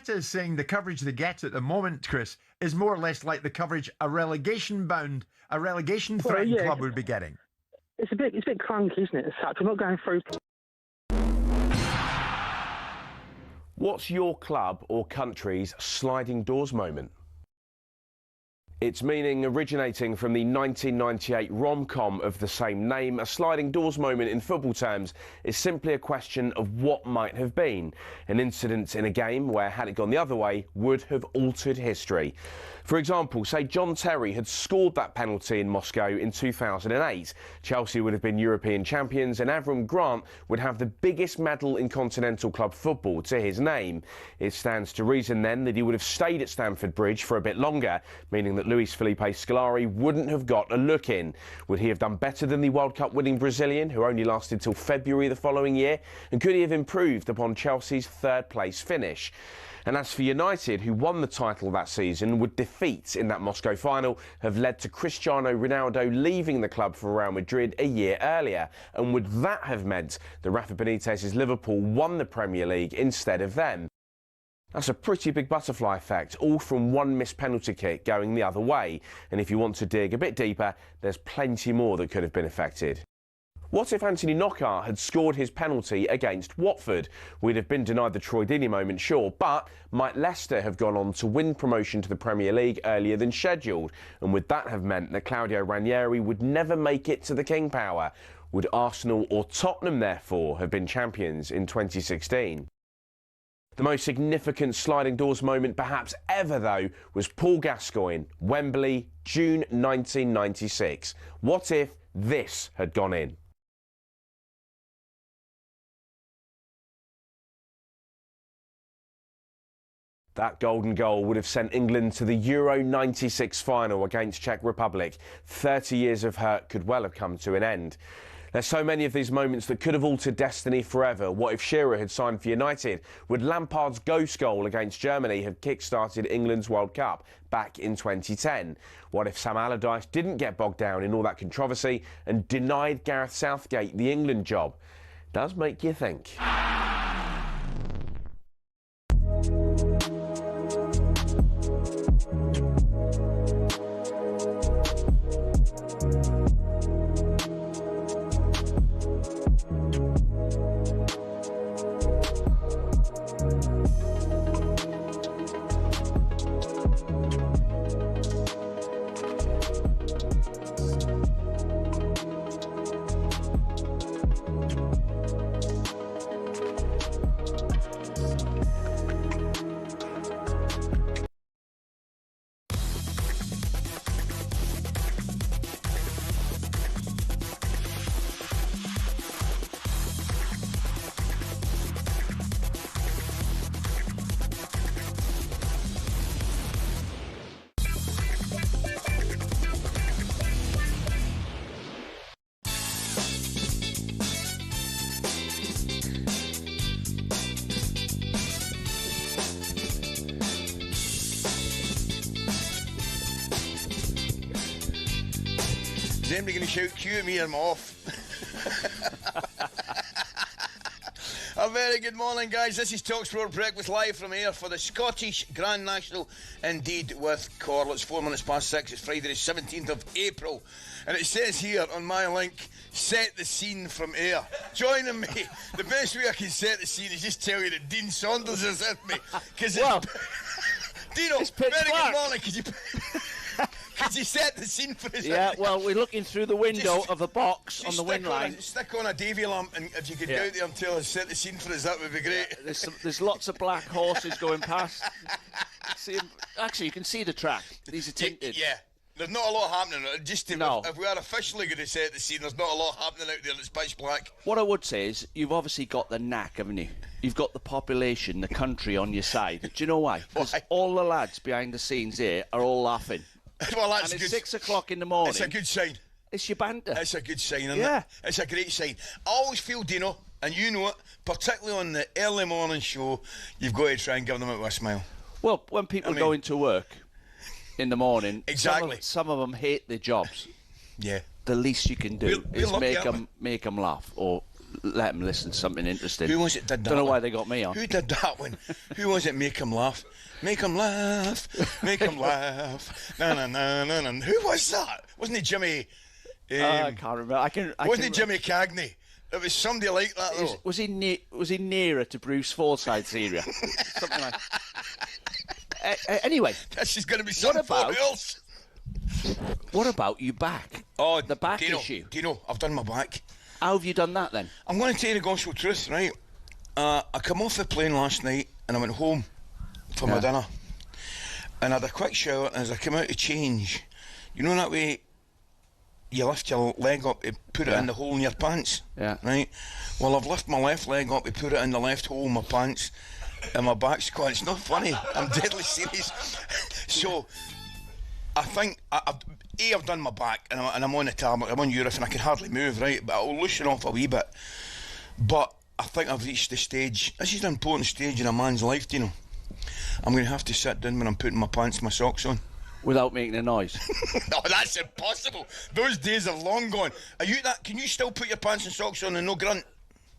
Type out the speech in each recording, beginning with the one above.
Arteta is saying the coverage they get at the moment, Chris, is more or less like the coverage a relegation-threatened club would be getting. It's a bit clunky, isn't it? As such, we're not going through. What's your club or country's sliding doors moment? Its meaning originating from the 1998 rom-com of the same name, a sliding doors moment in football terms is simply a question of what might have been. An incident in a game where, had it gone the other way, would have altered history. For example, say John Terry had scored that penalty in Moscow in 2008. Chelsea would have been European champions and Avram Grant would have the biggest medal in continental club football to his name. It stands to reason then that he would have stayed at Stamford Bridge for a bit longer, meaning that Luis Felipe Scolari wouldn't have got a look in. Would he have done better than the World Cup winning Brazilian, who only lasted till February the following year? And could he have improved upon Chelsea's third-place finish? And as for United, who won the title that season, would defeat in that Moscow final have led to Cristiano Ronaldo leaving the club for Real Madrid a year earlier? And would that have meant that Rafa Benitez's Liverpool won the Premier League instead of them? That's a pretty big butterfly effect, all from one missed penalty kick going the other way. And if you want to dig a bit deeper, there's plenty more that could have been affected. What if Anthony Knockaert had scored his penalty against Watford? We'd have been denied the Troy Deeney moment, sure, but might Leicester have gone on to win promotion to the Premier League earlier than scheduled? And would that have meant that Claudio Ranieri would never make it to the King Power? Would Arsenal or Tottenham, therefore, have been champions in 2016? The most significant sliding doors moment perhaps ever, though, was Paul Gascoigne, Wembley, June 1996. What if this had gone in? That golden goal would have sent England to the Euro 96 final against Czech Republic. 30 years of hurt could well have come to an end. There's so many of these moments that could have altered destiny forever. What if Shearer had signed for United? Would Lampard's ghost goal against Germany have kick-started England's World Cup back in 2010? What if Sam Allardyce didn't get bogged down in all that controversy and denied Gareth Southgate the England job? Does make you think. Is anybody going to shout, cue me, I'm off? A very good morning, guys. This is talkSPORT Breakfast live from here for the Scottish Grand National, indeed, with Corl. It's 4 minutes past 6. It's Friday the 17th of April. And it says here on my link, set the scene from air. Joining me, the best way I can set the scene is just tell you that Dean Saunders is with me. Well, Dino, very good morning. Could you set the scene for us? Yeah, well, we're looking through the window of the box on the wind line. Stick on a Davy lamp, and if you could go out there and tell us, set the scene for us, that would be great. There's lots of black horses going past. Actually, you can see the track. These are tinted. Yeah. There's not a lot happening. Just if we are officially going to set the scene, there's not a lot happening out there that's pitch black. What I would say is, you've obviously got the knack, haven't you? You've got the population, the country on your side. Do you know why? Because all the lads behind the scenes here are all laughing. Well, that's and it's good. 6 o'clock in the morning. It's a good sign. It's your banter. It's a good sign, isn't it? It's a great sign. I always feel, Dino, and you know it, particularly on the early morning show, you've got to try and give them a smile. Well, when people go into work in the morning, exactly, some of them hate their jobs. Yeah. The least you can do is make them laugh or let them listen to something interesting. Who was it did that? Don't know one? why they got me on. Who did that one? Who was it? Make 'em laugh. Make 'em laugh. Make 'em laugh. Na na na na na. Who was that? Wasn't it Jimmy? I can't remember. Wasn't it Jimmy Cagney? It was somebody like that, though. Was he nearer to Bruce Forsyth's era? Something like. Anyway, this is going to be something else. What about you back? Oh, the back issue. Dino, I've done my back. How have you done that then? I'm going to tell you the gospel truth, right? I come off the plane last night and I went home for my dinner. And I had a quick shower, and as I came out to change, you know that way you lift your leg up to put it in the hole in your pants? Yeah. Right? Well, I've lifted my left leg up to put it in the left hole in my pants, and my back's gone. It's not funny. I'm deadly serious. So, I think, I've done my back, and I'm on the tablet, I'm on Europe, and I can hardly move, right? But I'll loosen off a wee bit. But I think I've reached the stage. This is an important stage in a man's life, you know. I'm going to have to sit down when I'm putting my pants and my socks on. Without making a noise? No, that's impossible. Those days have long gone. Are you that? Can you still put your pants and socks on and no grunt?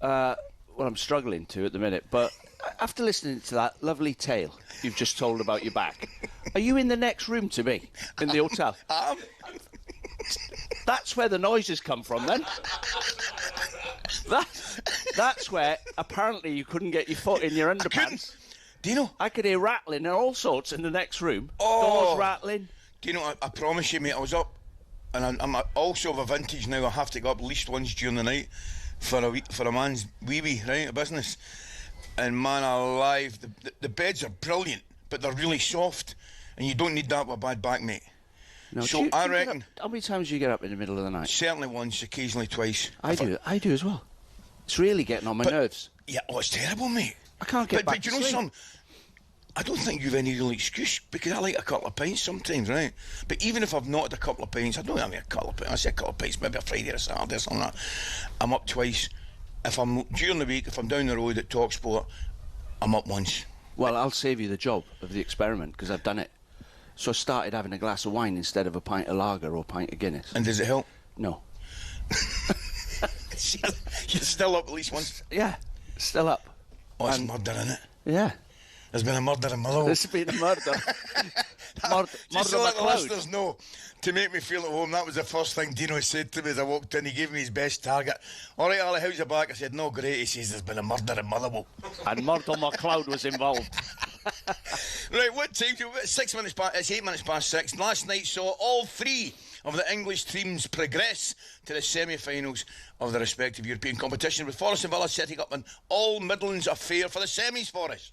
Well, I'm struggling to at the minute, but after listening to that lovely tale you've just told about your back, are you in the next room to me in the hotel? That's where the noises come from, then. That's where apparently you couldn't get your foot in your underpants. Do you know? I could hear rattling and all sorts in the next room. Oh. Doors rattling. Do you know, I promise you, mate, I was up, and I'm also of a vintage now. I have to go up at least once during the night for a man's wee, right, a business. And man alive, the beds are brilliant, but they're really soft, and you don't need that with a bad back, mate. No, so I reckon. How many times do you get up in the middle of the night? Certainly once, occasionally twice. I do as well. It's really getting on my nerves. Yeah, it's terrible, mate. I can't get back to sleep. But you know something? I don't think you've any real excuse, because I like a couple of pints sometimes, right? But even if I've not had a couple of pints, I don't have a couple of pints. I say a couple of pints, maybe a Friday or a Saturday or something like that. I'm up twice. If I'm during the week, if I'm down the road at talkSPORT, I'm up once. Well, I'll save you the job of the experiment, because I've done it. So I started having a glass of wine instead of a pint of lager or a pint of Guinness. And does it help? No. You're still up at least once? Yeah, still up. Oh, it's murder, isn't it? Yeah. There's been a murder in Motherwell. There's been a murder. Just to let the listeners know, to make me feel at home, that was the first thing Dino said to me as I walked in. He gave me his best target. All right, Ally, how's your back? I said, no, great. He says, there's been a murder in Motherwell. And Murder McLeod was involved. Right, what time? It's 8 minutes past 6. Last night saw all three of the English teams progress to the semi-finals of the respective European competition, with Forest and Villa setting up an all-Midlands affair for the semis for us.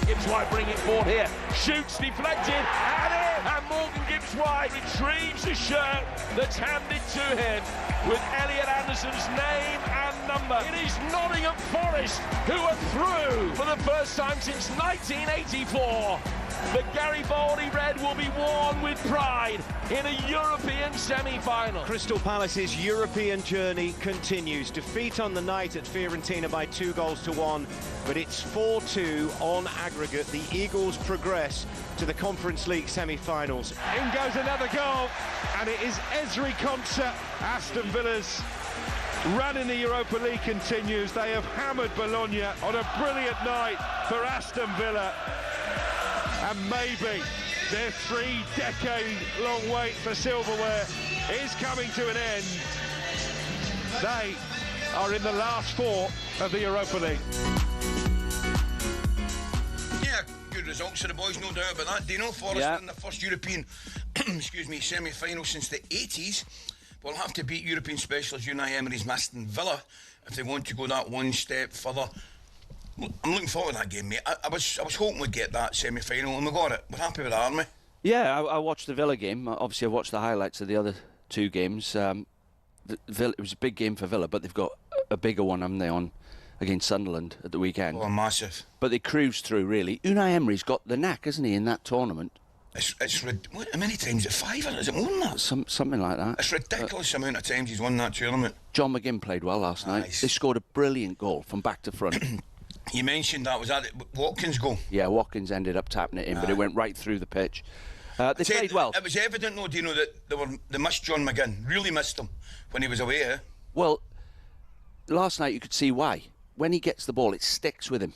Gibbs-White bring it forward here, shoots, deflected, and Morgan Gibbs-White retrieves the shirt that's handed to him with Elliot Anderson's name and number. It is Nottingham Forest who are through for the first time since 1984. The Garibaldi red will be worn with pride in a European semi-final. Crystal Palace's European journey continues. Defeat on the night at Fiorentina by 2-1, but it's 4-2 on aggregate. The Eagles progress to the Conference League semi-finals. In goes another goal, and it is Ezri Konsa. Aston Villa's run in the Europa League continues. They have hammered Bologna on a brilliant night for Aston Villa. And maybe their 3-decade-long wait for silverware is coming to an end. They are in the last four of the Europa League. Yeah, good results for the boys, no doubt about that. Dino, Forest in the first European semi-final since the 80s. Will have to beat European specialists Unai Emery's Aston Villa if they want to go that one step further. I'm looking forward to that game, mate. I was hoping we'd get that semi-final, and we got it. We're happy with that, aren't we? Yeah, I watched the Villa game. Obviously, I watched the highlights of the other two games. It was a big game for Villa, but they've got a bigger one, haven't they, on against Sunderland at the weekend. Oh, massive. But they cruised through, really. Unai Emery's got the knack, hasn't he, in that tournament? How many times? Is it 5 or is it more than that? Something like that. It's ridiculous amount of times he's won that tournament. John McGinn played well last night. They scored a brilliant goal from back to front. You mentioned that. Was that Watkins' goal? Yeah, Watkins ended up tapping it in, but it went right through the pitch. They played well. It was evident, though, Dino, that they missed John McGinn. Really missed him when he was away, eh? Well, last night you could see why. When he gets the ball, it sticks with him,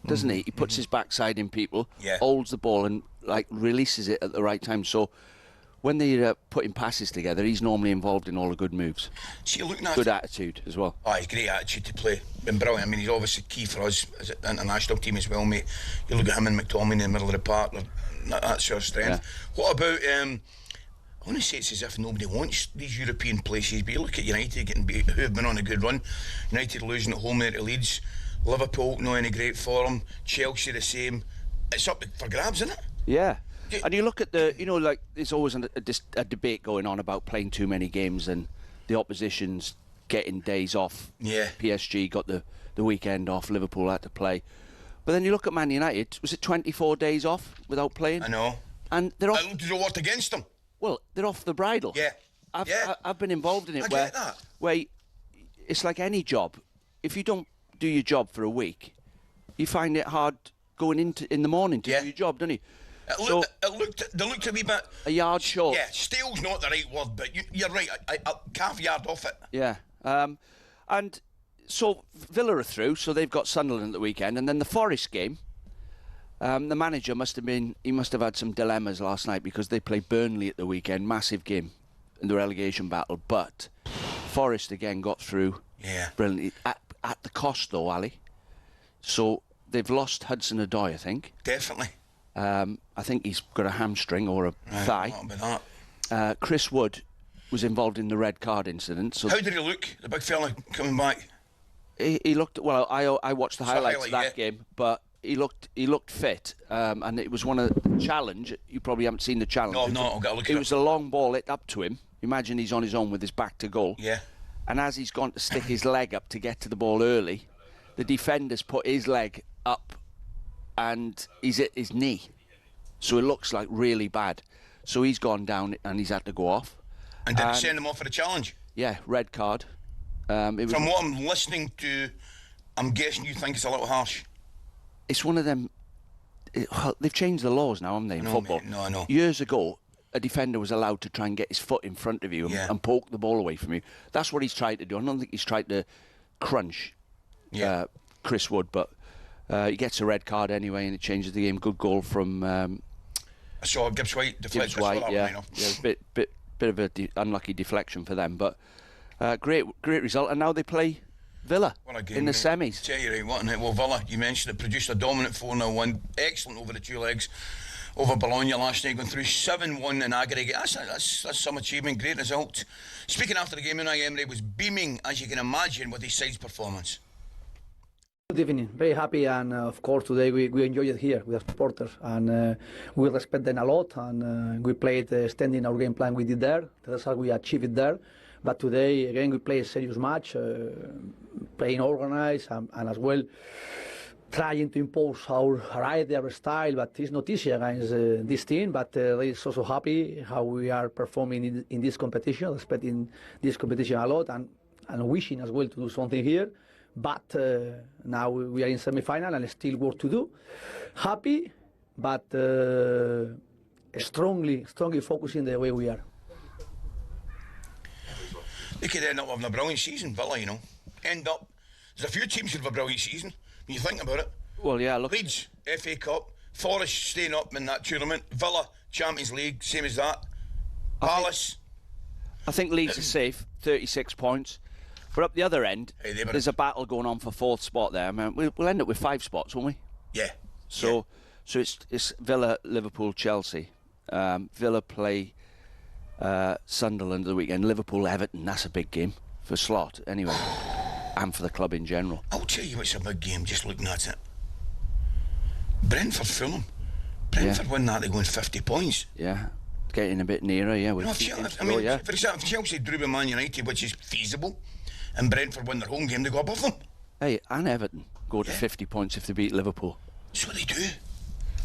doesn't he? He puts his backside in people, holds the ball and like releases it at the right time. So when they're putting passes together, he's normally involved in all the good moves. See, looking at good attitude as well. Oh, he's great attitude to play. Been brilliant. I mean, he's obviously key for us as an international team as well, mate. You look at him and McTominay in the middle of the park. That's your strength. Yeah. What about? I want to say it's as if nobody wants these European places, but you look at United who have been on a good run. United losing at home there to Leeds. Liverpool not in a great form. Chelsea the same. It's up for grabs, isn't it? Yeah. And you look at like there's always a debate going on about playing too many games and the opposition's getting days off. Yeah. PSG got the weekend off. Liverpool had to play. But then you look at Man United. Was it 24 days off without playing? I know. And they're off. Did it work against them? Well, they're off the bridle. Yeah. I've been involved in it where it's like any job. If you don't do your job for a week, you find it hard going in the morning to do your job, don't you? They looked a wee bit... A yard short. Yeah, stale's not the right word, but you're right. I'll calf yard off it. Yeah. And so Villa are through, so they've got Sunderland at the weekend. And then the Forest game, the manager must have had some dilemmas last night because they played Burnley at the weekend. Massive game in the relegation battle. But Forest again got through. Yeah. Brilliantly. At the cost, though, Ali. So they've lost Hudson-Odoi, I think. Definitely. I think he's got a hamstring or a thigh. That. Chris Wood was involved in the red card incident. So how did he look, the big fella coming back? He looked well. I watched the highlights of that game, but he looked fit, and it was one of the challenge. You probably haven't seen the challenge. No, I've got to look at it. It was a long ball hit up to him. Imagine he's on his own with his back to goal. Yeah. And as he's gone to stick his leg up to get to the ball early, the defender's put his leg up, and he's at his knee. So it looks like really bad. So he's gone down and he's had to go off. And did he send him off for the challenge? Yeah, red card. From what I'm listening to, I'm guessing you think it's a little harsh. It's one of them... they've changed the laws now, haven't they, in football? Mate, no, I know. Years ago, a defender was allowed to try and get his foot in front of you and poke the ball away from you. That's what he's tried to do. I don't think he's tried to crunch Chris Wood, but he gets a red card anyway and it changes the game. Good goal from... I saw Gibbs White deflect. Gibbs White, yeah, bit of a unlucky deflection for them, but great result. And now they play Villa in the semis. Tell you right, what a night. Well, Villa, you mentioned it, produced a dominant 4-0 win, excellent over the two legs over Bologna last night, going through 7-1 in aggregate. That's some achievement, great result. Speaking after the game, Unai Emery was beaming, as you can imagine, with his side's performance. Good evening, very happy, and of course today we enjoy it here with our supporters, and we respect them a lot, and we played standing our game plan we did there. That's how we achieved it there. But today again we play a serious match, playing organized and as well trying to impose our idea, our style. But it's not easy against this team. But it's also happy how we are performing in this competition, respecting this competition a lot, and wishing as well to do something here. But now we are in semi-final and still work to do. Happy, but strongly focusing the way we are. They could end up having a brilliant season, Villa, you know. There's a few teams who have a brilliant season, when you think about it. Well, yeah, look. Leeds, FA Cup, Forest staying up in that tournament, Villa, Champions League, same as that. Palace. I think Leeds are safe, 36 points. But up the other end, there's a battle going on for fourth spot there. I mean, we'll end up with 5 spots, won't we? Yeah. So it's Villa, Liverpool, Chelsea. Villa play Sunderland the weekend. Liverpool, Everton. That's a big game for Slot, anyway, and for the club in general. I'll tell you, it's a big game. Just looking at it. Brentford, Fulham. Brentford win that, they go in 50 points. Yeah. Getting a bit nearer, yeah. For example, if Chelsea drew with Man United, which is feasible, and Brentford win their home game, they go above them. Hey, and Everton go to 50 points if they beat Liverpool. That's what they do.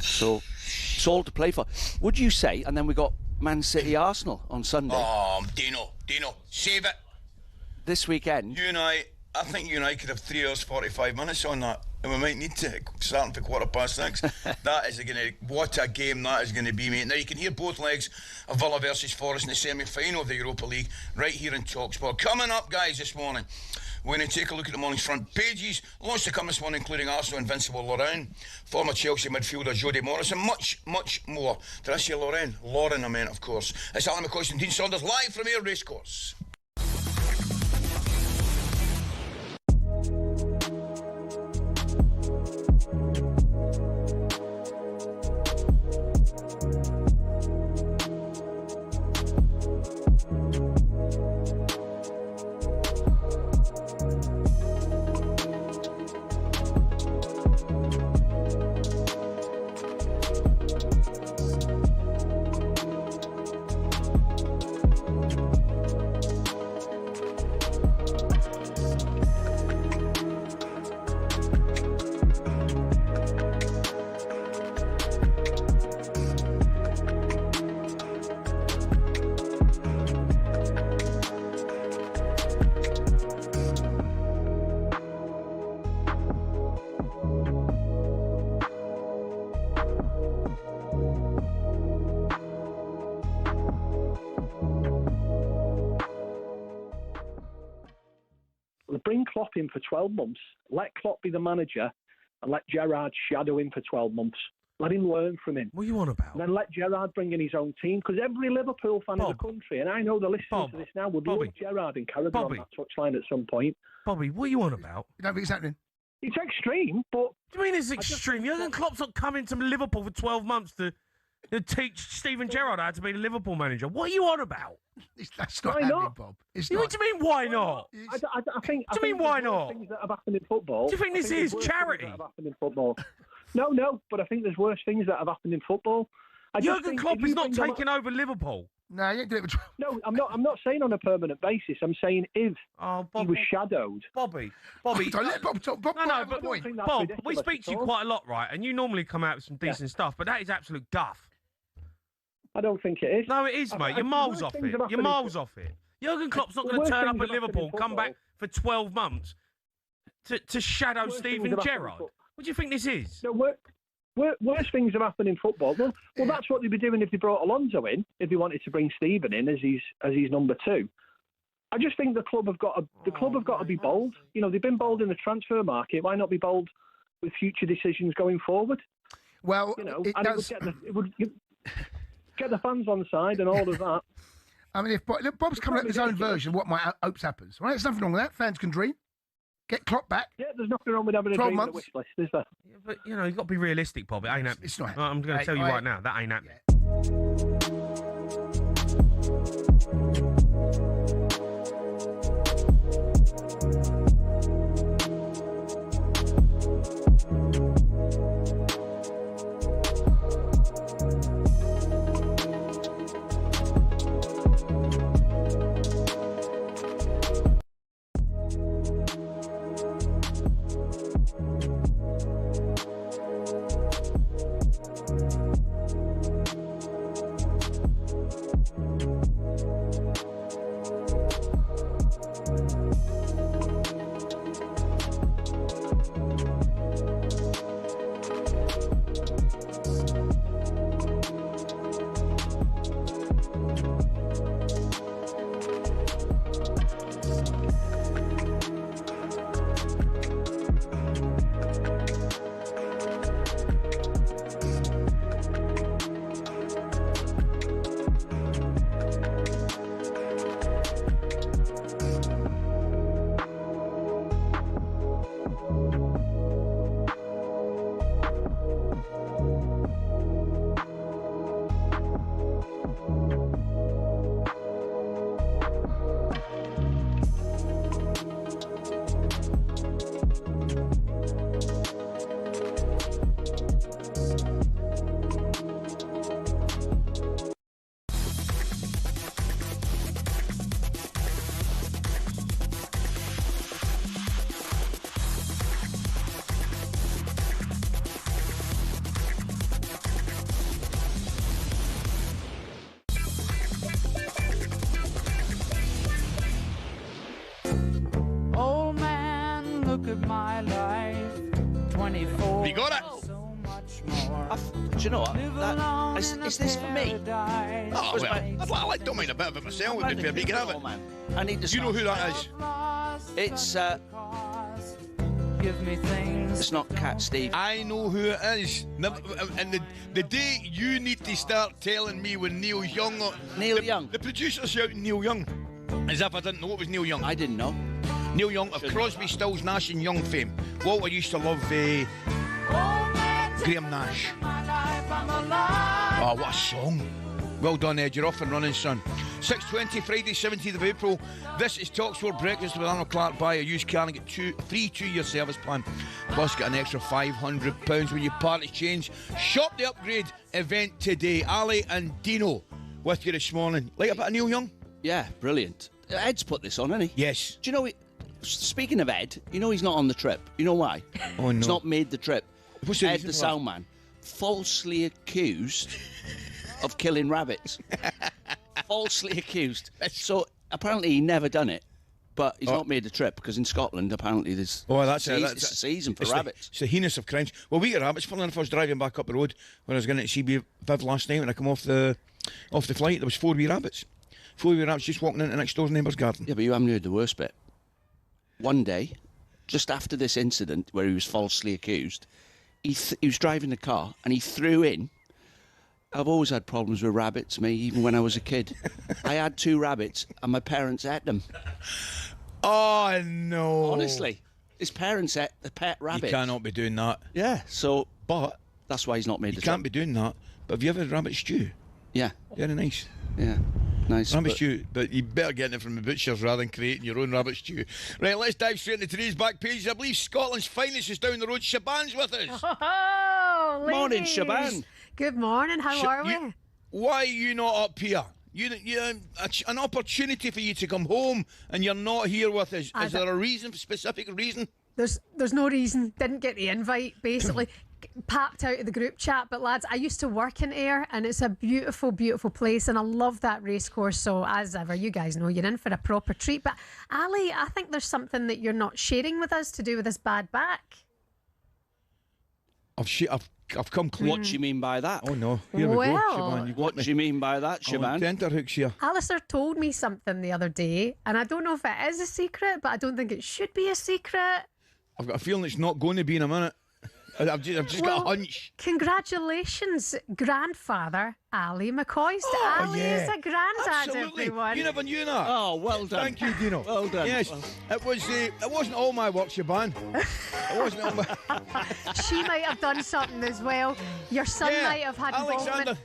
So it's all to play for. Would you say? And then we got Man City Arsenal on Sunday. Oh, Dino, save it. This weekend. I think you and I could have 3 hours 45 minutes on that. and we might need to, starting for 6:15. That is what a game that is going to be, mate. Now you can hear both legs of Villa versus Forest in the semi-final of the Europa League right here in talkSPORT. Coming up, guys, this morning, we're going to take a look at the morning's front pages. Lots to come this morning, including Arsenal invincible Lorraine, former Chelsea midfielder Jody Morris, and much, much more. Did I say Lorraine? Lauren, I meant, of course. It's Ally McCoist Dean Saunders, live from here, Racecourse. Bring Klopp in for 12 months, let Klopp be the manager, and let Gerrard shadow him for 12 months. Let him learn from him. What are you on about? And then let Gerrard bring in his own team, because every Liverpool fan in the country, and I know they're listening to this now, would love Gerrard and Carragher on that touchline at some point. Bobby, what are you on about? You don't think it's happening? It's extreme, but... What do you mean it's extreme? Jurgen Klopp's not coming to Liverpool for 12 months to teach Steven Gerrard how to be the Liverpool manager. What are you on about? That's not happening, Bob. It's not. What do you mean, why not? I think. What do you mean, why not? Things that have happened in football. Do you think this is charity? That have happened in football. No, but I think there's worse things that have happened in football. Jurgen Klopp is not taking over Liverpool. No, you ain't doing it. No, I'm not saying on a permanent basis. I'm saying if he was shadowed. Bobby. Don't let Bob talk. Bob, Bob, we speak to you quite a lot, right? And you normally come out with some decent stuff, but that is absolute guff. I don't think it is. No, it is, mate. You're miles off it. You're miles off it. Jurgen Klopp's not going to turn up at Liverpool, come back for 12 months to shadow Steven Gerrard. What do you think this is? No, worse things have happened in football. Well, that's what they'd be doing if they brought Alonso in, if they wanted to bring Steven in as his number two. I just think the club have got to be bold. You know, they've been bold in the transfer market. Why not be bold with future decisions going forward? Well, you know, it would get the fans on side and all of that. I mean, if Bob's coming up with his own version of what my hopes happens, right? There's nothing wrong with that. Fans can dream. Get Klopp back. Yeah, there's nothing wrong with having a dream on the wish list, is there? Yeah, but, you know, you've got to be realistic, Bob. It ain't happening. It's not. I'm going to tell you right now, that ain't happening. You got it? Do you know what? Is this for me? Oh, well, I don't mind a bit of it myself, would be fair, but you can have it. Man. I need to. You know who that is? It's it's not Cat Steve. I know who it is. And the day you need to start telling me when Neil Young... Young. The producer shouting Neil Young. As if I didn't know it was Neil Young. I didn't know. Neil Young of Crosby, Stills, Nash and Young fame. Walter used to love Graham Nash. Oh, what a song. Well done, Ed. You're off and running, son. 6:20, Friday, 17th of April. This is talkSPORT Breakfast with Arnold Clark. Buy a used car and get free 2-year service plan. Plus, get an extra £500 when you part exchange. Shop the upgrade event today. Ali and Dino with you this morning. Like a bit of Neil Young? Yeah, brilliant. Ed's put this on, hasn't he? Yes. Do you know, speaking of Ed, you know he's not on the trip. You know why? Oh, no. He's not made the trip. What's the Ed, reason the for sound man, falsely accused of killing rabbits. Falsely accused. So apparently he never done it, but he's not made the trip because in Scotland apparently there's that's a season for rabbits. It's the heinous of crimes. Well, we get rabbits. Funny enough, I was driving back up the road when I was going to CB Viv last night. When I come off the flight, there was 4 wee rabbits. 4 wee rabbits just walking into next door's neighbour's garden. Yeah, but you haven't heard the worst bit. One day, just after this incident where he was falsely accused, he was driving the car and he threw in. I've always had problems with rabbits, me, even when I was a kid. I had 2 rabbits and my parents ate them. Oh, no. Honestly. His parents ate the pet rabbit. You cannot be doing that. Yeah, so... But... That's why he's not made the You can't be doing that. But have you ever had rabbit stew? Yeah. Very nice. Yeah. Nice. Rabbit stew, but you better get it from the butchers rather than creating your own rabbit stew. Right, let's dive straight into today's back page. I believe Scotland's finest is down the road. Shaban's with us. Oh, morning, Shaban. Good morning. How are we? Why are you not up here? An opportunity for you to come home and you're not here with us. Is there a reason, specific reason? There's no reason. Didn't get the invite, basically. Papped out of the group chat, but lads, I used to work in Ayr and it's a beautiful, beautiful place and I love that racecourse, so as ever, you guys know you're in for a proper treat. But Ali, I think there's something that you're not sharing with us to do with this bad back. I've come clean. What do you mean by that? Oh no, here we go, Shaban. What do you mean by that, Shaban? Tenterhooks here. Alistair told me something the other day and I don't know if it is a secret, but I don't think it should be a secret. I've got a feeling it's not going to be in a minute. I've just got a hunch. Congratulations, grandfather Ally McCoist. Ali is a grandad, absolutely. everyone. You never knew that. Oh, well done. Thank you, Dino. Well done. Yes, it wasn't all my work, Shaban. It wasn't all my... She might have done something as well. Your son might have had involvement.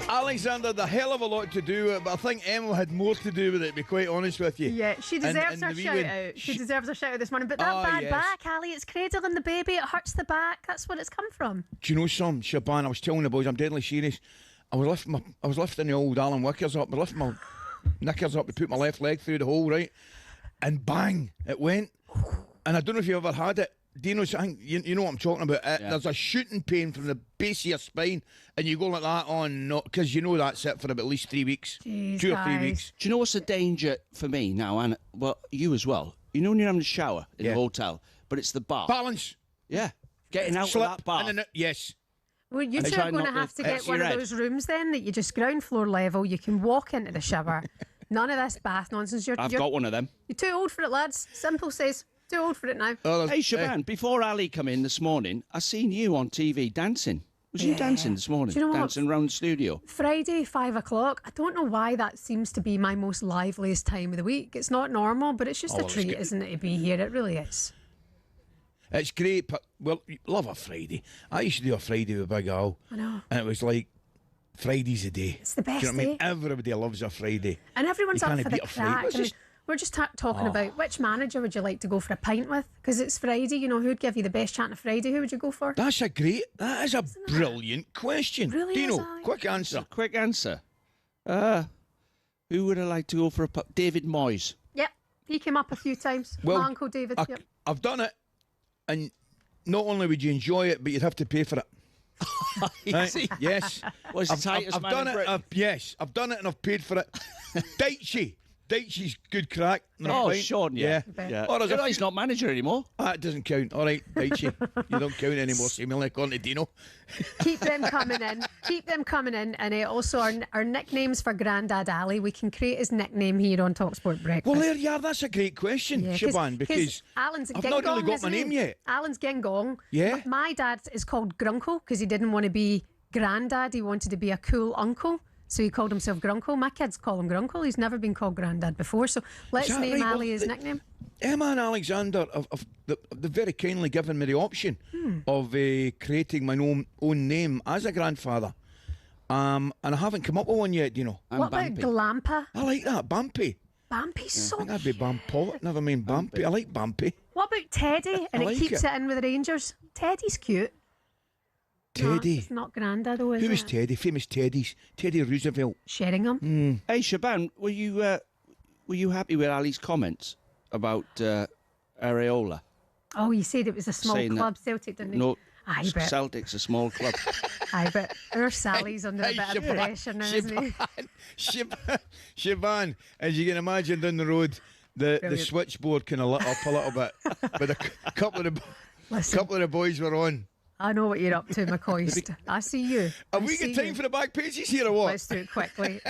Alexander, the hell of a lot to do with it, but I think Emma had more to do with it, to be quite honest with you. Yeah, she deserves her shout out. She deserves her shout out this morning. But that bad back, Ali, it's cradling the baby, it hurts the back. That's what it's come from. Do you know something, Shaban? I was telling the boys, I'm deadly serious. I was lifting the old Alan Wickers up, I was lifting my knickers up to put my left leg through the hole, right? And bang, it went. And I don't know if you ever had it. Dino, you know what I'm talking about. There's a shooting pain from the base of your spine, and you go like that on, because you know that's it for about at least 3 weeks. Jeez, 2 or 3 weeks. Do you know what's the danger for me now, and well, you as well? You know when you're having a shower in a hotel, but it's the bath. Balance. Yeah, getting out of that bath. Yes. Well, you two are going to have to get one of those rooms then that you just ground floor level. You can walk into the shower. None of this bath nonsense. I've got one of them. You're too old for it, lads. Simple says. Too old for it now. Hey, Shaban, before Ali come in this morning, I seen you on TV dancing. Was you dancing this morning? Do you know dancing around the studio? Friday, 5 o'clock. I don't know why that seems to be my most liveliest time of the week. It's not normal, but it's just a treat, isn't it, to be here? It really is. It's great, but, well, love a Friday. I used to do a Friday with Big Al. I know. And it was like, Friday's the day. It's the best Do you know what I mean? day. Everybody loves a Friday. And everyone's up for the beat a Friday. crack. We're just talking about which manager would you like to go for a pint with? Because it's Friday, you know, who'd give you the best chance on a Friday? Who would you go for? That is a brilliant question. Really Dino, is, quick answer. Quick answer. Who would I like to go for a pint? David Moyes. Yep, he came up a few times. Well, my Uncle David. Yep. I've done it, and not only would you enjoy it, but you'd have to pay for it. Right? Yes. I've done it. Yes, I've done it and I've paid for it. Daichi. Dykey's good crack. Oh, Sean, yeah. Or he's not manager anymore. That doesn't count. All right, Dykey. You don't count anymore, Samuel. According to Dino. Keep them coming in. Keep them coming in. And also our nicknames for Grandad Ally. We can create his nickname here on talkSPORT Breakfast. Well, there you are. That's a great question, Siobhan, because Alan's I've not really got my name yet. Alan's Gingong. Yeah. My dad is called Grunkle because he didn't want to be Grandad. He wanted to be a cool uncle. So he called himself Grunkle. My kids call him Grunkle. He's never been called Grandad before. So let's name Ally his nickname. Emma and Alexander have very kindly given me the option of creating my own name as a grandfather. And I haven't come up with one yet, you know. What about Glampa? I like that, Bampy. Bampy's so I think that'd be Bampot. Never mind Bampy. I like Bampy. What about Teddy? And like it keeps it in with the Rangers. Teddy's cute. Teddy. No, it's not Grandad though, is Who is it? Teddy? Famous Teddy's. Teddy Roosevelt. Sheringham. Hey, Siobhan, were you happy with Ali's comments about Areola? Oh, you said it was a small Saying club, that- Celtic, didn't he? No, I bet. Celtic's a small club. I bet. Our Sally's under a bit of pressure now, isn't he? Siobhan, as you can imagine down the road, the switchboard kind of lit up a little bit. But a couple of the boys were on. I know what you're up to, McCoist. I see you. Have we got time for the back pages here or what? Let's do it quickly.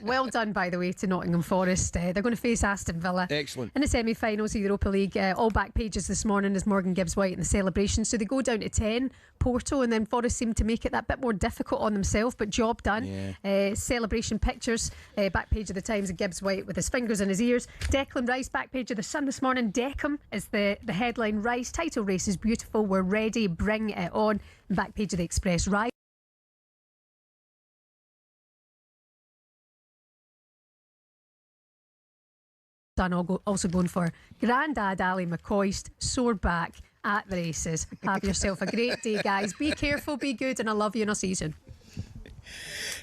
Well done, by the way, to Nottingham Forest. They're going to face Aston Villa. Excellent. In the semi-finals of the Europa League. All back pages this morning is Morgan Gibbs-White and the celebration. So they go down to 10, Porto, and then Forest seem to make it that bit more difficult on themselves, but job done. Yeah. Celebration pictures. Back page of the Times of Gibbs-White with his fingers in his ears. Declan Rice, back page of the Sun this morning. Deckham is the headline. Rice, title race is beautiful. We're ready. Bring it on. Back page of the Express. Rice. Also going for Grandad Ally McCoist, sore back at the races. Have yourself a great day, guys. Be careful, be good, and I love you in a season.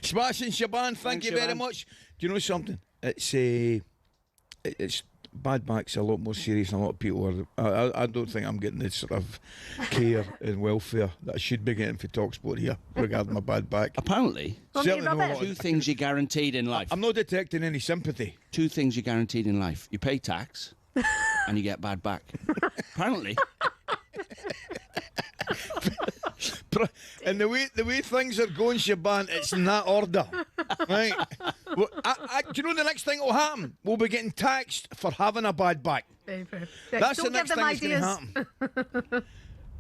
Smashing, Siobhan, thank you very much. Do you know something? It's bad back's a lot more serious than a lot of people are. I don't think I'm getting the sort of care and welfare that I should be getting for talkSPORT here regarding my bad back. Apparently, two things you're guaranteed in life. I'm not detecting any sympathy. Two things you're guaranteed in life. You pay tax and you get bad back. Apparently. And the way things are going, Siobhan, it's in that order, right? Well, do you know the next thing will happen? We'll be getting taxed for having a bad back. That's the next thing that's going to happen.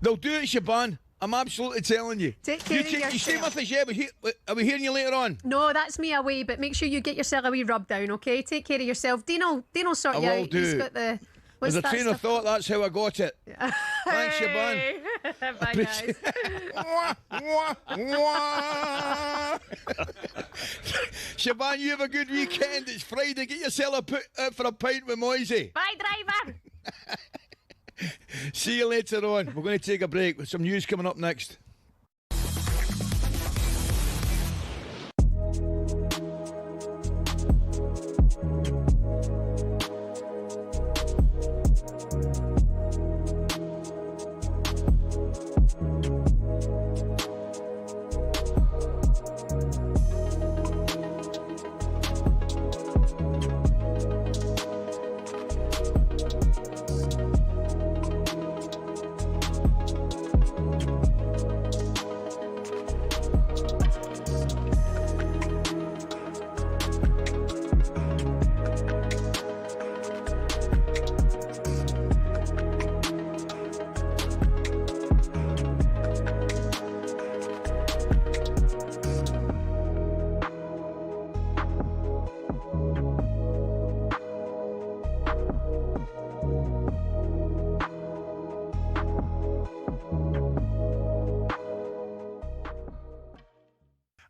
They'll do it, Siobhan. I'm absolutely telling you. Take care of yourself. You stay with us, yeah? Are we hearing you later on? No, that's me away, but make sure you get yourself a wee rub down, okay? Take care of yourself. Dino sort you out. Do. He's got the... As a train of thought, that's how I got it. Thanks, Siobhan. Bye, guys. Siobhan, you have a good weekend. It's Friday. Get yourself out for a pint with Moisey. Bye, driver. See you later on. We're going to take a break with some news coming up next.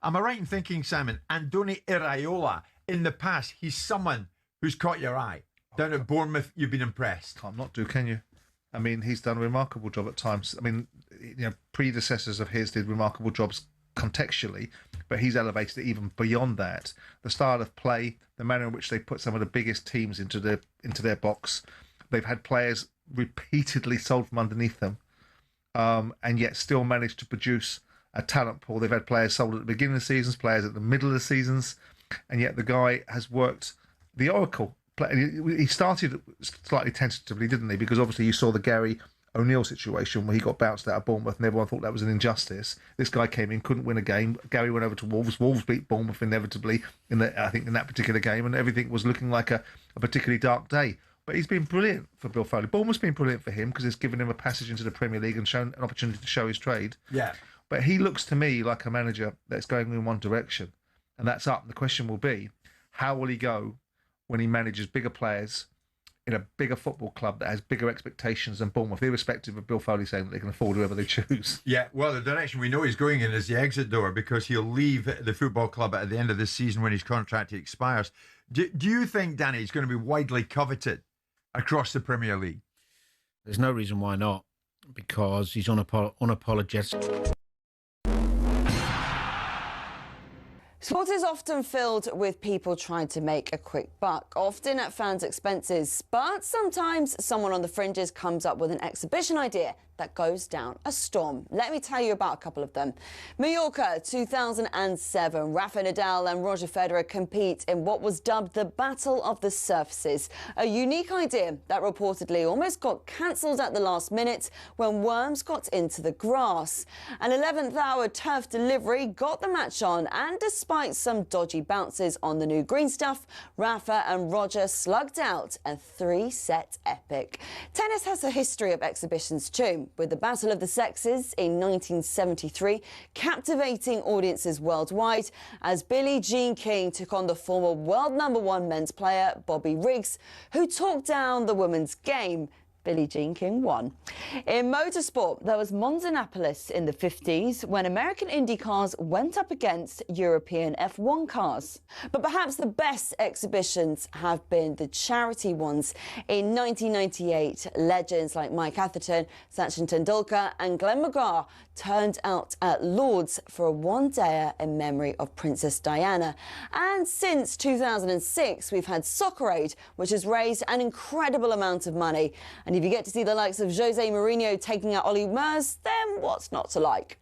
Am I right in thinking, Simon, Andoni Iraola, in the past, he's someone who's caught your eye? Down at Bournemouth, you've been impressed. Can't not do, can you? I mean, he's done a remarkable job at times. I mean, predecessors of his did remarkable jobs contextually, but he's elevated it even beyond that. The style of play, the manner in which they put some of the biggest teams into their box. They've had players repeatedly sold from underneath them, and yet still managed to produce a talent pool. They've had players sold at the beginning of the seasons, players at the middle of the seasons, and yet the guy has worked the Oracle. He started slightly tentatively, didn't he? Because obviously you saw the Gary O'Neill situation where he got bounced out of Bournemouth and everyone thought that was an injustice. This guy came in, couldn't win a game. Gary went over to Wolves. Wolves beat Bournemouth inevitably in that particular game, and everything was looking like a particularly dark day. But he's been brilliant for Bill Foley. Bournemouth's been brilliant for him because it's given him a passage into the Premier League and shown an opportunity to show his trade. Yeah. But he looks to me like a manager that's going in one direction, and that's up. The question will be, how will he go when he manages bigger players in a bigger football club that has bigger expectations than Bournemouth, irrespective of Bill Foley saying that they can afford whoever they choose? Yeah, well, the direction we know he's going in is the exit door, because he'll leave the football club at the end of this season when his contract expires. Do you think, Danny, he's going to be widely coveted across the Premier League? There's no reason why not, because he's unapologetic. Sport is often filled with people trying to make a quick buck, often at fans' expenses. But sometimes someone on the fringes comes up with an exhibition idea that goes down a storm. Let me tell you about a couple of them. Mallorca, 2007. Rafa Nadal and Roger Federer compete in what was dubbed the Battle of the Surfaces, a unique idea that reportedly almost got cancelled at the last minute when worms got into the grass. An 11th hour turf delivery got the match on, and despite some dodgy bounces on the new green stuff, Rafa and Roger slugged out a 3-set epic. Tennis has a history of exhibitions too, with the Battle of the Sexes in 1973 captivating audiences worldwide as Billie Jean King took on the former world #1 men's player Bobby Riggs, who talked down the women's game. Billie Jean King won. In motorsport, there was Monzanapolis in the 50s when American Indy cars went up against European F1 cars. But perhaps the best exhibitions have been the charity ones. In 1998, legends like Mike Atherton, Sachin Tendulkar and Glenn McGrath turned out at Lord's for a one-dayer in memory of Princess Diana. And since 2006, we've had Soccer Aid, which has raised an incredible amount of money. And if you get to see the likes of Jose Mourinho taking out Ollie Mers, then what's not to like?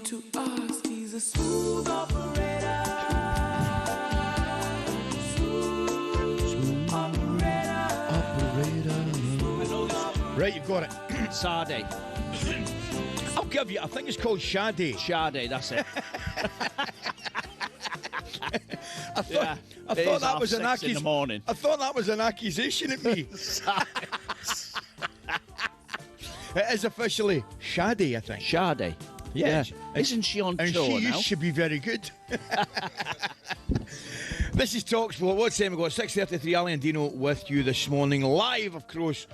To ask, he's a smooth operator. Smooth operator. Right, you've got it. Sade. I'll give you, I think it's called Shade. Shade, that's it. I thought that was an in the morning. I thought that was an accusation at me. It is officially Shade, I think. Shade. Yes. Yeah. Isn't she on and tour she now? used to be very good. This is talkSPORT. What's time we got? 6:33. Ally and Dino with you this morning, live, of course,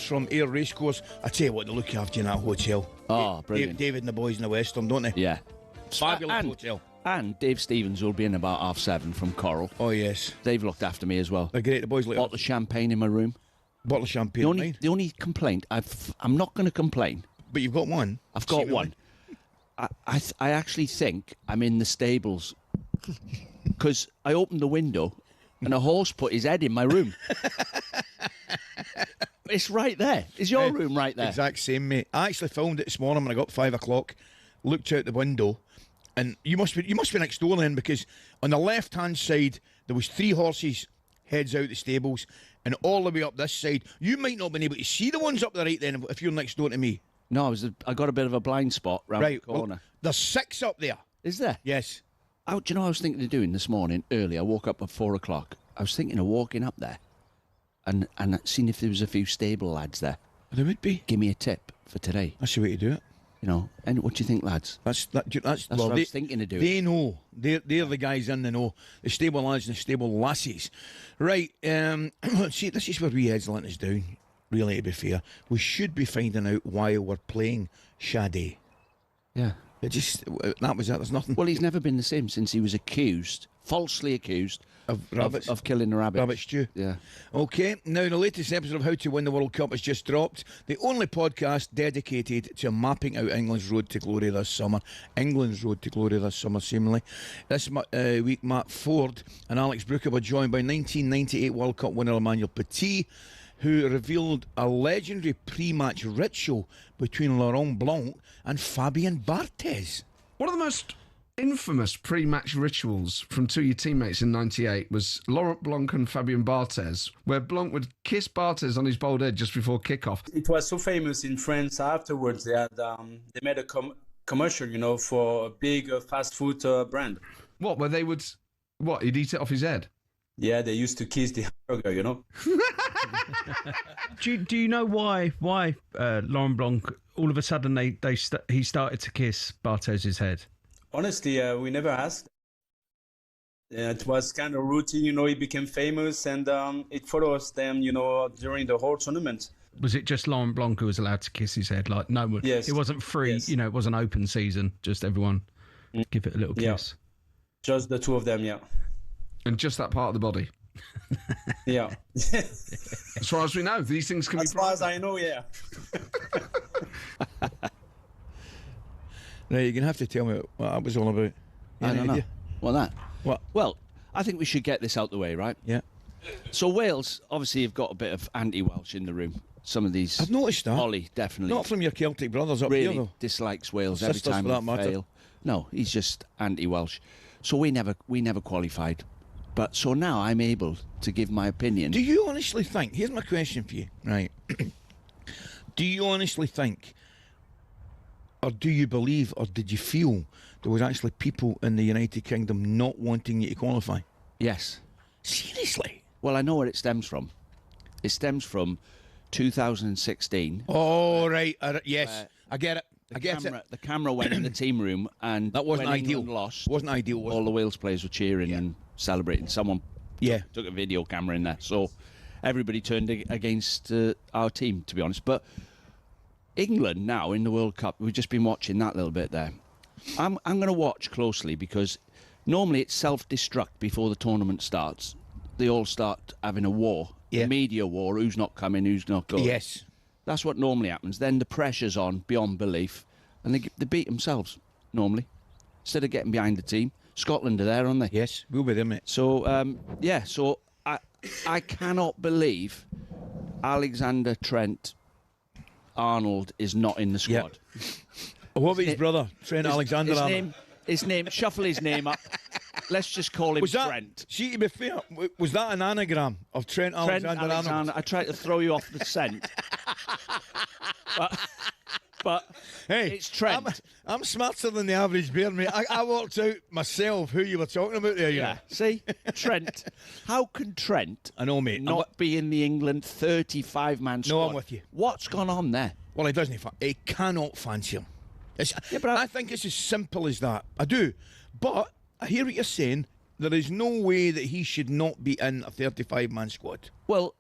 from Ayr Racecourse. I tell you what, they look after you in that hotel. Oh, brilliant! David and the boys in the Western, don't they? Yeah, fabulous hotel. And Dave Stevens will be in about 7:30 from Coral. Oh yes, they've looked after me as well. They're great. The boys look. Bottle of champagne in my room. Bottle of champagne. The only complaint I'm not going to complain. But you've got one. I've got one. I actually think I'm in the stables because I opened the window and a horse put his head in my room. It's right there. Is your room right there? Exact same, mate. I actually filmed it this morning when I got up 5 o'clock, looked out the window, and you must be next door then, because on the left-hand side there was 3 horses, heads out the stables, and all the way up this side, you might not have been able to see the ones up the right then if you're next door to me. No, I got a bit of a blind spot round the corner. Well, there's 6 up there. Is there? Yes. Do you know what I was thinking of doing this morning early? I woke up at 4 o'clock. I was thinking of walking up there and seeing if there was a few stable lads there. There would be. Give me a tip for today. That's the way to do it. You know, and what do you think, lads? That's well, what I was thinking of doing. They know. They're the guys in the know. The stable lads and the stable lassies. Right, see, this is where we heads letting us down, really, to be fair. We should be finding out why we're playing Shade. Yeah. That was it, there's nothing. Well, he's never been the same since he was falsely accused of rabbits. Of killing a rabbit. Rabbit stew. Yeah. Okay, now the latest episode of How to Win the World Cup has just dropped. The only podcast dedicated to mapping out England's road to glory this summer. England's road to glory this summer, seemingly. This week, Matt Ford and Alex Brooker were joined by 1998 World Cup winner Emmanuel Petit, who revealed a legendary pre-match ritual between Laurent Blanc and Fabien Barthez. One of the most infamous pre-match rituals from two of your teammates in '98 was Laurent Blanc and Fabien Barthez, where Blanc would kiss Barthez on his bald head just before kickoff. It was so famous in France. Afterwards, they made a commercial, for a big fast food brand. What? Where they would he'd eat it off his head? Yeah, they used to kiss the hamburger, Do you know why Laurent Blanc all of a sudden he started to kiss Barthez's head? Honestly, we never asked. It was kind of routine, he became famous, and it follows them, during the whole tournament. Was it just Laurent Blanc who was allowed to kiss his head? Like no one. Yes. It wasn't free. Yes. It wasn't open season. Just everyone give it a little kiss. Just the two of them, yeah. And just that part of the body. Yeah. As far as we know, these things can as be. As far as I know, yeah. Now you're gonna have to tell me what that was all about. I don't know. What that? What? Well, I think we should get this out the way, right? Yeah. So Wales obviously have got a bit of anti-Welsh in the room. Some of these. I've noticed that. Ollie definitely. Not from your Celtic brothers up really here though. Dislikes Wales Sisters every time for that we matter. fail. No, he's just anti-Welsh. So we never qualified. But so now I'm able to give my opinion. Do you honestly think? Here's my question for you, right? Do you honestly think, or do you believe, or did you feel there was actually people in the United Kingdom not wanting you to qualify? Yes. Seriously? Well, I know where it stems from. It stems from 2016. Oh, right. Yes, I get it. The camera went in the team room, and that wasn't ideal. Lost. Wasn't ideal. Was all the Wales players were cheering and celebrating. Someone took a video camera in there, so everybody turned against our team, to be honest. But England now in the World Cup, we've just been watching that little bit there. I'm going to watch closely because normally it's self-destruct before the tournament starts. They all start having a war, a media war. Who's not coming? Who's not going? Yes. That's what normally happens. Then the pressure's on beyond belief, and they beat themselves normally instead of getting behind the team. Scotland are there, aren't they? Yes, we'll be them, mate. So so I cannot believe Alexander Trent Arnold is not in the squad. Yep. What about his brother, Trent Alexander-Arnold? His name. Shuffle his name up. Let's just call him Trent. See, to be fair, was that an anagram of Trent Alexander-Arnold? I tried to throw you off the scent. But hey, it's Trent. I'm smarter than the average bear, mate. I worked out myself who you were talking about there. You know? See, Trent. How can Trent? I know, mate. Not be in the England 35-man squad? No, I'm with you. What's gone on there? Well, he doesn't. He cannot fancy him. But I think it's as simple as that. I do, but I hear what you're saying. There is no way that he should not be in a 35-man squad. Well,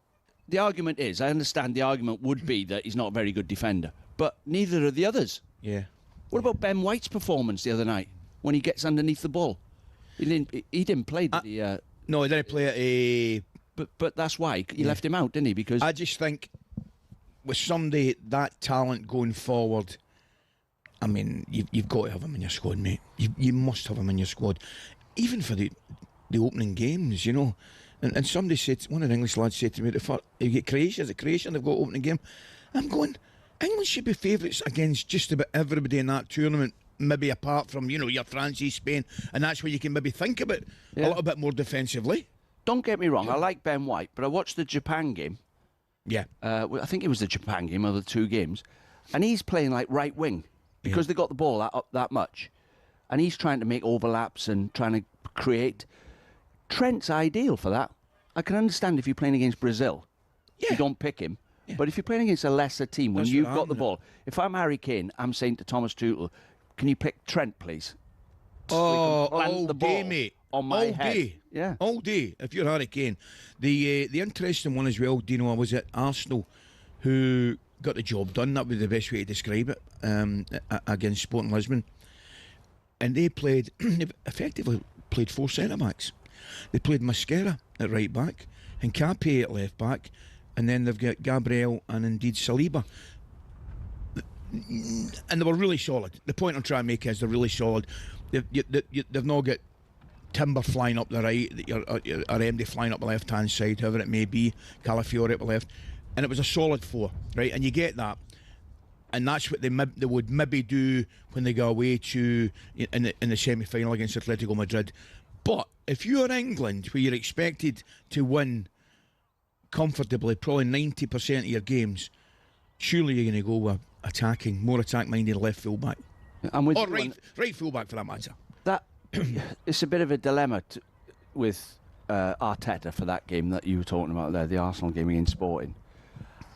the argument is, I understand the argument would be that he's not a very good defender, but neither are the others. Yeah. What about Ben White's performance the other night when he gets underneath the ball? He didn't play. No, he didn't play at But that's why he left him out, didn't he? Because I just think with somebody that talent going forward, I mean, you've got to have him in your squad, mate. You must have him in your squad, even for the opening games, you know. And somebody said, one of the English lads said to me, you get Croatia, is it Croatia? They've got opening game. I'm going, England should be favourites against just about everybody in that tournament, maybe apart from, your France's, Spain, and that's where you can maybe think about a little bit more defensively. Don't get me wrong, I like Ben White, but I watched the Japan game. Yeah. I think it was the Japan game, of the two games, and he's playing like right wing because they got the ball up that much, and he's trying to make overlaps and trying to create. Trent's ideal for that. I can understand if you're playing against Brazil, you don't pick him. But if you're playing against a lesser team, when you've got the ball, if I'm Harry Kane, I'm saying to Thomas Tuchel, can you pick Trent, please? All day, mate. On my head. Day. Yeah. All day, if you're Harry Kane. The interesting one as well, Dino, was at Arsenal, who got the job done. That would be the best way to describe it, against Sporting Lisbon. And they effectively played 4 centre-backs. They played Mascara at right back, and Hincapié at left back, and then they've got Gabriel and indeed Saliba. And they were really solid. The point I'm trying to make is they're really solid. They've not got Timber flying up the right, or MD flying up the left-hand side, however it may be, Calafiore up the left. And it was a solid 4, right? And you get that. And that's what they would maybe do when they go away to in the semi-final against Atletico Madrid. But if you're England, where you're expected to win comfortably, probably 90% of your games, surely you're going to go with attacking, more attack-minded left full-back. Or right full-back for that matter. That it's a bit of a dilemma with Arteta for that game that you were talking about there, the Arsenal game against Sporting.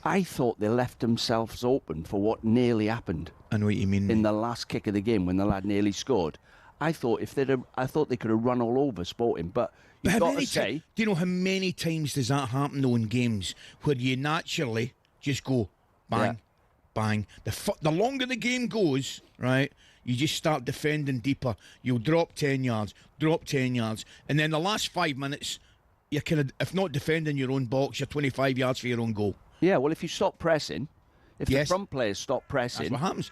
I thought they left themselves open for what nearly happened. I know what you mean. In the last kick of the game when the lad nearly scored. I thought they could have run all over Sporting, but you've got to say... Do you know how many times does that happen though in games where you naturally just go bang, bang. The longer the game goes, right, you just start defending deeper. You'll drop 10 yards, and then the last 5 minutes, you're kind of, if not defending your own box, you're 25 yards for your own goal. Yeah, well, if you stop pressing, if the front players stop pressing, that's what happens.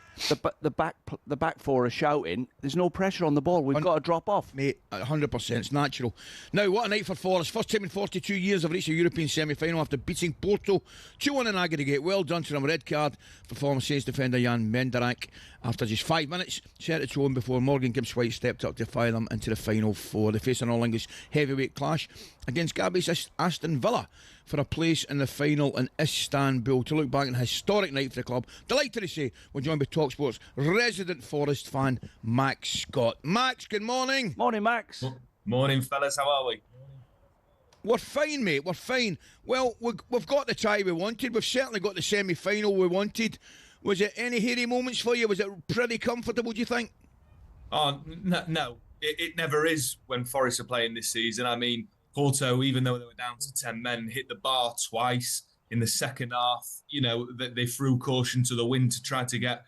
The back 4 are shouting. There's no pressure on the ball. We've got to drop off, mate. 100%. It's natural. Now, what a night for Forest. First time in 42 years they've reached a European semi-final after beating Porto 2-1 in aggregate. Well done to them. Red card for former Saints defender Jan Menderak after just 5 minutes. Set it to him before Morgan Gibbs-White stepped up to fire them into the final 4. They face an all-English heavyweight clash against Gabby's Aston Villa for a place in the final in Istanbul. To look back on a historic night for the club, delighted to say we're joined by talkSPORT's resident Forest fan, Max Scott. Max, good morning. Morning, Max. Morning, fellas. How are we? We're fine, mate. We're fine. Well, we've got the tie we wanted. We've certainly got the semi-final we wanted. Was it any hairy moments for you? Was it pretty comfortable, do you think? Oh, no. It never is when Forest are playing this season. I mean, Porto, even though they were down to 10 men, hit the bar twice in the second half. You know, they threw caution to the wind to try to get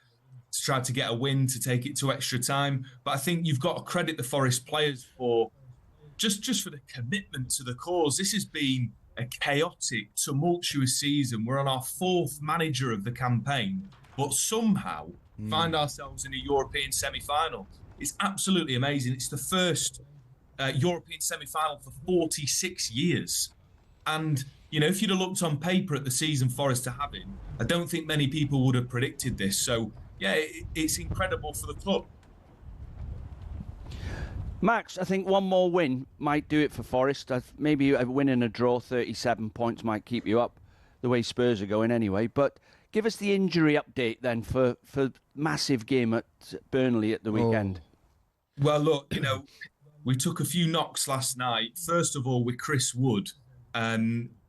a win, to take it to extra time. But I think you've got to credit the Forest players for just for the commitment to the cause. This has been a chaotic, tumultuous season. We're on our 4th manager of the campaign, but somehow find ourselves in a European semi-final. It's absolutely amazing. It's the first European semi-final for 46 years. And, you know, if you'd have looked on paper at the season Forest are having, I don't think many people would have predicted this. So, yeah, it's incredible for the club. Max, I think one more win might do it for Forest. Maybe a win and a draw, 37 points might keep you up the way Spurs are going anyway. But give us the injury update then for massive game at Burnley at the weekend. Well, look, you know, we took a few knocks last night. First of all, with Chris Wood,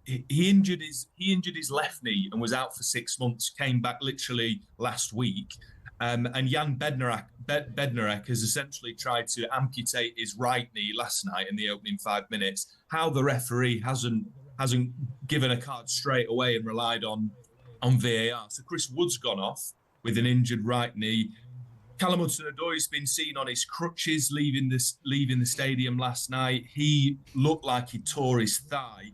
he injured his left knee and was out for 6 months. Came back literally last week, and Jan Bednarek has essentially tried to amputate his right knee last night in the opening 5 minutes. How the referee hasn't given a card straight away and relied on VAR. So Chris Wood's gone off with an injured right knee. Callum Hudson-Odoi's been seen on his crutches leaving the stadium last night. He looked like he tore his thigh.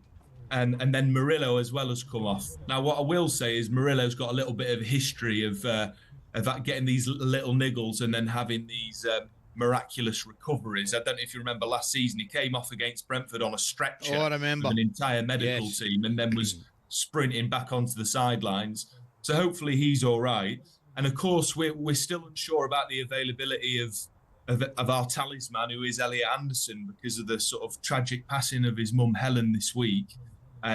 And then Murillo as well has come off. Now, what I will say is Murillo's got a little bit of a history of that getting these little niggles and then having these miraculous recoveries. I don't know if you remember last season, he came off against Brentford on a stretcher. Oh, I remember. With an entire medical team and then was sprinting back onto the sidelines. So hopefully he's all right. And of course, we're still unsure about the availability of our talisman, who is Elliot Anderson, because of the sort of tragic passing of his mum Helen this week.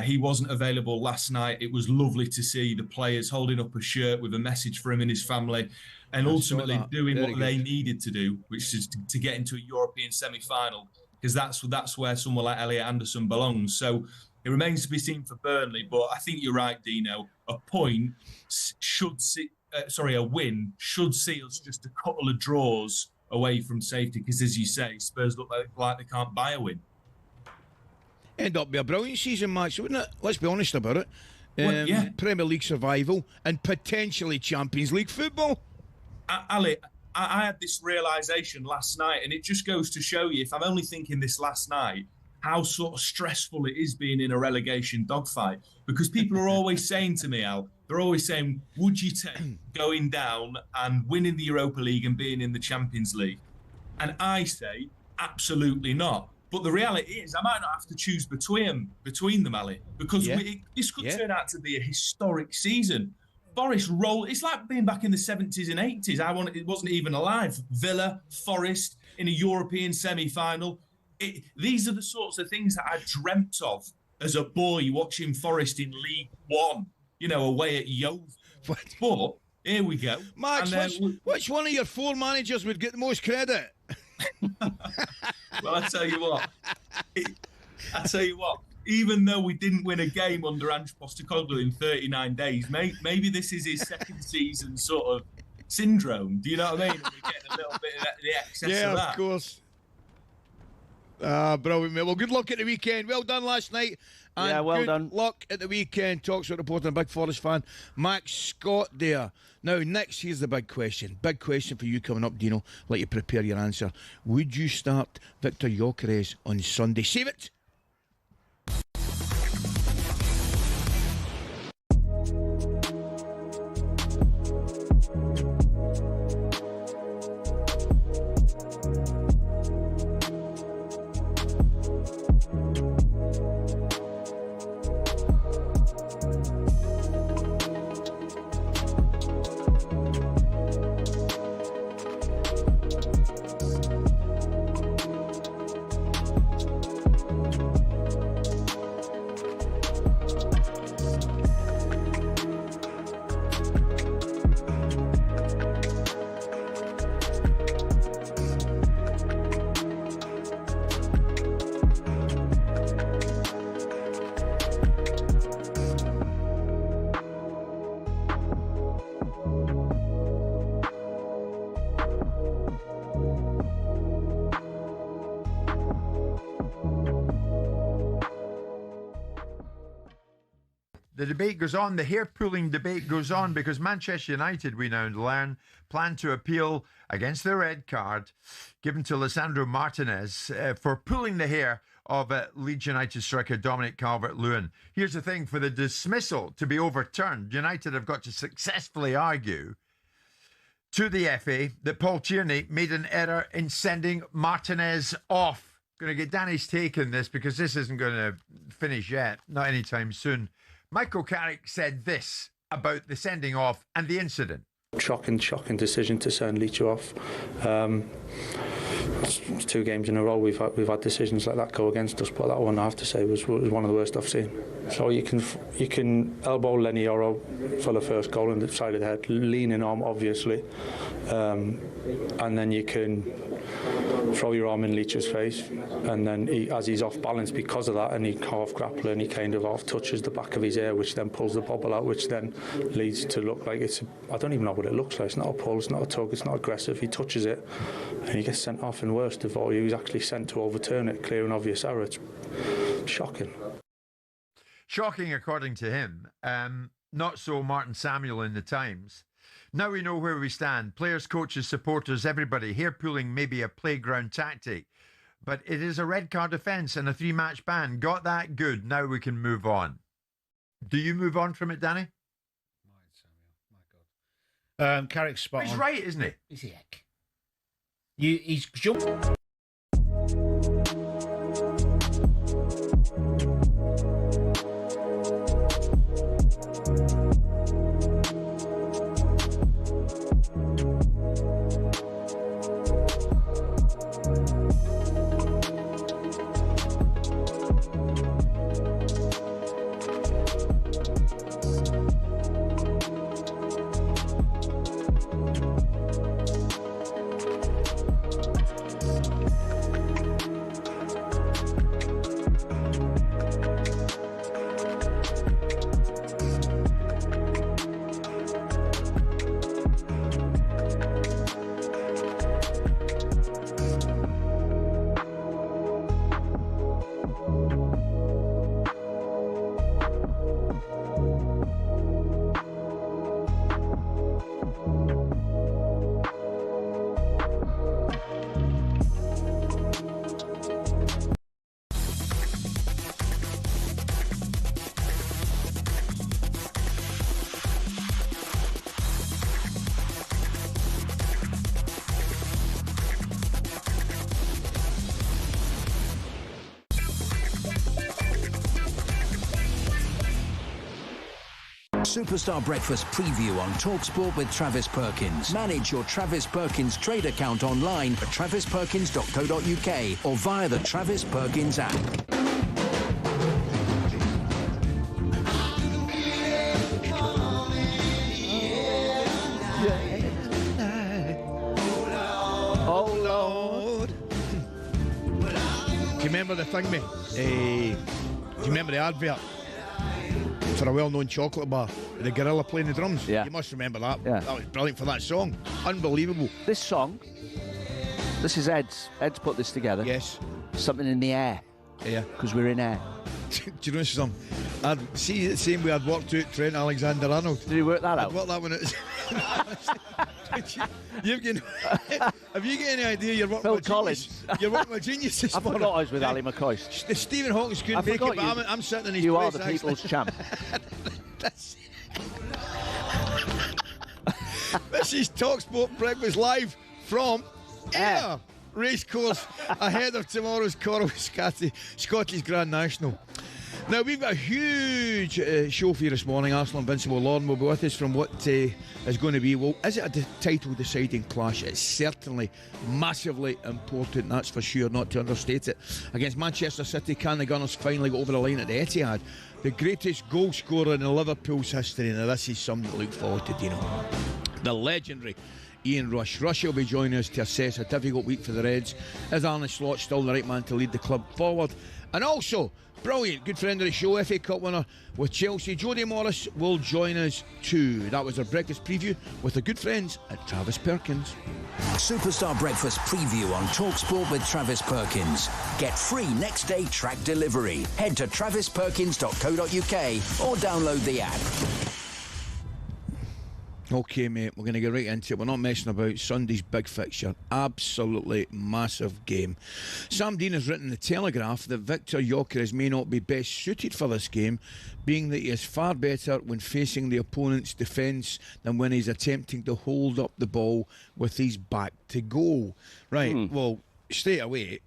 He wasn't available last night. It was lovely to see the players holding up a shirt with a message for him and his family, and ultimately doing what they needed to do, which is to get into a European semi-final, because that's where someone like Elliot Anderson belongs. So it remains to be seen for Burnley, but I think you're right, Dino. a point should see, a win should see us just a couple of draws away from safety. Because as you say, Spurs look like they can't buy a win. End up be a brilliant season, Max, wouldn't it? Let's be honest about it. Well, yeah. Premier League survival and potentially Champions League football. Ali, I had this realisation last night, and it just goes to show you, if I'm only thinking this last night, how sort of stressful it is being in a relegation dogfight. Because people are always saying to me, Al, they're always saying, would you take going down and winning the Europa League and being in the Champions League? And I say, absolutely not. But the reality is, I might not have to choose between them, Ali, because this could turn out to be a historic season. Forest roll. It's like being back in the 70s and 80s. It wasn't even alive. Villa, Forest in a European semi-final. These are the sorts of things that I dreamt of as a boy watching Forest in League One, away at Yeovil. But here we go. Max, which one of your 4 managers would get the most credit? Well, I tell you what. Even though we didn't win a game under Ange Postecoglou in 39 days, maybe this is his second season sort of syndrome. Do you know what I mean? And we're getting a little bit of the excess of that. Yeah, of course. Brilliant, mate. Well, good luck at the weekend. Well done last night. And well done. Good luck at the weekend. talkSPORT reporter and Big Forest fan, Max Scott there. Now, next, here's the big question. Big question for you coming up, Dino. Let you prepare your answer. Would you start Victor Gyökeres on Sunday? Save it. The debate goes on, the hair-pulling debate goes on, because Manchester United, we now learn, plan to appeal against the red card given to Lisandro Martinez for pulling the hair of Leeds United striker Dominic Calvert-Lewin. Here's the thing, for the dismissal to be overturned, United have got to successfully argue to the FA that Paul Tierney made an error in sending Martinez off. Going to get Danny's take on this, because this isn't going to finish yet, not anytime soon. Michael Carrick said this about the sending off and the incident. Shocking decision to send Leach off. It's 2 games in a row we've had decisions like that go against us, but that one I have to say was one of the worst I've seen. So you can elbow Lenny Yoro for the first goal in the side of the head, leaning arm obviously, and then you can throw your arm in Leach's face, and then as he's off balance because of that, and he half grappler and he kind of half touches the back of his ear, which then pulls the bobble out, which then leads to look like I don't even know what it looks like. It's not a pull, it's not a tug, it's not aggressive. He touches it and he gets sent off, and worst of all, he was actually sent to overturn it, clear and obvious error. It's shocking. Shocking according to him. Not so Martin Samuel in the Times. Now we know where we stand. Players, coaches, supporters, everybody. Hair pulling may be a playground tactic, but it is a red card offence and a 3-match ban. Got that? Good. Now we can move on. Do you move on from it, Danny? Carrick's spot on. He's right, isn't he? Is he heck? He's jumped. Superstar Breakfast preview on talkSPORT with Travis Perkins. Manage your Travis Perkins trade account online at travisperkins.co.uk or via the Travis Perkins app. Oh Lord. Do you remember the thing, mate? Do you remember the advert for a well-known chocolate bar with the gorilla playing the drums? Yeah. You must remember that. Yeah. That was brilliant for that song. Unbelievable. This song, this is Ed's. Ed's put this together. Yes. Something in the air. Yeah. Because we're in air. Do you know something? I'd see the same way I'd worked out Trent Alexander-Arnold. Did he work that out? I'd worked that one out. Have you got any idea you're working Phil with Collins. Genius? You're working with Genius this I morning. forgot I was with Ally McCoist. Stephen Hawkins couldn't make it, but I'm sitting in his you place. You are the people's champ. This is talkSPORT Breakfast live from Ayr Racecourse ahead of tomorrow's Coral Scottish Grand National. Now, we've got a huge show for you this morning. Arsenal Invincible Lauren will be with us from what is going to be, well, is it a title deciding clash? It's certainly massively important, that's for sure, not to understate it. Against Manchester City, can the Gunners finally go over the line at the Etihad? The greatest goal scorer in Liverpool's history. Now, this is something to look forward to, Dino. The legendary Ian Rush. Rush will be joining us to assess a difficult week for the Reds. Is Arne Slot still the right man to lead the club forward? And also, brilliant, good friend of the show, FA Cup winner with Chelsea, Jody Morris, will join us too. That was our breakfast preview with the good friends at Travis Perkins. Superstar Breakfast preview on talkSPORT with Travis Perkins. Get free next day track delivery. Head to travisperkins.co.uk or download the app. Okay, mate, we're going to get right into it. We're not messing about. Sunday's big fixture. Absolutely massive game. Sam Dean has written in the Telegraph that Victor Gyökeres may not be best suited for this game, being that he is far better when facing the opponent's defence than when he's attempting to hold up the ball with his back to goal. Right, well, straight away,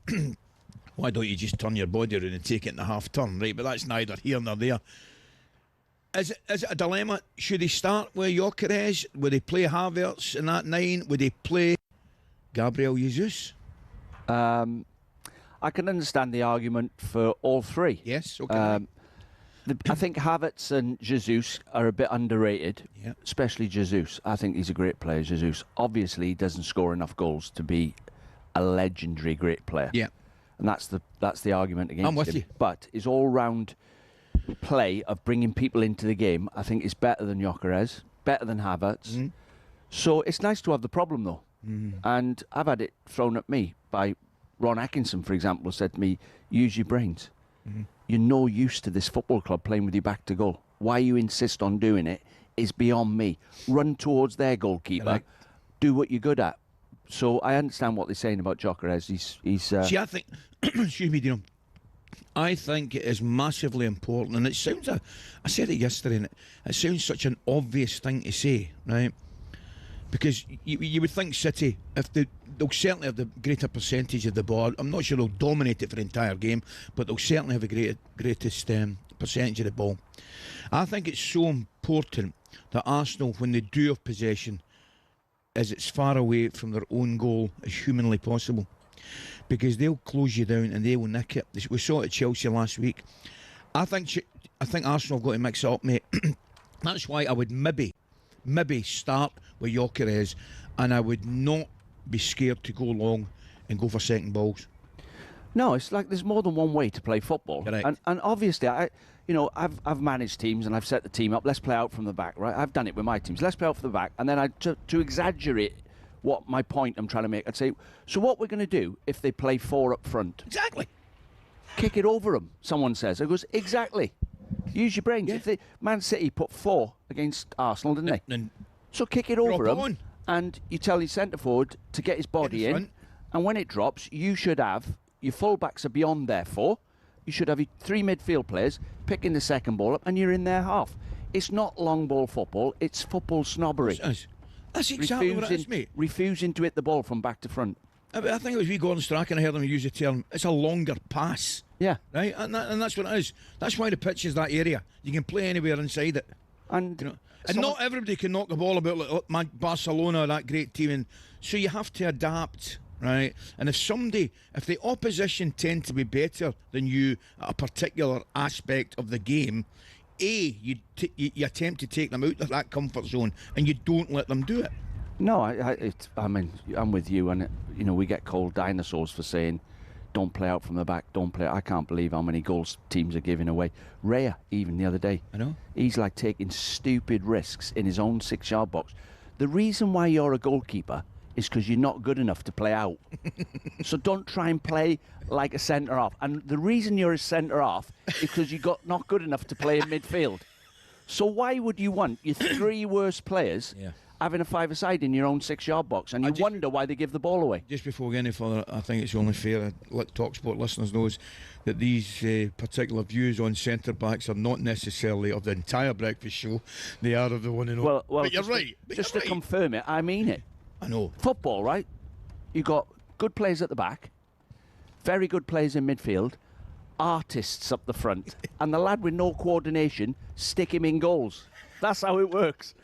why don't you just turn your body around and take it in a half turn, right? But that's neither here nor there. Is it a dilemma? Should he start with Gyökeres? Would he play Havertz in that 9? Would he play Gabriel Jesus? I can understand the argument for all three. Yes, okay. I think Havertz and Jesus are a bit underrated, especially Jesus. I think he's a great player, Jesus. Obviously, he doesn't score enough goals to be a legendary great player. Yeah. And that's the argument against him. I'm with you. But his all-round play of bringing people into the game, I think, is better than Gyökeres, better than Havertz. So it's nice to have the problem, though. And I've had it thrown at me by Ron Atkinson, for example, said to me, use your brains. You're no use to this football club playing with your back to goal. Why you insist on doing it is beyond me. Run towards their goalkeeper. Do what you're good at. So I understand what they're saying about Gyökeres. He's See, I think, excuse me, Dino, I think it is massively important, and it sounds, I said it yesterday, and it sounds such an obvious thing to say, right? Because you would think City, if they'll certainly have the greater percentage of the ball. I'm not sure they'll dominate it for the entire game, but they'll certainly have the greatest percentage of the ball. I think it's so important that Arsenal, when they do have possession, is as far away from their own goal as humanly possible. Because they'll close you down and they will nick it. We saw it at Chelsea last week. I think Arsenal have got to mix it up, mate. That's why I would maybe start with Gyökeres, and I would not be scared to go long and go for second balls. No, it's like there's more than one way to play football. Correct. And obviously, I've managed teams and I've set the team up. Let's play out from the back, right? I've done it with my teams. Let's play out from the back, and then to exaggerate what my point I'm trying to make, I'd say, so what we're going to do if they play 4 up front? Exactly. Kick it over them, someone says. I goes, exactly. Use your brains. Yeah. Man City put 4 against Arsenal, didn't they? So kick it over them, and you tell your centre forward to get his body in, and when it drops, you should have, your full-backs are beyond their 4, you should have your 3 midfield players picking the second ball up, and you're in their half. It's not long ball football, it's football snobbery. That's exactly what it is, mate. Refusing to hit the ball from back to front. I think it was Gordon Strachan, I heard him use the term, it's a longer pass. Yeah. Right? And that's what it is. That's why the pitch is that area. You can play anywhere inside it. And, and not everybody can knock the ball about like Barcelona, that great team. And so you have to adapt, right? And if the opposition tend to be better than you at a particular aspect of the game, you attempt to take them out of that comfort zone, and you don't let them do it. No, I mean, I'm with you, and we get called dinosaurs for saying, don't play out from the back, don't play. I can't believe how many goals teams are giving away. Raya, even the other day, I know, he's like taking stupid risks in his own 6-yard box. The reason why you're a goalkeeper is because you're not good enough to play out. So don't try and play like a centre-half. And the reason you're a centre-half is because you're not good enough to play in midfield. So why would you want your 3 worst players having a 5-a-side in your own 6-yard box, and you wonder why they give the ball away? Just before we get any further, I think it's only fair to let talkSPORT listeners know that these particular views on centre-backs are not necessarily of the entire breakfast show. They are of the one and only. Well, but you're right. Just to confirm it, I mean it. I know. Football, right? You got good players at the back, very good players in midfield, artists up the front, and the lad with no coordination, stick him in goals. That's how it works.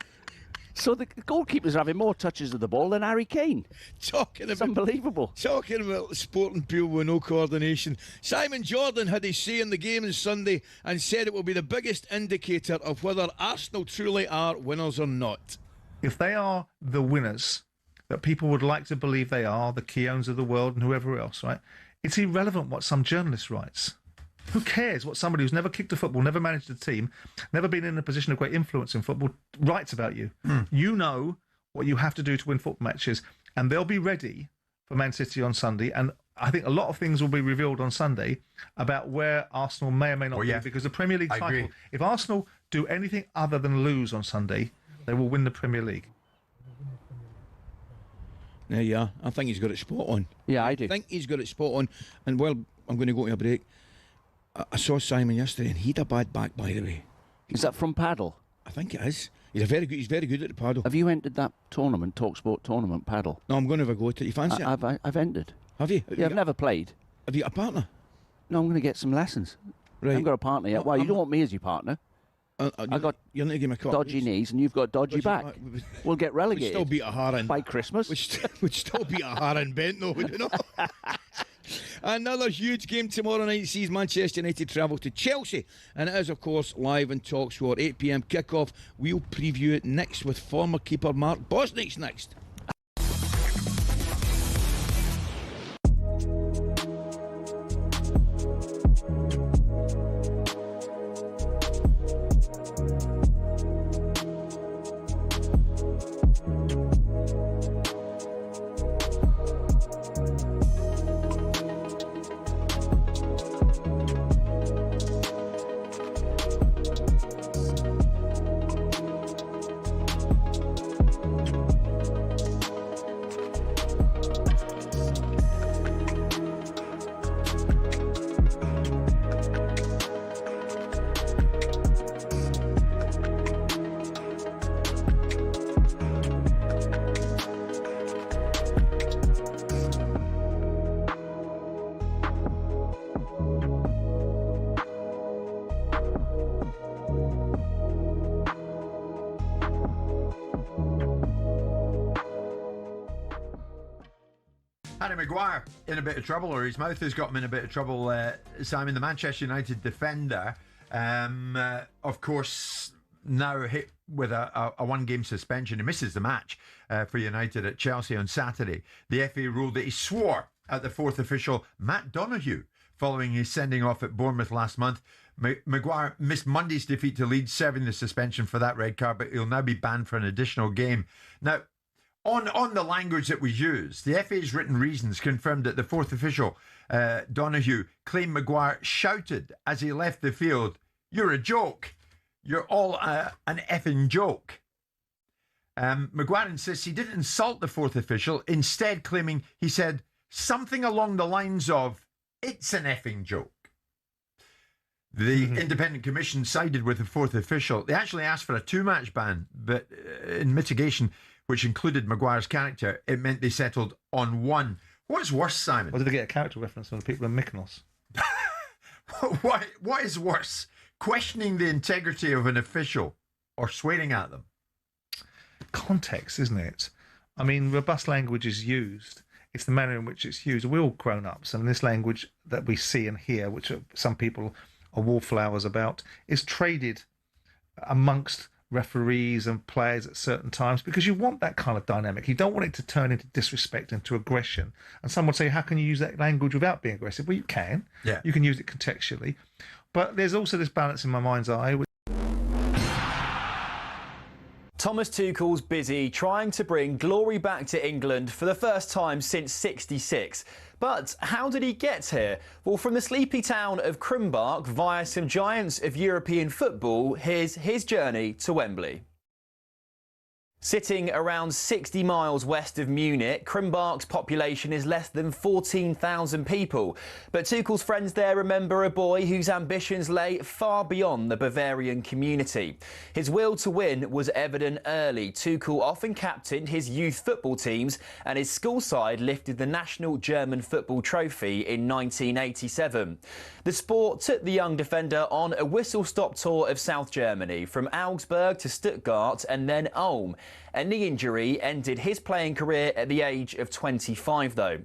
So the goalkeepers are having more touches of the ball than Harry Kane. It's unbelievable. Talking about sporting people with no coordination. Simon Jordan had his say in the game on Sunday and said it will be the biggest indicator of whether Arsenal truly are winners or not. If they are the winners that people would like to believe they are, the Keowns of the world and whoever else, right? It's irrelevant what some journalist writes. Who cares what somebody who's never kicked a football, never managed a team, never been in a position of great influence in football writes about you? You know what you have to do to win football matches, and they'll be ready for Man City on Sunday. And I think a lot of things will be revealed on Sunday about where Arsenal may or may not be, because the Premier League title, if Arsenal do anything other than lose on Sunday, they will win the Premier League. There you are. I think he's got it spot on. Yeah, I do. I think he's got it spot on. And well, I'm going to go to a break. I saw Simon yesterday, and he had a bad back, by the way. Is that from paddle? I think it is. He's very good at the paddle. Have you entered that tournament, talkSPORT tournament paddle? No, I'm going to have a go at it. You fancy it? I've entered. Have you? Yeah, I've never played. Have you got a partner? No, I'm going to get some lessons. Right. I haven't got a partner yet. Why? You don't want me as your partner? I got you're not give me a call. Dodgy knees, and you've got dodgy back. We'll get relegated. We'd still beat a Haran by Christmas. We'd still beat a Haran bent, though, would we not? Another huge game tomorrow night sees Manchester United travel to Chelsea, and it is, of course, live on talkSPORT. 8 p.m. kick-off. We'll preview it next with former keeper Mark Bosnich next. Harry Maguire in a bit of trouble, or his mouth has got him in a bit of trouble, Simon, the Manchester United defender, of course, now hit with a one-game suspension. He misses the match for United at Chelsea on Saturday. The FA ruled that he swore at the fourth official, Matt Donoghue, following his sending off at Bournemouth last month. Maguire missed Monday's defeat to Leeds, serving the suspension for that red card, but he'll now be banned for an additional game. Now, on the language that was used, the FA's written reasons confirmed that the fourth official, Donoghue, claimed Maguire shouted as he left the field, "You're a joke. You're all an effing joke." Maguire insists he didn't insult the fourth official, instead claiming he said something along the lines of, "It's an effing joke." The independent commission sided with the fourth official. They actually asked for a 2-match ban, but in mitigation, which included Maguire's character, it meant they settled on 1. What's worse, Simon? Or did they get a character reference from the people in Mykonos? What is worse? Questioning the integrity of an official or swearing at them? Context, isn't it? I mean, robust language is used. It's the manner in which it's used. We're all grown-ups, and this language that we see and hear, which some people are wallflowers about, is traded amongst referees and players at certain times because you want that kind of dynamic. You don't want it to turn into disrespect, into aggression. And some would say, how can you use that language without being aggressive? Well, you can. Yeah. You can use it contextually. But there's also this balance in my mind's eye. Thomas Tuchel's busy trying to bring glory back to England for the first time since '66. But how did he get here? Well, from the sleepy town of Krumbach via some giants of European football, here's his journey to Wembley. Sitting around 60 miles west of Munich, Krumbach's population is less than 14,000 people. But Tuchel's friends there remember a boy whose ambitions lay far beyond the Bavarian community. His will to win was evident early. Tuchel often captained his youth football teams, and his school side lifted the national German football trophy in 1987. The sport took the young defender on a whistle-stop tour of South Germany, from Augsburg to Stuttgart and then Ulm. A knee injury ended his playing career at the age of 25, though.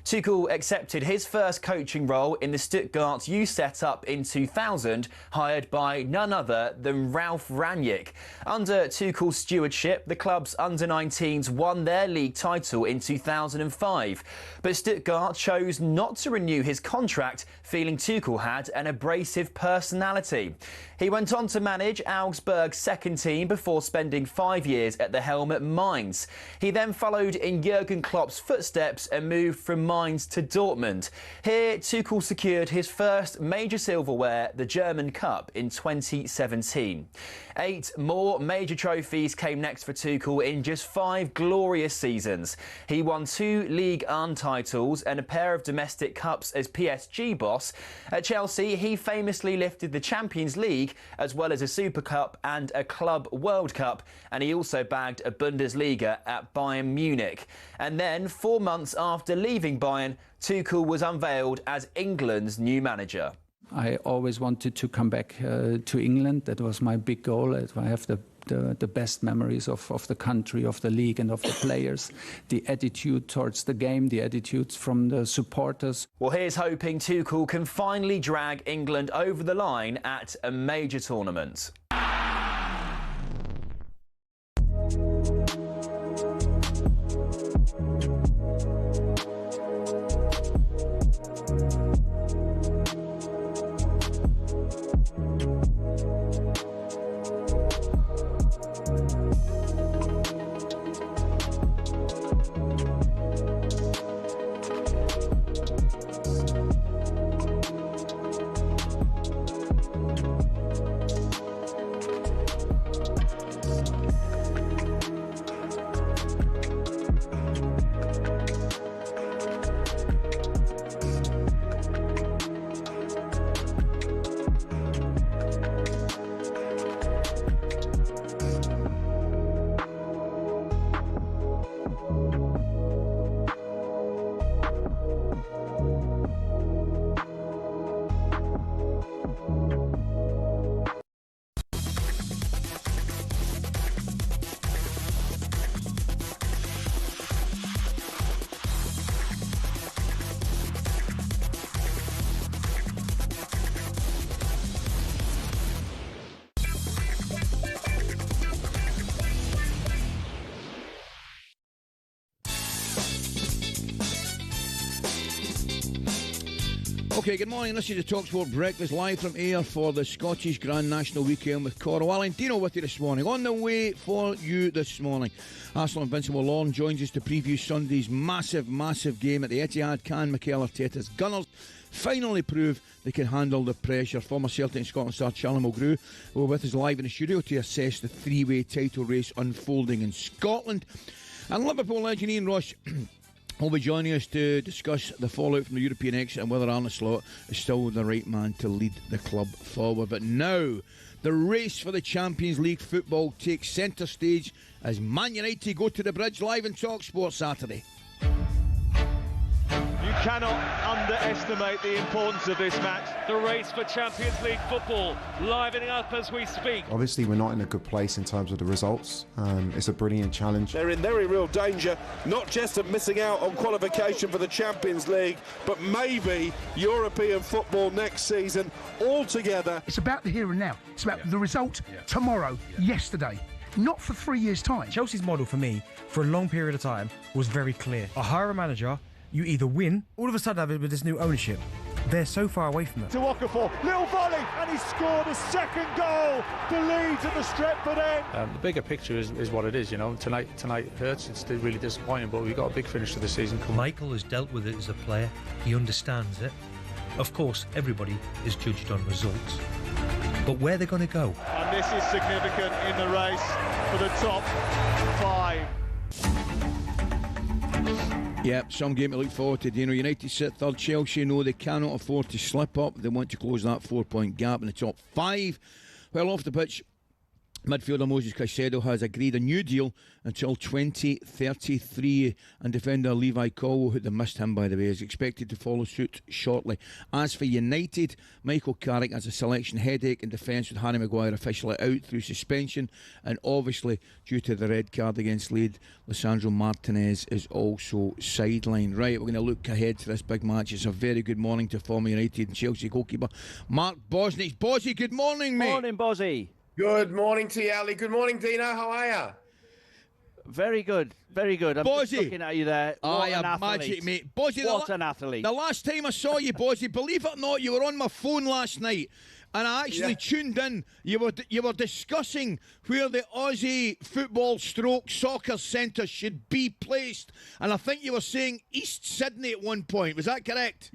Tuchel accepted his first coaching role in the Stuttgart youth setup in 2000, hired by none other than Ralf Rangnick. Under Tuchel's stewardship, the club's under-19s won their league title in 2005. But Stuttgart chose not to renew his contract, feeling Tuchel had an abrasive personality. He went on to manage Augsburg's second team before spending 5 years at the helm at Mainz. He then followed in Jurgen Klopp's footsteps and moved from Mainz to Dortmund. Here, Tuchel secured his first major silverware, the German Cup, in 2017. 8 more major trophies came next for Tuchel in just 5 glorious seasons. He won 2 Ligue 1 titles and a pair of domestic cups as PSG boss. At Chelsea, he famously lifted the Champions League as well as a Super Cup and a Club World Cup, and he also bagged a Bundesliga at Bayern Munich. And then, 4 months after leaving Bayern, Tuchel was unveiled as England's new manager. I always wanted to come back to England. That was my big goal. I have the best memories of the country, of the league and of the players. The attitude towards the game, the attitudes from the supporters. Well, here's hoping Tuchel can finally drag England over the line at a major tournament. Okay, good morning. This is the talkSPORT Breakfast live from Ayr for the Scottish Grand National Weekend with Cora Ally and Dino with you this morning. On the way for you this morning, Arsenal Invincible Lorne joins us to preview Sunday's massive game at the Etihad. Can Mikel Arteta's Gunners finally prove they can handle the pressure? Former Celtic and Scotland star Charlie Mulgrew will be with us live in the studio to assess the three-way title race unfolding in Scotland. And Liverpool legend Ian Rush will be joining us to discuss the fallout from the European exit and whether Arne Slot is still the right man to lead the club forward. But now, the race for the Champions League football takes centre stage as Man United go to the Bridge live in talkSPORT Saturday. You cannot underestimate the importance of this match. The race for Champions League football livening up as we speak. Obviously, we're not in a good place in terms of the results. It's a brilliant challenge. They're in very real danger, not just of missing out on qualification for the Champions League, but maybe European football next season altogether. It's about the here and now. It's about the result tomorrow, yesterday, not for 3 years' time. Chelsea's model for me, for a long period of time, was very clear. I hire a manager, you either win, all of a sudden with this new ownership, they're so far away from that. To Okafor, little volley, and he scored a second goal for Leeds at the Stretford end. The bigger picture is what it is, you know. Tonight hurts. It's really disappointing, but we've got a big finish to the season coming. Michael has dealt with it as a player. He understands it. Of course, everybody is judged on results. But where they're going to go? And this is significant in the race for the top 5. Yeah, some game to look forward to. You know, United sit third. Chelsea know they cannot afford to slip up. They want to close that 4-point gap in the top 5. Well, off the pitch, midfielder Moses Caicedo has agreed a new deal until 2033, and defender Levi Colwill, who they missed him by the way, is expected to follow suit shortly. As for United, Michael Carrick has a selection headache in defence with Harry Maguire officially out through suspension, and obviously due to the red card against Leeds, Lisandro Martinez is also sidelined. Right, we're going to look ahead to this big match. It's a very good morning to former United and Chelsea goalkeeper Mark Bosnich. Bozzy, good morning, mate. Morning, Bozzy. Good morning to you, Ali. Good morning, Dino. How are you? Very good, very good. I'm just looking at you there. What an athlete. Magic, mate. Bozzy, what an athlete. The last time I saw you, Bozzy, believe it or not, you were on my phone last night, and I actually tuned in. You were discussing where the Aussie football soccer centre should be placed, and I think you were saying East Sydney at one point. Was that correct?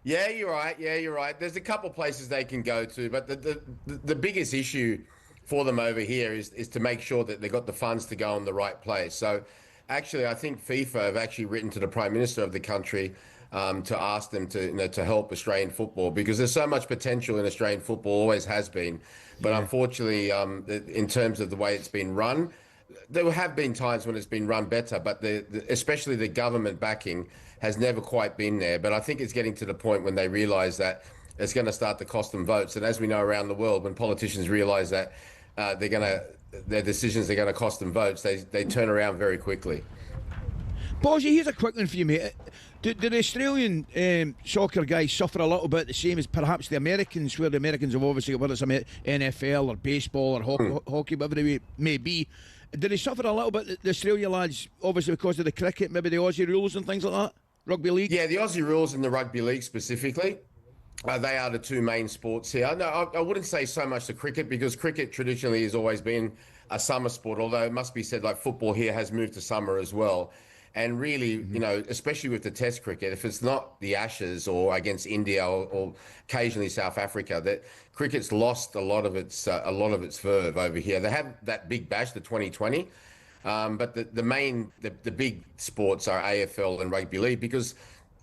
Yeah, you're right. Yeah, you're right. There's a couple places they can go to, but the biggest issue for them over here is to make sure that they've got the funds to go in the right place. So actually, I think FIFA have actually written to the Prime Minister of the country to ask them to help Australian football, because there's so much potential in Australian football, always has been. But unfortunately, in terms of the way it's been run, there have been times when it's been run better, but especially the government backing has never quite been there. But I think it's getting to the point when they realise that it's going to start to cost them votes. And as we know around the world, when politicians realise that their decisions are going to cost them votes, they turn around very quickly. Bozzy, here's a quick one for you, mate. Do the Australian soccer guys suffer a little bit the same as perhaps the Americans, where the Americans have obviously, whether it's NFL or baseball or hockey, whatever it may be, do they suffer a little bit, the Australia lads, obviously because of the cricket, maybe the Aussie rules and things like that? Rugby league? Yeah, the Aussie rules and the rugby league specifically. They are the two main sports here. No, I wouldn't say so much the cricket, because cricket traditionally has always been a summer sport, although it must be said, like, football here has moved to summer as well. And really, you know, especially with the Test cricket, if it's not the Ashes or against India or occasionally South Africa, that cricket's lost a lot of its verve over here. They have that big bash, the 2020, but the big sports are AFL and rugby league, because,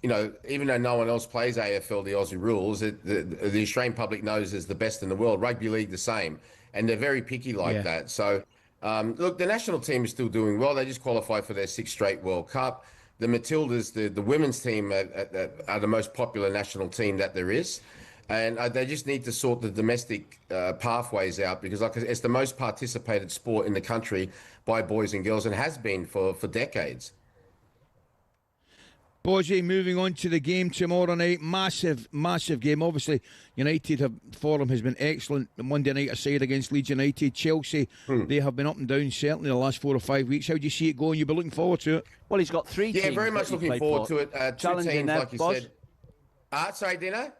you know, even though no one else plays AFL, the Aussie rules, the Australian public knows is the best in the world. Rugby league the same, and they're very picky like that. So. Look, the national team is still doing well. They just qualified for their 6th straight World Cup. The Matildas, the women's team, are the most popular national team that there is. And they just need to sort the domestic pathways out, because it's the most participated sport in the country by boys and girls, and has been for decades. Bozzy, moving on to the game tomorrow night. Massive game. Obviously, United form has been excellent. Monday night aside against Leeds United. Chelsea, they have been up and down certainly the last 4 or 5 weeks. How do you see it going? You've been looking forward to it? Well, he's got 3 teams. Yeah, very much looking forward to it. Two teams, like you said. Sorry, Dino?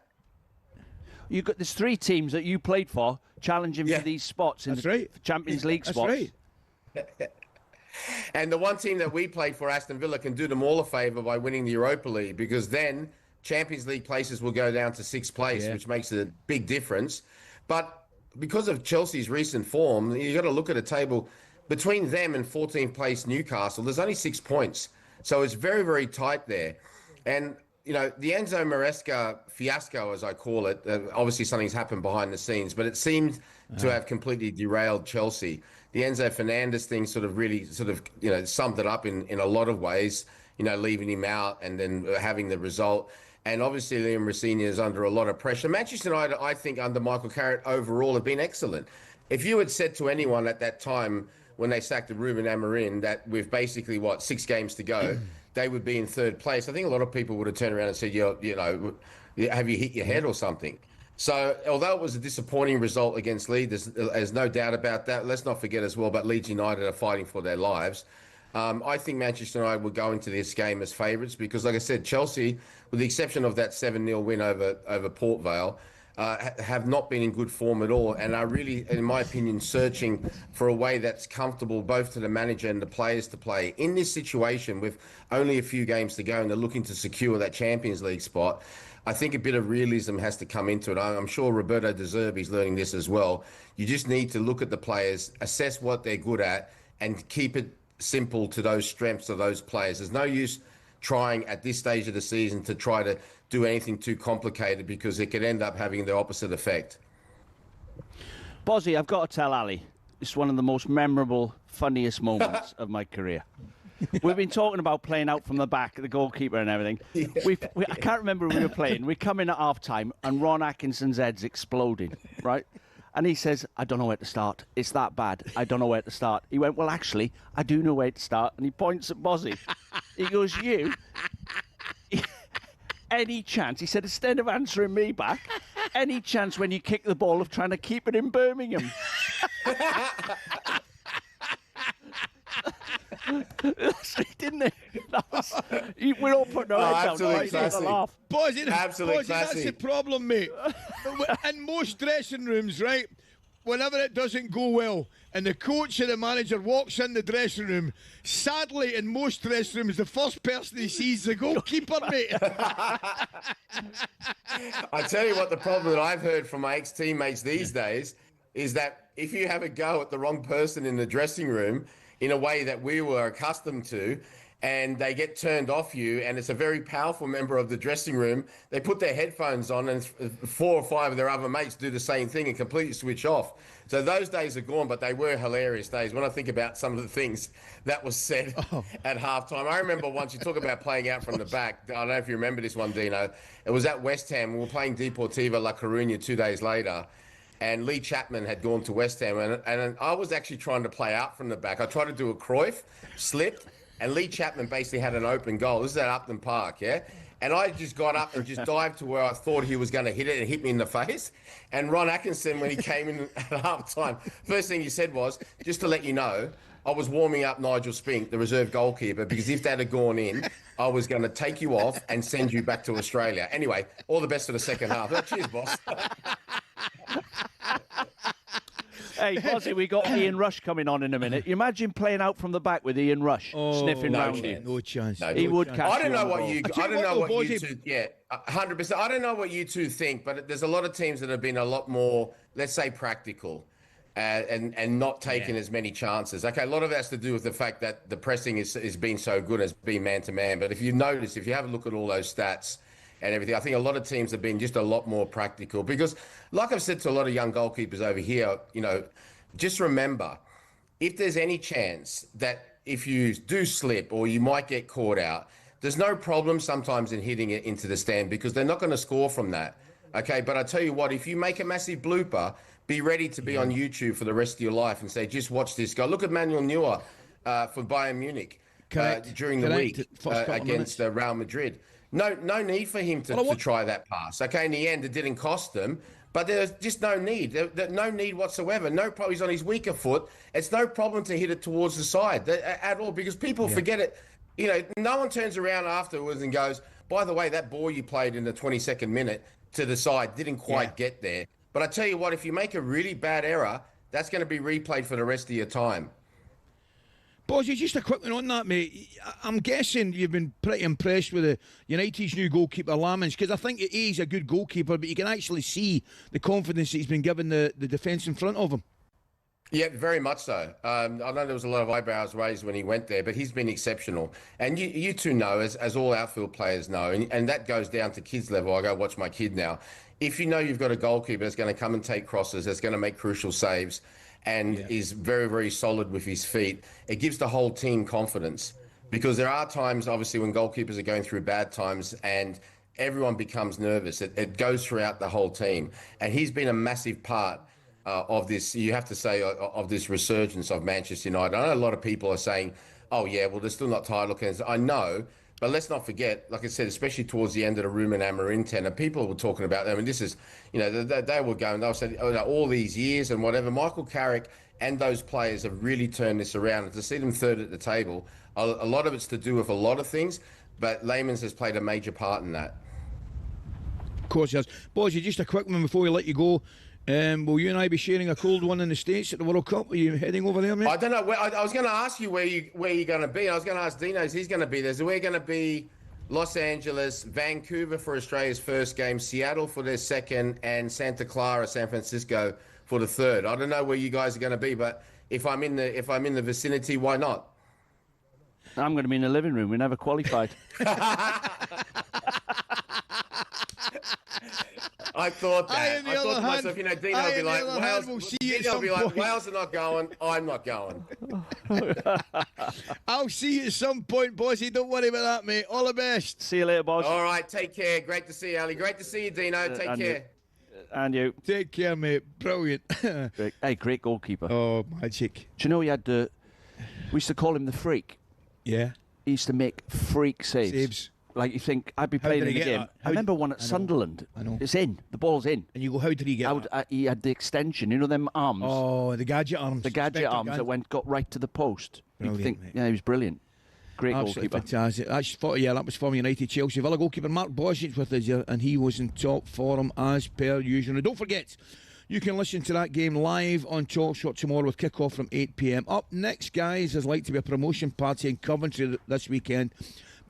There's 3 teams that you played for, challenging for these spots in the Champions League spots. That's right. And the one team that we played for, Aston Villa, can do them all a favour by winning the Europa League, because then Champions League places will go down to 6th place, which makes a big difference. But because of Chelsea's recent form, you've got to look at a table between them and 14th place Newcastle. There's only 6 points. So it's very, very tight there. And, you know, the Enzo Maresca fiasco, as I call it, obviously something's happened behind the scenes, but it seemed to have completely derailed Chelsea. The Enzo Fernandez thing sort of summed it up in a lot of ways. leaving him out and then having the result. And obviously Liam Rosenior is under a lot of pressure. Manchester United, I think, under Michael Carrick overall have been excellent. If you had said to anyone at that time when they sacked Ruben Amorim that with basically, 6 games to go, they would be in 3rd place, I think a lot of people would have turned around and said, have you hit your head or something? So although it was a disappointing result against Leeds, there's no doubt about that. Let's not forget as well, but Leeds United are fighting for their lives. I think Manchester United will go into this game as favourites because, like I said, Chelsea, with the exception of that 7-0 win over Port Vale, have not been in good form at all and are really, in my opinion, searching for a way that's comfortable both to the manager and the players to play. In this situation, with only a few games to go and they're looking to secure that Champions League spot, I think a bit of realism has to come into it. I'm sure Roberto De Zerbi's learning this as well. You just need to look at the players, assess what they're good at, and keep it simple to those strengths of those players. There's no use trying at this stage of the season to try to do anything too complicated because it could end up having the opposite effect. Bozzy, I've got to tell Ali, it's one of the most memorable, funniest moments of my career. We've been talking about playing out from the back, the goalkeeper and everything. I can't remember who we were playing. We come in at half-time and Ron Atkinson's head's exploding, right? And he says, I don't know where to start. It's that bad. I don't know where to start. He went, well, actually, I do know where to start. And he points at Bozzy. He goes, you... Any chance, he said, instead of answering me back, any chance when you kick the ball of trying to keep it in Birmingham? Didn't it? We're all putting our heads down. Laugh. Bozzy, Absolutely that's the problem, mate. In most dressing rooms, right, whenever it doesn't go well and the coach or the manager walks in the dressing room, sadly, in most dressing rooms, the first person he sees is the goalkeeper, mate. I tell you what, the problem that I've heard from my ex-teammates these days is that if you have a go at the wrong person in the dressing room in a way that we were accustomed to, and they get turned off you, and it's a very powerful member of the dressing room, they put their headphones on and 4 or 5 of their other mates do the same thing and completely switch off. So those days are gone, but they were hilarious days. When I think about some of the things that was said at halftime, I remember once, you talk about playing out from the back, I don't know if you remember this one, Dino, it was at West Ham. We were playing Deportivo La Coruña 2 days later, and Lee Chapman had gone to West Ham, and I was actually trying to play out from the back. I tried to do a Cruyff, slipped, and Lee Chapman basically had an open goal. This is at Upton Park, yeah? And I just got up and just dived to where I thought he was going to hit it and hit me in the face. And Ron Atkinson, when he came in at half-time, first thing he said was, just to let you know, I was warming up Nigel Spink, the reserve goalkeeper, because if that had gone in, I was going to take you off and send you back to Australia. Anyway, all the best for the second half. Cheers, boss. Hey, Bozzy, we got Ian Rush coming on in a minute. You imagine playing out from the back with Ian Rush sniffing round you. No chance. He would catch I don't know what you. I don't know what you Bozzy, two. Yeah, 100%. I don't know what you two think, but there's a lot of teams that have been a lot more, let's say, practical, and not taking as many chances. Okay, a lot of it has to do with the fact that the pressing is being so good as being man to man. But if you notice, if you have a look at all those stats and everything, I think a lot of teams have been just a lot more practical because, like I've said to a lot of young goalkeepers over here, just remember, if there's any chance that if you do slip or you might get caught out, there's no problem sometimes in hitting it into the stand because they're not going to score from that. Okay, but I tell you what, if you make a massive blooper, be ready to be on YouTube for the rest of your life and say, just watch this guy. Look at Manuel Neuer for Bayern Munich during the week against Real Madrid. No need for him to try that pass. Okay, in the end, it didn't cost them. But there's just no need. No need whatsoever. No problem. He's on his weaker foot. It's no problem to hit it towards the side at all because people forget it. No one turns around afterwards and goes, by the way, that ball you played in the 22nd minute to the side didn't quite get there. But I tell you what, if you make a really bad error, that's going to be replayed for the rest of your time. Bozzy, just a quick one on that, mate. I'm guessing you've been pretty impressed with the United's new goalkeeper, Lamens, because I think he's a good goalkeeper, but you can actually see the confidence that he's been given the defence in front of him. Yeah, very much so. I know there was a lot of eyebrows raised when he went there, but he's been exceptional. And you two know, as all outfield players know, and that goes down to kids level. I go watch my kid now. If you know you've got a goalkeeper that's going to come and take crosses, that's going to make crucial saves, and is very, very solid with his feet, it gives the whole team confidence. Because there are times, obviously, when goalkeepers are going through bad times and everyone becomes nervous. It goes throughout the whole team. And he's been a massive part of this, you have to say, of this resurgence of Manchester United. I know a lot of people are saying, oh, yeah, well, they're still not title contenders. I know, but let's not forget, like I said, especially towards the end of the Ruben Amorim tenure, people were talking about, I mean, this is, you know, they were going, they were saying, oh, no, all these years and whatever. Michael Carrick and those players have really turned this around. And to see them third at the table, a lot of it's to do with a lot of things, but Layman's has played a major part in that. Of course he has. Bosy, just a quick one before we let you go. Will you and I be sharing a cold one in the States at the World Cup? Are you heading over there, mate? I don't know. I was going to ask you where you're going to be. I was going to ask Dino if he's going to be there. So we're going to be Los Angeles, Vancouver for Australia's first game, Seattle for their second, and Santa Clara, San Francisco for the third. I don't know where you guys are going to be, but if I'm in the vicinity, why not? I'm going to be in the living room. We never qualified. I thought that. I thought to myself, you know, Dino will be like, Wales are not going, I'm not going. I'll see you at some point, Bossy. Don't worry about that, mate. All the best. See you later, boss. All right, take care. Great to see you, Ali. Great to see you, Dino. Take care. And you. Take care, mate. Brilliant. Great goalkeeper. Oh, magic. Do you know he had we used to call him the freak. Yeah. He used to make freak saves. Like you think, I'd be playing in the game. I remember one at Sunderland. I know. It's in. The ball's in. And you go, how did he get that? He had the extension, you know them arms? Oh, the gadget arms. The gadget arms that got right to the post. Brilliant, mate. Yeah, he was brilliant. Great Absolutely goalkeeper. Fantastic. That was former United Chelsea Villa goalkeeper Mark Bosnich with us here, and he was in top form as per usual. Now, don't forget, you can listen to that game live on talkSPORT tomorrow with kick-off from 8 p.m. Up next, guys, there's like to be a promotion party in Coventry this weekend.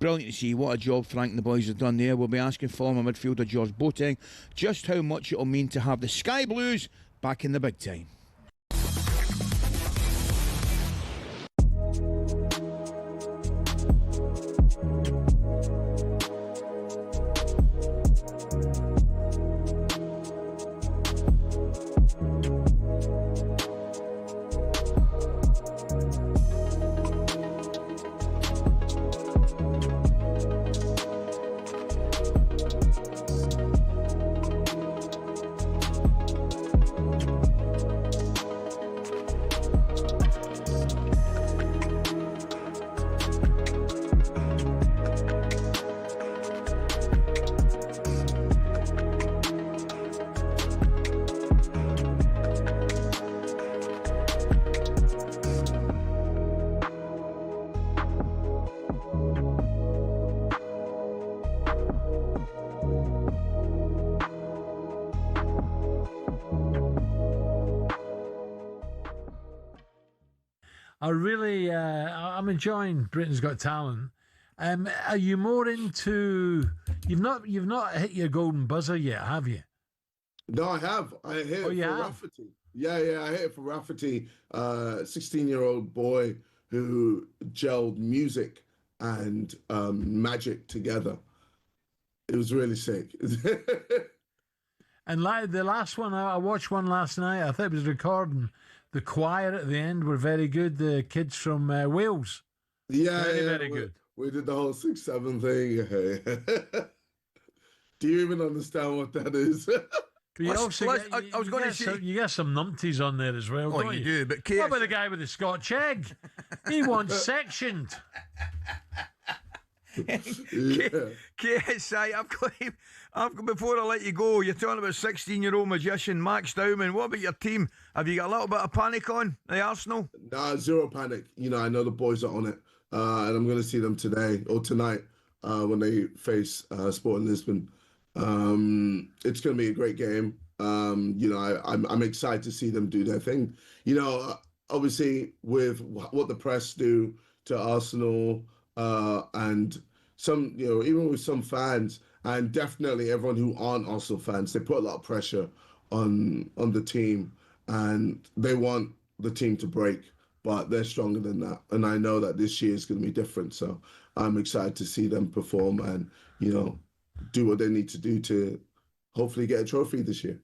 Brilliant to see. What a job Frank and the boys have done there. We'll be asking former midfielder George Boateng just how much it'll mean to have the Sky Blues back in the big time. I'm enjoying Britain's Got Talent. Are you more into? You've not hit your golden buzzer yet, have you? No, I have. I hit it for Rafferty. Yeah, I hit it for Rafferty, 16-year-old boy who gelled music and magic together. It was really sick. And like the last one, I watched one last night. I thought it was recording. The choir at the end were very good. The kids from Wales. Yeah, very good. We did the whole 6-7 thing. Do you even understand what that is? You get some numpties on there as well. Oh, don't you do. But what about the guy with the Scotch egg? He wants sectioned. KSI, I've got before I let you go, you're talking about 16-year-old magician Max Dowman. What about your team? Have you got a little bit of panic on the Arsenal? Nah, zero panic. You know, I know the boys are on it, and I'm going to see them today or tonight when they face Sporting Lisbon. It's going to be a great game. You know, I'm excited to see them do their thing. You know, obviously with what the press do to Arsenal. And some, you know, even with some fans and definitely everyone who aren't Arsenal fans, they put a lot of pressure on the team and they want the team to break, but they're stronger than that. And I know that this year is going to be different. So I'm excited to see them perform and, you know, do what they need to do to hopefully get a trophy this year.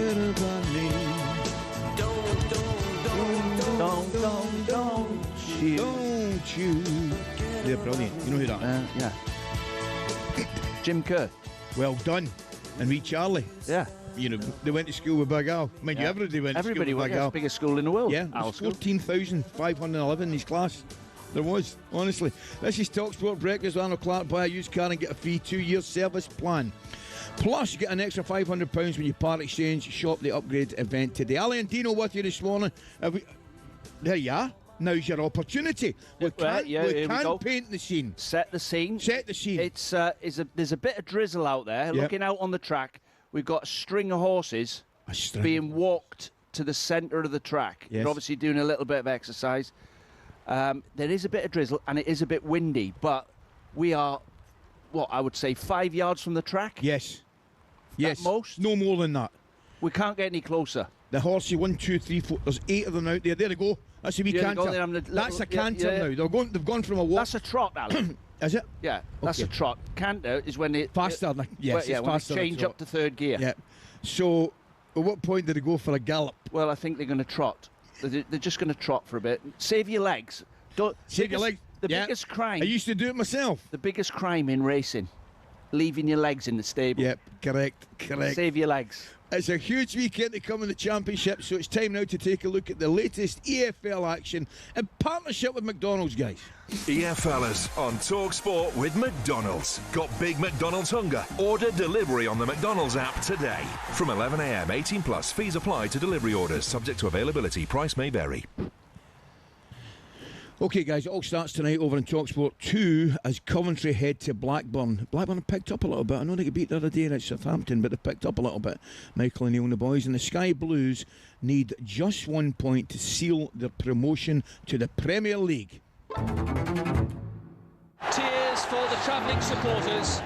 Don't you. They're brilliant. You know who that is? Yeah. Jim Kerr. Well done. And Reed Charlie. Yeah. You know, they went to school with Big Al. Mind you, everybody went to school with Big Al. It's the biggest school in the world. Yeah, 14,511 in his class. There was, honestly. This is talkSPORT Breakfast with Arnold Clark. Buy a used car and get a free 2-year service plan. Plus, you get an extra £500 when you part exchange. Shop the upgrade event today. Ally and Dino with you this morning. There you are. Now's your opportunity. We can paint the scene. Set the scene. Set the scene. There's a bit of drizzle out there. Yep. Looking out on the track, we've got a string of horses being walked to the centre of the track. Yes. They're obviously doing a little bit of exercise. There is a bit of drizzle and it is a bit windy, but we are, what I would say, 5 yards from the track. Yes. Yes. At most. No more than that. We can't get any closer. The horsey, 1, 2, 3, 4. There's 8 of them out there. There they go. That's a wee canter. That's a canter now. They've gone from a walk. That's a trot, Alan. Is it? Yeah, that's a trot. Canter is when it faster. Yes, when faster. They change up to third gear. Yeah. So, at what point do they go for a gallop? Well, I think they're going to trot. They're just going to trot for a bit. Save your legs. Save your legs. The biggest crime. I used to do it myself. The biggest crime in racing, leaving your legs in the stable. Yep, correct. Save your legs. It's a huge weekend to come in the Championship, so it's time now to take a look at the latest EFL action in partnership with McDonald's, guys. EFLers on talkSPORT with McDonald's. Got big McDonald's hunger? Order delivery on the McDonald's app today. From 11 a.m, 18 plus. Fees apply to delivery orders. Subject to availability. Price may vary. OK, guys, it all starts tonight over in talkSPORT 2 as Coventry head to Blackburn. Blackburn have picked up a little bit. I know they got beat the other day at Southampton, but they've picked up a little bit. Michael O'Neill and the boys. And the Sky Blues need just 1 point to seal their promotion to the Premier League. Tears for the travelling supporters.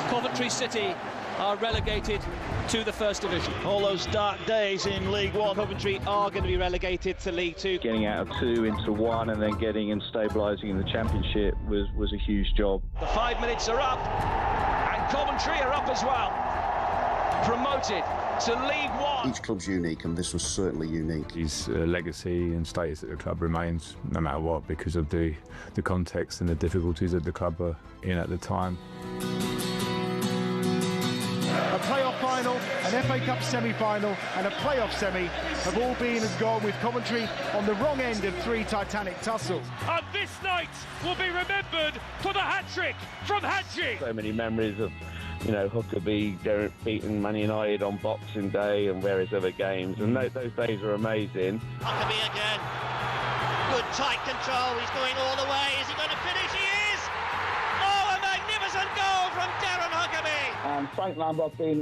Coventry City are relegated to the First Division. All those dark days in League One. Coventry are going to be relegated to League Two. Getting out of 2 into 1 and then getting and stabilising in the Championship was a huge job. The 5 minutes are up and Coventry are up as well. Promoted to League One. Each club's unique and this was certainly unique. His legacy and status at the club remains no matter what because of the context and the difficulties that the club are in at the time. A playoff final, an FA Cup semi-final and a playoff semi have all been and gone with Coventry on the wrong end of 3 titanic tussles. And this night will be remembered for the hat-trick from Hadji. So many memories of, Huckabee, Derek beating Man United on Boxing Day and various other games, and those days are amazing. Huckabee again. Good tight control, he's going all the way. Is he going to finish? He is! Oh, a magnificent goal from Darren Huckabee! And Frank Lambert being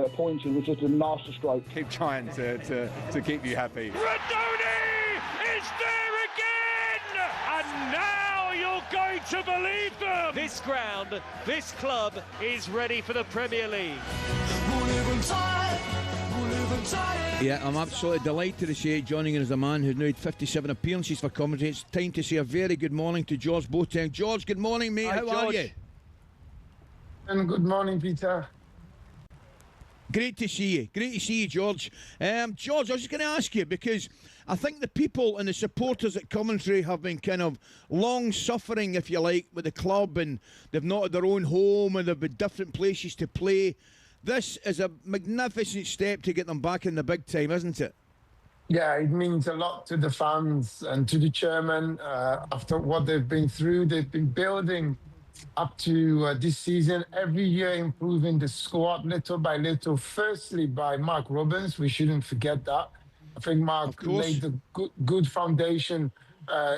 appointed was just a masterstroke. Keep trying to keep you happy. Radoni is there again! And now you're going to believe them! This ground, this club is ready for the Premier League. Yeah, I'm absolutely delighted to say joining us is a man who's now had 57 appearances for Coventry. It's time to say a very good morning to George Boateng. George, good morning, mate. Hi, How George. are you? And good morning, Peter. Great to see you. Great to see you, George. George, I was just going to ask you, because I think the people and the supporters at Coventry have been kind of long-suffering, if you like, with the club, and they've not had their own home and they've been different places to play. This is a magnificent step to get them back in the big time, isn't it? Yeah, it means a lot to the fans and to the chairman. After what they've been through, they've been building up to this season, every year improving the squad little by little. Firstly, by Mark Robbins, we shouldn't forget that. I think Mark laid the good foundation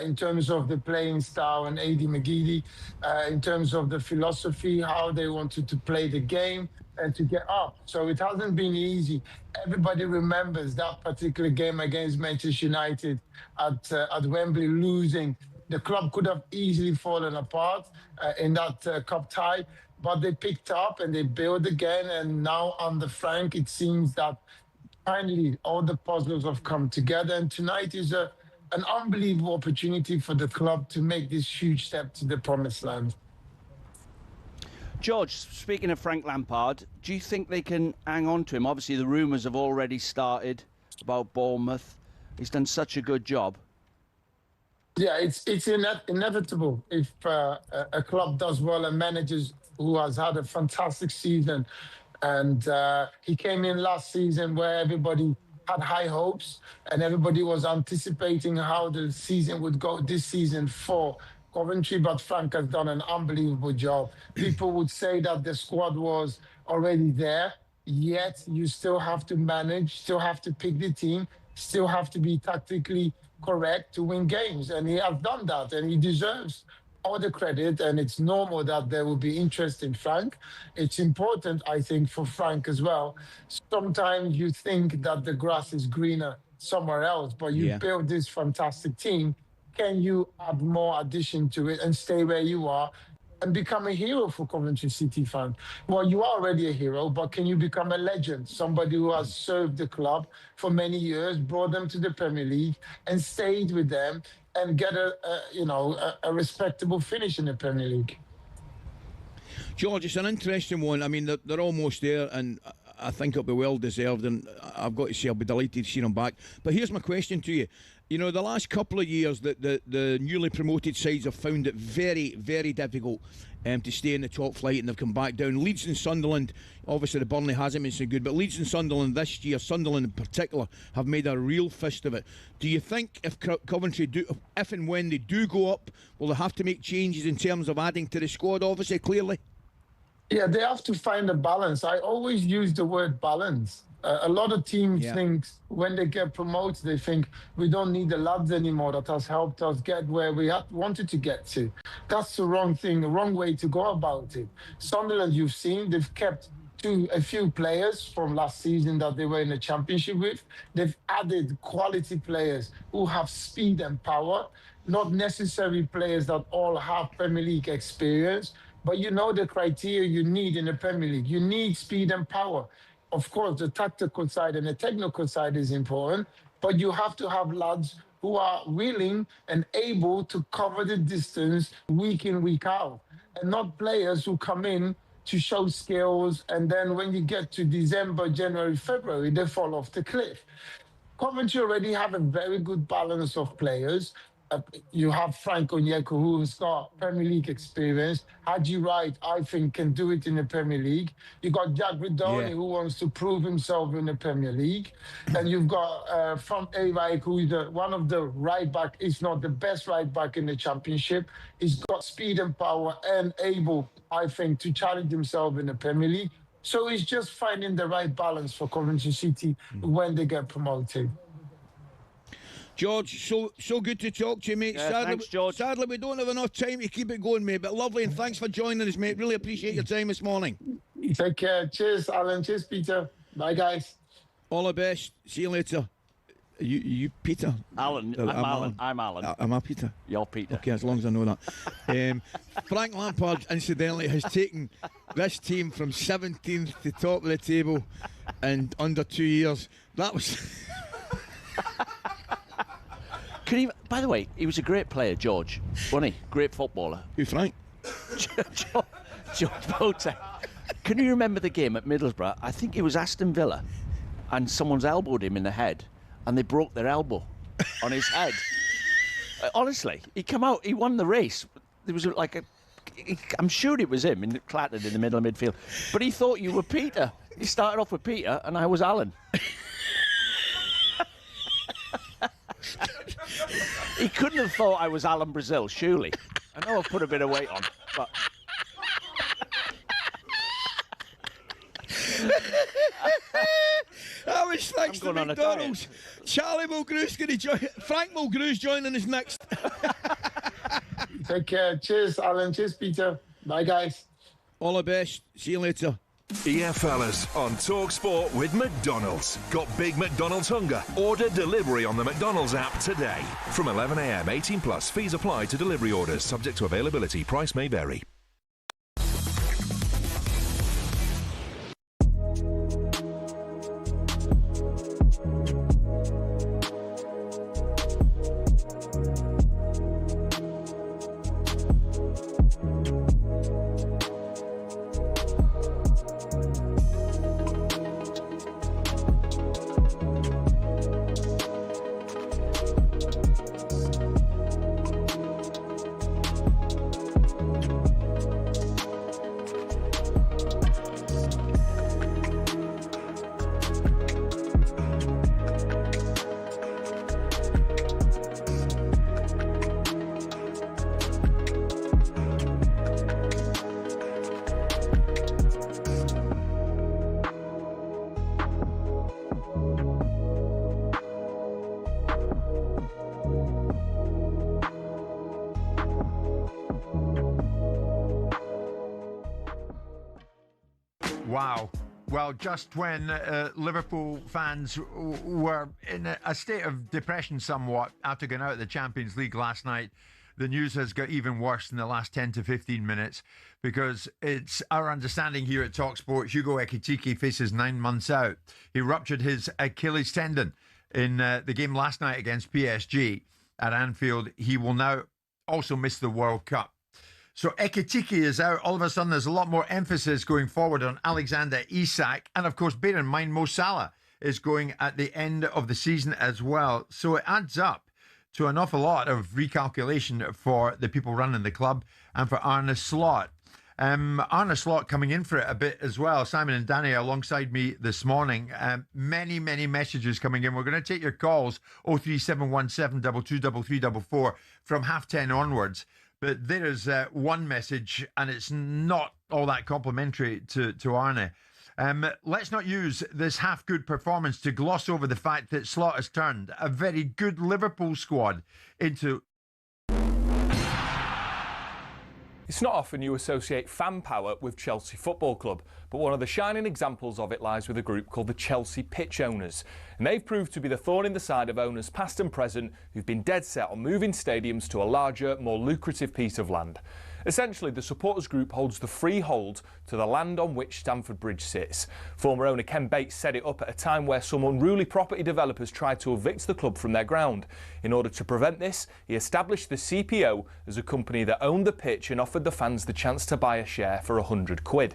in terms of the playing style, and Adi McGeady in terms of the philosophy, how they wanted to play the game and to get up. So it hasn't been easy. Everybody remembers that particular game against Manchester United at Wembley, losing. The club could have easily fallen apart in that cup tie, but they picked up and they built again. And now under Frank, it seems that finally all the puzzles have come together. And tonight is an unbelievable opportunity for the club to make this huge step to the promised land. George, speaking of Frank Lampard, do you think they can hang on to him? Obviously, the rumours have already started about Bournemouth. He's done such a good job. Yeah, it's inevitable if a club does well and manages who has had a fantastic season. And he came in last season where everybody had high hopes and everybody was anticipating how the season would go this season for Coventry, but Frank has done an unbelievable job. People would say that the squad was already there, yet you still have to manage, still have to pick the team, still have to be tactically correct to win games. And he has done that, and he deserves all the credit, and it's normal that there will be interest in Frank. It's important, I think, for Frank as well. Sometimes you think that the grass is greener somewhere else, but you build this fantastic team. Can you add more addition to it and stay where you are and become a hero for Coventry City fans? Well, you are already a hero, but can you become a legend? Somebody who has served the club for many years, brought them to the Premier League and stayed with them and get a respectable finish in the Premier League. George, it's an interesting one. I mean, they're almost there, and I think it'll be well deserved, and I've got to say I'll be delighted to see them back. But here's my question to you. You know, the last couple of years, the newly promoted sides have found it very, very difficult to stay in the top flight, and they've come back down. Leeds and Sunderland, obviously the Burnley hasn't been so good, but Leeds and Sunderland this year, Sunderland in particular, have made a real fist of it. Do you think if Coventry if and when they do go up, will they have to make changes in terms of adding to the squad, obviously, clearly? Yeah, they have to find a balance. I always use the word balance. A lot of teams think when they get promoted, they think we don't need the lads anymore that has helped us get where we wanted to get to. That's the wrong thing, the wrong way to go about it. Sunderland, you've seen, they've kept a few players from last season that they were in the Championship with. They've added quality players who have speed and power, not necessarily players that all have Premier League experience, but you know the criteria you need in the Premier League. You need speed and power. Of course, the tactical side and the technical side is important, but you have to have lads who are willing and able to cover the distance week in, week out, and not players who come in to show skills, and then when you get to December, January, February, they fall off the cliff. Coventry already have a very good balance of players. You have Frank Onyeka, who's got Premier League experience. Haji Wright, I think, can do it in the Premier League. You got Jack Redoni, who wants to prove himself in the Premier League. And you've got from Erik, who is one of the right back, if not the best right back in the Championship. He's got speed and power and able, I think, to challenge himself in the Premier League. So it's just finding the right balance for Coventry City when they get promoted. George, so good to talk to you, mate. Yeah, thanks, George. Sadly, we don't have enough time to keep it going, mate, but lovely, and thanks for joining us, mate. Really appreciate your time this morning. Take care. Cheers, Alan. Cheers, Peter. Bye, guys. All the best. See you later. You Peter? Alan. I'm Alan. I'm Alan. Am I Peter? You're Peter. Okay, as long as I know that. Frank Lampard, incidentally, has taken this team from 17th to top of the table in under 2 years. That was... By the way, he was a great player, George, wasn't he? Great footballer. Who, Frank? George Boateng. Can you remember the game at Middlesbrough? I think it was Aston Villa, and someone's elbowed him in the head, and they broke their elbow on his head. Honestly, he came out, he won the race. There was I'm sure it was him, clattered in the middle of midfield, but he thought you were Peter. He started off with Peter, and I was Alan. He couldn't have thought I was Alan Brazil, surely. I know I've put a bit of weight on, but... That was thanks to McDonald's. Charlie Mulgrew's going to join. Frank Mulgrew's joining us next. Take care. Cheers, Alan. Cheers, Peter. Bye, guys. All the best. See you later. Yeah, fellas, on talkSPORT with McDonald's. Got big McDonald's hunger? Order delivery on the McDonald's app today. From 11 a.m, 18 plus, fees apply to delivery orders, subject to availability, price may vary. Wow. Well, just when Liverpool fans were in a state of depression somewhat after going out of the Champions League last night, the news has got even worse in the last 10 to 15 minutes, because it's our understanding here at talkSPORT, Hugo Ekitike faces 9 months out. He ruptured his Achilles tendon in the game last night against PSG at Anfield. He will now also miss the World Cup. So Ekitike is out. All of a sudden, there's a lot more emphasis going forward on Alexander Isak. And of course, bear in mind, Mo Salah is going at the end of the season as well. So it adds up to an awful lot of recalculation for the people running the club and for Arne Slot. Arne Slot coming in for it a bit as well. Simon and Danny alongside me this morning. Many messages coming in. We're going to take your calls 03717 223344 from 10:30 onwards. But there is one message, and it's not all that complimentary to Arne. Let's not use this half-good performance to gloss over the fact that Slot has turned a very good Liverpool squad into... It's not often you associate fan power with Chelsea Football Club, but one of the shining examples of it lies with a group called the Chelsea Pitch Owners. And they've proved to be the thorn in the side of owners past and present who've been dead set on moving stadiums to a larger, more lucrative piece of land. Essentially, the supporters group holds the freehold to the land on which Stamford Bridge sits. Former owner Ken Bates set it up at a time where some unruly property developers tried to evict the club from their ground. In order to prevent this, he established the CPO as a company that owned the pitch and offered the fans the chance to buy a share for £100.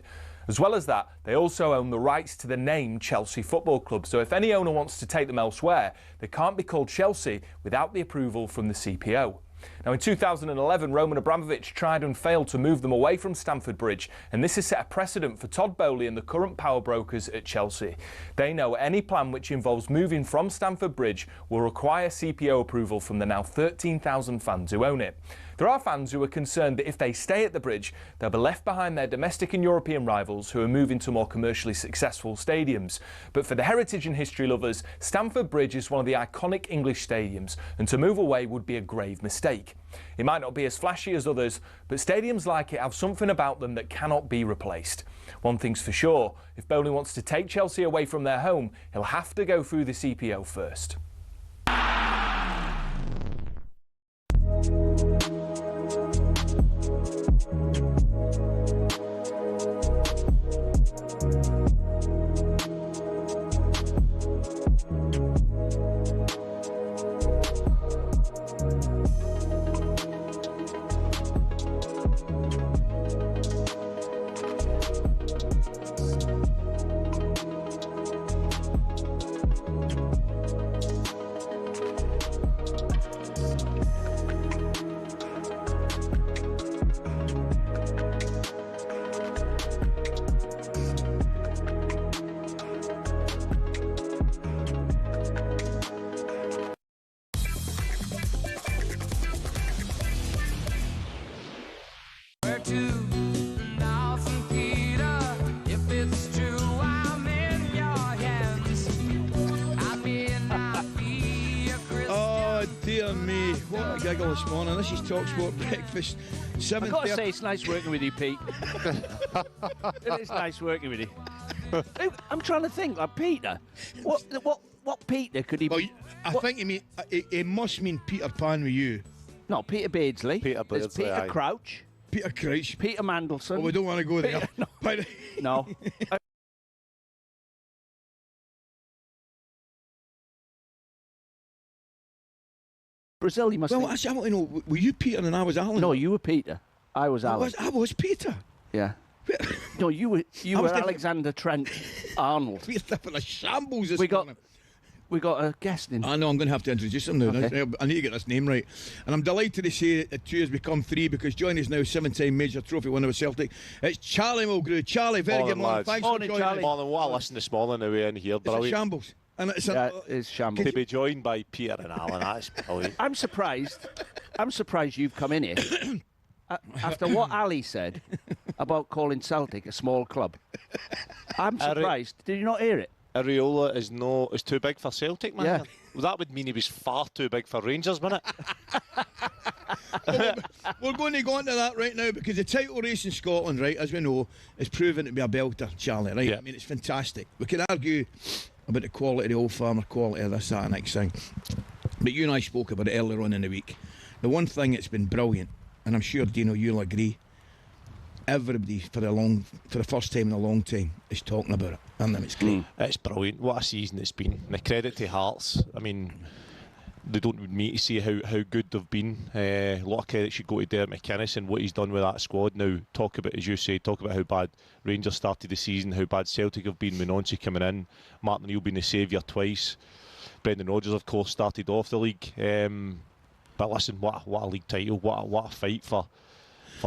As well as that, they also own the rights to the name Chelsea Football Club, so if any owner wants to take them elsewhere, they can't be called Chelsea without the approval from the CPO. Now, in 2011, Roman Abramovich tried and failed to move them away from Stamford Bridge, and this has set a precedent for Todd Bowley and the current power brokers at Chelsea. They know any plan which involves moving from Stamford Bridge will require CPO approval from the now 13,000 fans who own it. There are fans who are concerned that if they stay at the bridge, they'll be left behind their domestic and European rivals who are moving to more commercially successful stadiums. But for the heritage and history lovers, Stamford Bridge is one of the iconic English stadiums, and to move away would be a grave mistake. It might not be as flashy as others, but stadiums like it have something about them that cannot be replaced. One thing's for sure, if Bowley wants to take Chelsea away from their home, he'll have to go through the CPO first. This morning. This is talkSPORT Breakfast. 7:30. I've got to say, it's nice working with you, Pete. It is nice working with you. I'm trying to think, like Peter. What Peter could he be? Well, I think he must mean Peter Pan with you. No, Peter Beardsley. Peter Beardsley. There's Peter Crouch. Peter Crouch. Peter Mandelson. Oh, we don't want to go there. No. Brazil, you must. Well, actually, I want to know, were you Peter and I was Alan? No, you were Peter. I was Alan. I was Peter. Yeah. No, you were Alexander Trent Arnold. We're different a shambles this morning. We got a guest in. I know, I'm going to have to introduce him now. Okay. I need to get this name right. And I'm delighted to say that 2 has become 3 because joining us now, 7-time major trophy winner with Celtic. It's Charlie Mulgrew. Charlie, very good morning. Thanks for joining us. Morning. What I listened this morning away in here. It's a shambles. And it's shambles. To be joined by Peter and Alan, that's brilliant. I'm surprised you've come in here after what Ali said about calling Celtic a small club. I'm surprised. Did you not hear it? Areola is too big for Celtic, man. Yeah. Well, that would mean he was far too big for Rangers, wouldn't it? We're going to go into that right now because the title race in Scotland, right, as we know, is proven to be a belter, Charlie, right? Yeah. I mean, it's fantastic. We can argue about the quality of the Old Firm, or quality of this, that, and next thing. But you and I spoke about it earlier on in the week. The one thing that's been brilliant, and I'm sure, Dino, you'll agree, everybody for the first time in a long time is talking about it. And it's great. It's brilliant. What a season it's been. And the credit to Hearts. I mean, they don't need me to say how good they've been. A lot of credit should go to Derek McInnes and what he's done with that squad. Now, talk about, as you say, talk about how bad Rangers started the season, how bad Celtic have been, Minonci coming in, Martin O'Neill being the saviour twice. Brendan Rodgers, of course, started off the league. But listen, what a league title, what a fight for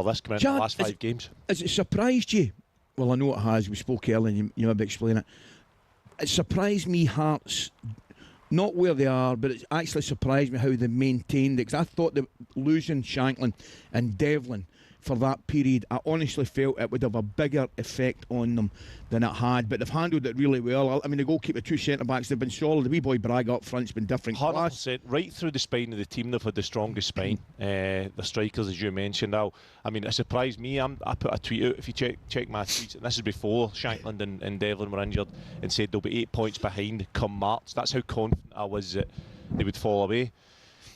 this coming in the last 5 games. Has it surprised you? Well, I know it has. We spoke earlier and you maybe explain it. It surprised me, Hearts, not where they are, but it actually surprised me how they maintained it. Because I thought that losing Shanklin and Devlin for that period, I honestly felt it would have a bigger effect on them than it had. But they've handled it really well. I mean, the goalkeeper, 2 centre-backs, they've been solid. The wee boy Braga up front's been different. 100%. Right through the spine of the team, they've had the strongest spine. The strikers, as you mentioned. Now, I mean, it surprised me. I put a tweet out, if you check my tweets, and this is before Shankland and Devlin were injured, and said they'll be 8 points behind come March. That's how confident I was that they would fall away.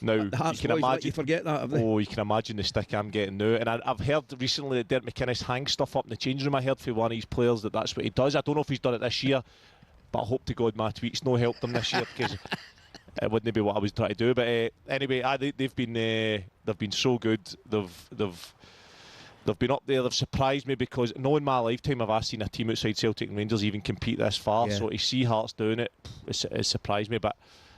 Now, you can imagine. You forget that, have they? Oh, you can imagine the stick I'm getting now. And I've heard recently that Derek McInnes hangs stuff up in the change room. I heard from one of his players that's what he does. I don't know if he's done it this year, but I hope to God my tweets no helped him this year because it wouldn't be what I was trying to do. But anyway, they've been so good. They've been up there. They've surprised me because no in my lifetime have I seen a team outside Celtic and Rangers even compete this far. Yeah. So to see Hearts doing it, it surprised me. But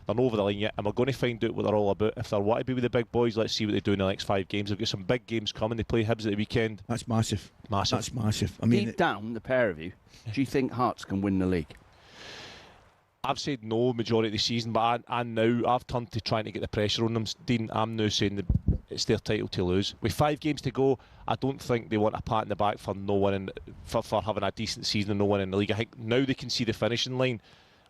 they're not over the line yet, and we're going to find out what they're all about. If they want to be with the big boys, let's see what they do in the next 5 games. They've got some big games coming. They play Hibs at the weekend. That's massive. That's massive. I mean, deep down, the pair of you, do you think Hearts can win the league? I've said no majority of the season, but I've turned to trying to get the pressure on them. Dean, I'm now saying that it's their title to lose. With 5 games to go, I don't think they want a pat in the back for no winning, for having a decent season and no winning the league. I think now they can see the finishing line.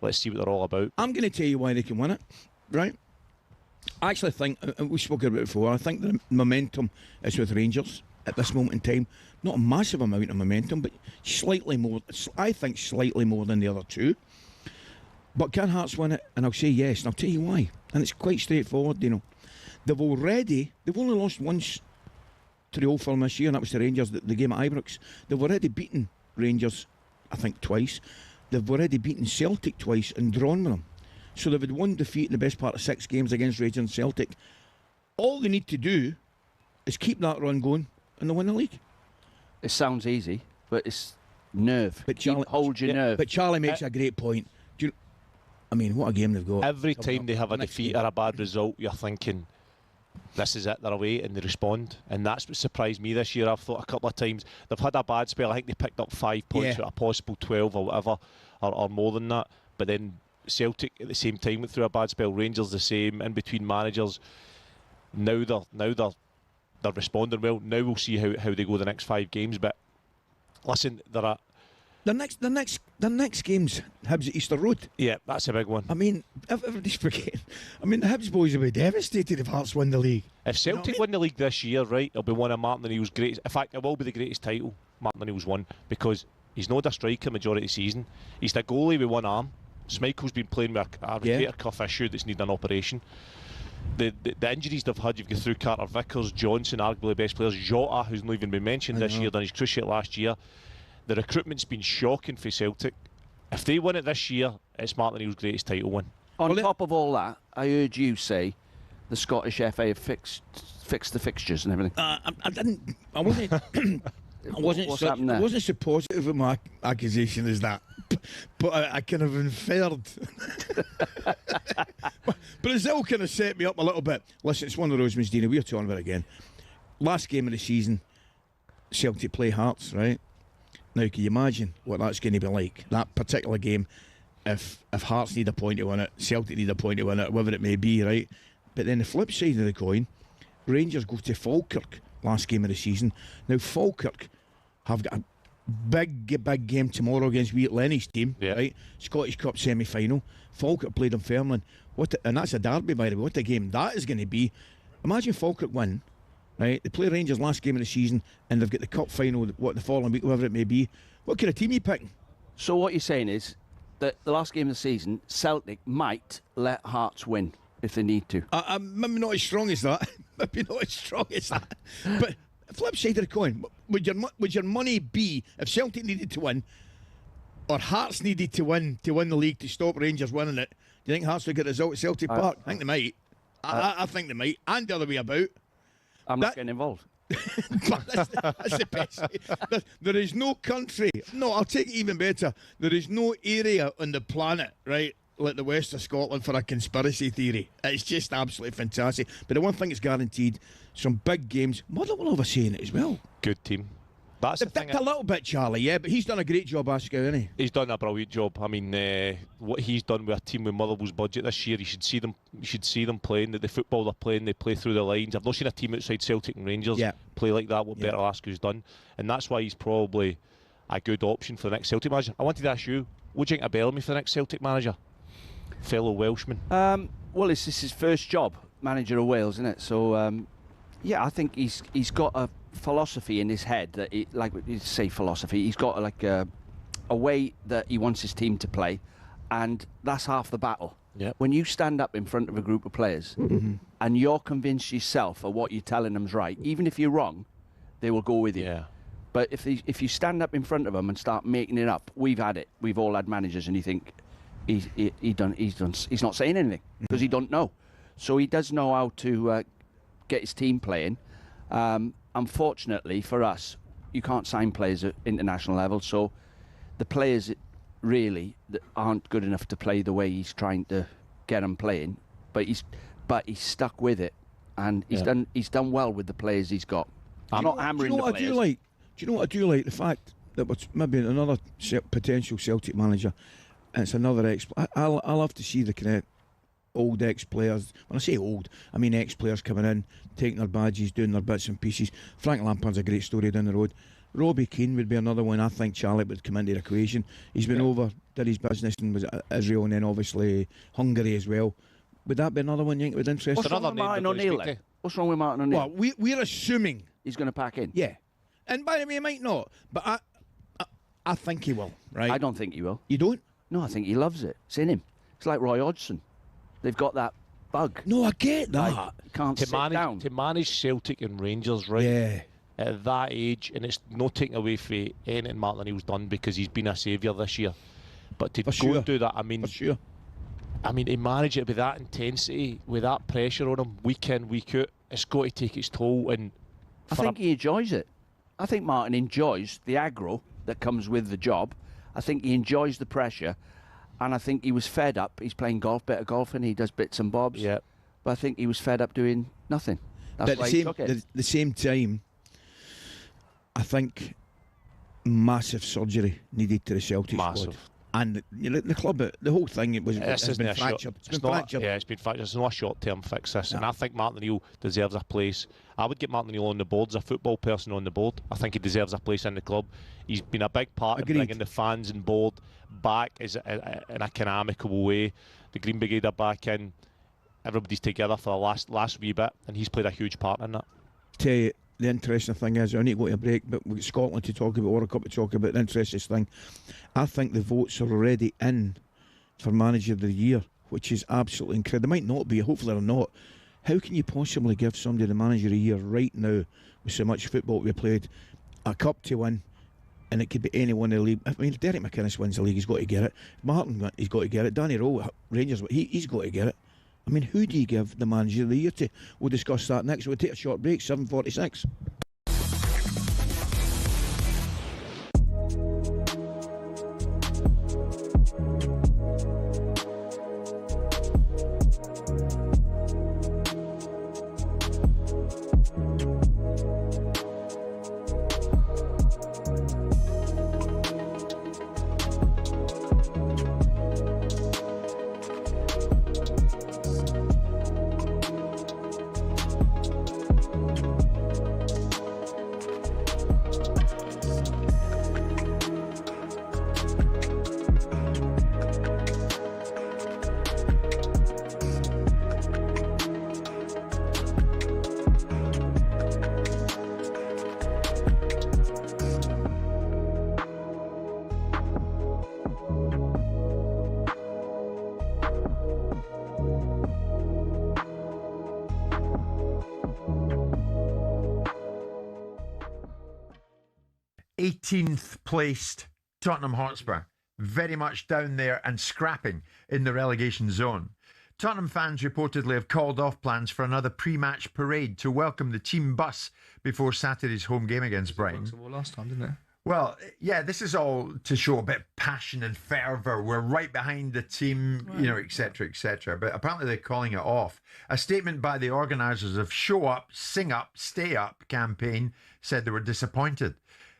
Let's see what they're all about. I'm going to tell you why they can win it, right? I actually think, and we've spoken about it before, I think the momentum is with Rangers at this moment in time. Not a massive amount of momentum, but slightly more, I think slightly more than the other 2. But can Hearts win it? And I'll say yes, and I'll tell you why. And it's quite straightforward, you know. They've only lost once to the Old Firm this year, and that was to Rangers, the game at Ibrox. They've already beaten Rangers, I think, twice. They've already beaten Celtic twice and drawn with them. So they've had 1 defeat in the best part of 6 games against Rangers and Celtic. All they need to do is keep that run going and they'll win the league. It sounds easy, but it's nerve. But Charlie, hold your nerve. But Charlie makes a great point. I mean, what a game they've got. Every time they have a defeat or a bad result, you're thinking, this is it, they're away, and they respond. And that's what surprised me this year. I've thought a couple of times they've had a bad spell. I think they picked up 5 points out of a possible 12 or whatever, or more than that. But then Celtic at the same time went through a bad spell. Rangers the same, in between managers. Now they're responding well. Now we'll see how they go the next 5 games. But listen, the next game's Hibs at Easter Road. Yeah, that's a big one. I mean, everybody's forgetting. I mean, the Hibs boys will be devastated if Hearts win the league. If Celtic win the league this year, right, it'll be one of Martin O'Neill's greatest. In fact, it will be the greatest title Martin O'Neill's won because he's not a striker majority of the season. He's the goalie with 1 arm. Schmeichel's been playing with a rotator cuff issue that's needed an operation. The injuries they've had, you've gone through Carter Vickers, Johnson, arguably the best players, Jota, who's not even been mentioned this year, done his cruciate last year. The recruitment's been shocking for Celtic. If they win it this year, it's Martin O'Neill's greatest title win. On top of all that, I heard you say the Scottish FA have fixed the fixtures and everything. I wasn't so positive of my accusation as that. But I kind of inferred. But it's all kind of set me up a little bit. Listen, it's one of those, Miss Dina, we're talking about it again. Last game of the season, Celtic play Hearts, right? Now, can you imagine what that's going to be like, that particular game, if Hearts need a point to win it, Celtic need a point to win it, whatever it may be, right? But then the flip side of the coin, Rangers go to Falkirk last game of the season. Now, Falkirk have got a big game tomorrow against Wheat Lenny's team, right? Scottish Cup semi-final. Falkirk played Dunfermline. And that's a derby, by the way. What a game that is going to be. Imagine Falkirk win, right? They play Rangers last game of the season, and they've got the cup final, the following week, whatever it may be. What kind of team are you picking? So what you're saying is that the last game of the season, Celtic might let Hearts win if they need to. Maybe not as strong as that. Maybe not as strong as that. But flip side of the coin, would your money be if Celtic needed to win, or Hearts needed to win the league to stop Rangers winning it? Do you think Hearts would get a result at Celtic Park? I think they might. I think they might. And the other way about. I'm not getting involved. That's the best. There is no country. No, I'll take it even better. There is no area on the planet, right, like the west of Scotland for a conspiracy theory. It's just absolutely fantastic. But the one thing is guaranteed, some big games. Motherwell have a say in it as well. Good team. That's the thing. A little bit, Charlie, yeah, but he's done a great job, Ascow, hasn't he? He's done a brilliant job. I mean, what he's done with a team with Motherwell's budget this year, you should see them playing. The football they're playing, they play through the lines. I've not seen a team outside Celtic and Rangers play like that. What Bertil Ascow's done, and that's why he's probably a good option for the next Celtic manager. I wanted to ask you, what do you think of Bellamy for the next Celtic manager, fellow Welshman? Well, this is his first job, manager of Wales, isn't it? So, yeah, I think he's got a philosophy in his head that, like you say, philosophy. He's got like a way that he wants his team to play, and that's half the battle. Yep. When you stand up in front of a group of players and you're convinced yourself of what you're telling them's right, even if you're wrong, they will go with you. Yeah. But if you stand up in front of them and start making it up, we've had it. We've all had managers, and you think he's not saying anything because he don't know. So he does know how to get his team playing. Unfortunately for us, you can't sign players at international level, so the players really that aren't good enough to play the way he's trying to get them playing. But he's stuck with it, and he's done well with the players he's got. I'm not hammering the players. Do you know what I do like? The fact that maybe another potential Celtic manager, and it's another I'll love to see the kind of old ex-players. When I say old, I mean ex-players coming in, taking their badges, doing their bits and pieces. Frank Lampard's a great story down the road. Robbie Keane would be another one. I think Charlie would come into the equation. He's been over, did his business, and was at Israel, and then obviously Hungary as well. Would that be another one you think would interest? What's wrong with Martin O'Neill? What's wrong with Martin O'Neill? Well, we're assuming he's going to pack in. Yeah, and by the way, he might not, but I think he will. Right? I don't think he will. You don't? No, I think he loves it. It's in him. It's like Roy Hodgson. They've got that bug. No, I get that. Like, can't sit down. To manage Celtic and Rangers, right? Yeah. At that age, and it's no taking away from anything Martin O'Neill's done because he's been a saviour this year. But to go and do that, I mean, to manage it with that intensity, with that pressure on him, week in, week out, it's got to take its toll. And I think he enjoys it. I think Martin enjoys the aggro that comes with the job. I think he enjoys the pressure. And I think he was fed up. He's playing bit of golf, and he does bits and bobs. Yeah. But I think he was fed up doing nothing. That's why he took it. The same time, I think massive surgery needed to the Celtic squad. And the club, the whole thing, has been fractured. It's been fractured. Yeah, it's been fractured. It's not a short-term fix, this. No. And I think Martin O'Neill deserves a place. I would get Martin O'Neill on the board as a football person on the board. I think he deserves a place in the club. He's been a big part of bringing the fans and board back in a canonical way. The Green Brigade are back in. Everybody's together for the last wee bit, and he's played a huge part in that. Tell you, the interesting thing is, I need to go to a break, but we've got Scotland to talk about, World Cup to talk about. The interesting thing, I think the votes are already in for Manager of the Year, which is absolutely incredible. They might not be, hopefully they're not. How can you possibly give somebody the Manager of the Year right now with so much football we played, a cup to win, and it could be anyone in the league? I mean, if Derek McInnes wins the league, he's got to get it. Martin, he's got to get it. Danny Rowe, Rangers, he's got to get it. I mean, who do you give the Manager of the Year to? We'll discuss that next. We'll take a short break, 7:46. 18th placed Tottenham Hotspur, very much down there and scrapping in the relegation zone. Tottenham fans reportedly have called off plans for another pre-match parade to welcome the team bus before Saturday's home game against Brighton. Last time, didn't it? Well, yeah, this is all to show a bit of passion and fervour. We're right behind the team, you know, etc., etc. But apparently they're calling it off. A statement by the organisers of Show Up, Sing Up, Stay Up campaign said they were disappointed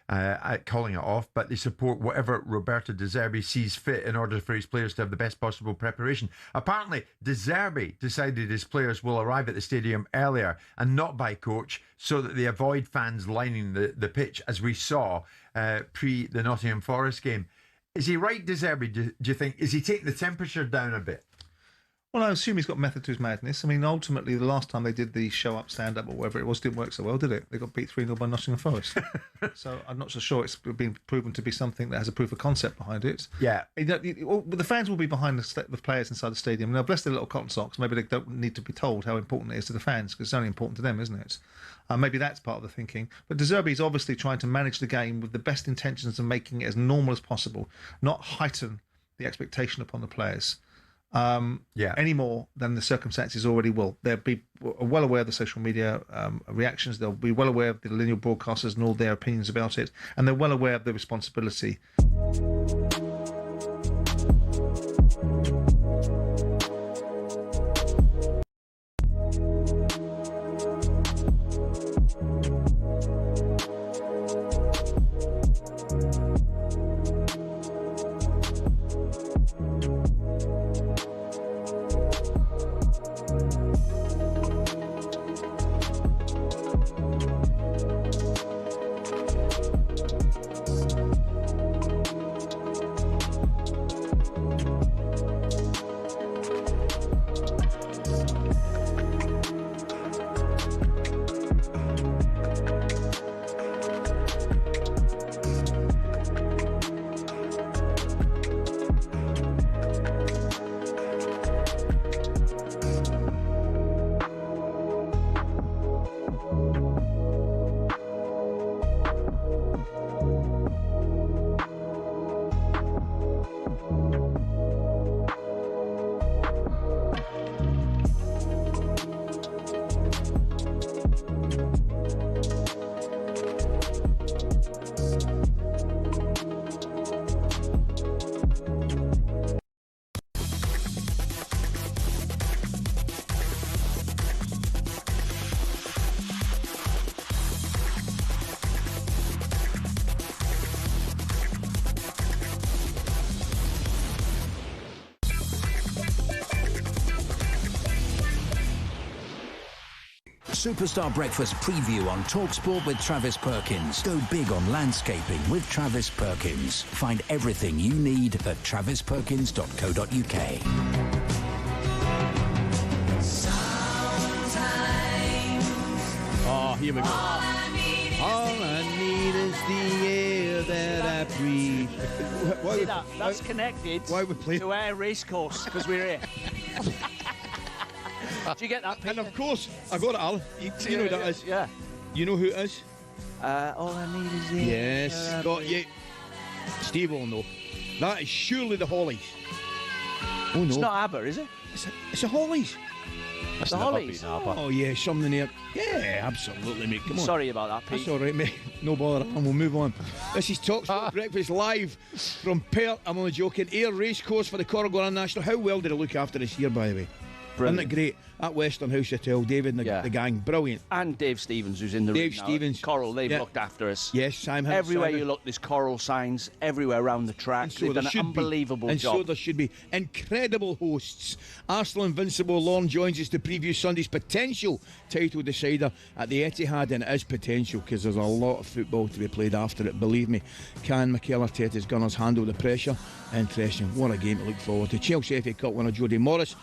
at calling it off, but they support whatever Roberto De Zerbi sees fit in order for his players to have the best possible preparation. Apparently, De Zerbi decided his players will arrive at the stadium earlier and not by coach so that they avoid fans lining the pitch, as we saw pre the Nottingham Forest game. Is he right, De Zerbi, do you think? Is he taking the temperature down a bit? Well, I assume he's got method to his madness. I mean, ultimately, the last time they did the show up, stand up, or whatever it was, didn't work so well, did it? They got beat 3-0 by Nottingham Forest. So I'm not so sure it's been proven to be something that has a proof of concept behind it. Yeah. The fans will be behind the players inside the stadium. Now, bless their little cotton socks. Maybe they don't need to be told how important it is to the fans, because it's only important to them, isn't it? Maybe that's part of the thinking. But De Zerbi is obviously trying to manage the game with the best intentions of making it as normal as possible, not heighten the expectation upon the players. Any more than the circumstances already will. They'll be well aware of the social media reactions. They'll be well aware of the linear broadcasters and all their opinions about it, and they're well aware of the responsibility. Superstar Breakfast preview on talkSPORT with Travis Perkins. Go big on landscaping with Travis Perkins. Find everything you need at travisperkins.co.uk. Oh, here we go. All I need is the air that I breathe. See that? That's connected to our racecourse, because we're here. Do you get that, Peter? And of course, I got it, Al. You know who that is? Yeah. You know who it is? All I need is the Yes, got you. Steve will know. That is surely the Hollies. Oh no. It's not ABBA, is it? It's the Hollies. It's the Hollies. Oh yeah, something there. Yeah, absolutely, mate. Come on. Sorry about that, Pete. That's all right, mate. No bother, and we'll move on. This is talkSPORT Breakfast live from Perth. I'm only joking. Ayr Racecourse for the Corrigan National. How well did I look after this year, by the way? Brilliant. Isn't it great? At Western House Hotel, David and the gang, brilliant. And Dave Stevens, who's in the room now. Dave Stevens. Coral, they've looked after us. Yes, Simon. Everywhere you look, there's coral signs. Everywhere around the track. They've done an unbelievable job. And so there should be. Incredible hosts. Arsenal Invincible Lorne joins us to preview Sunday's potential title decider at the Etihad, and it is potential because there's a lot of football to be played after it, believe me. Can Mikel Arteta's Gunners handle the pressure? Interesting. What a game to look forward to. Chelsea FA Cup winner Jody Morris.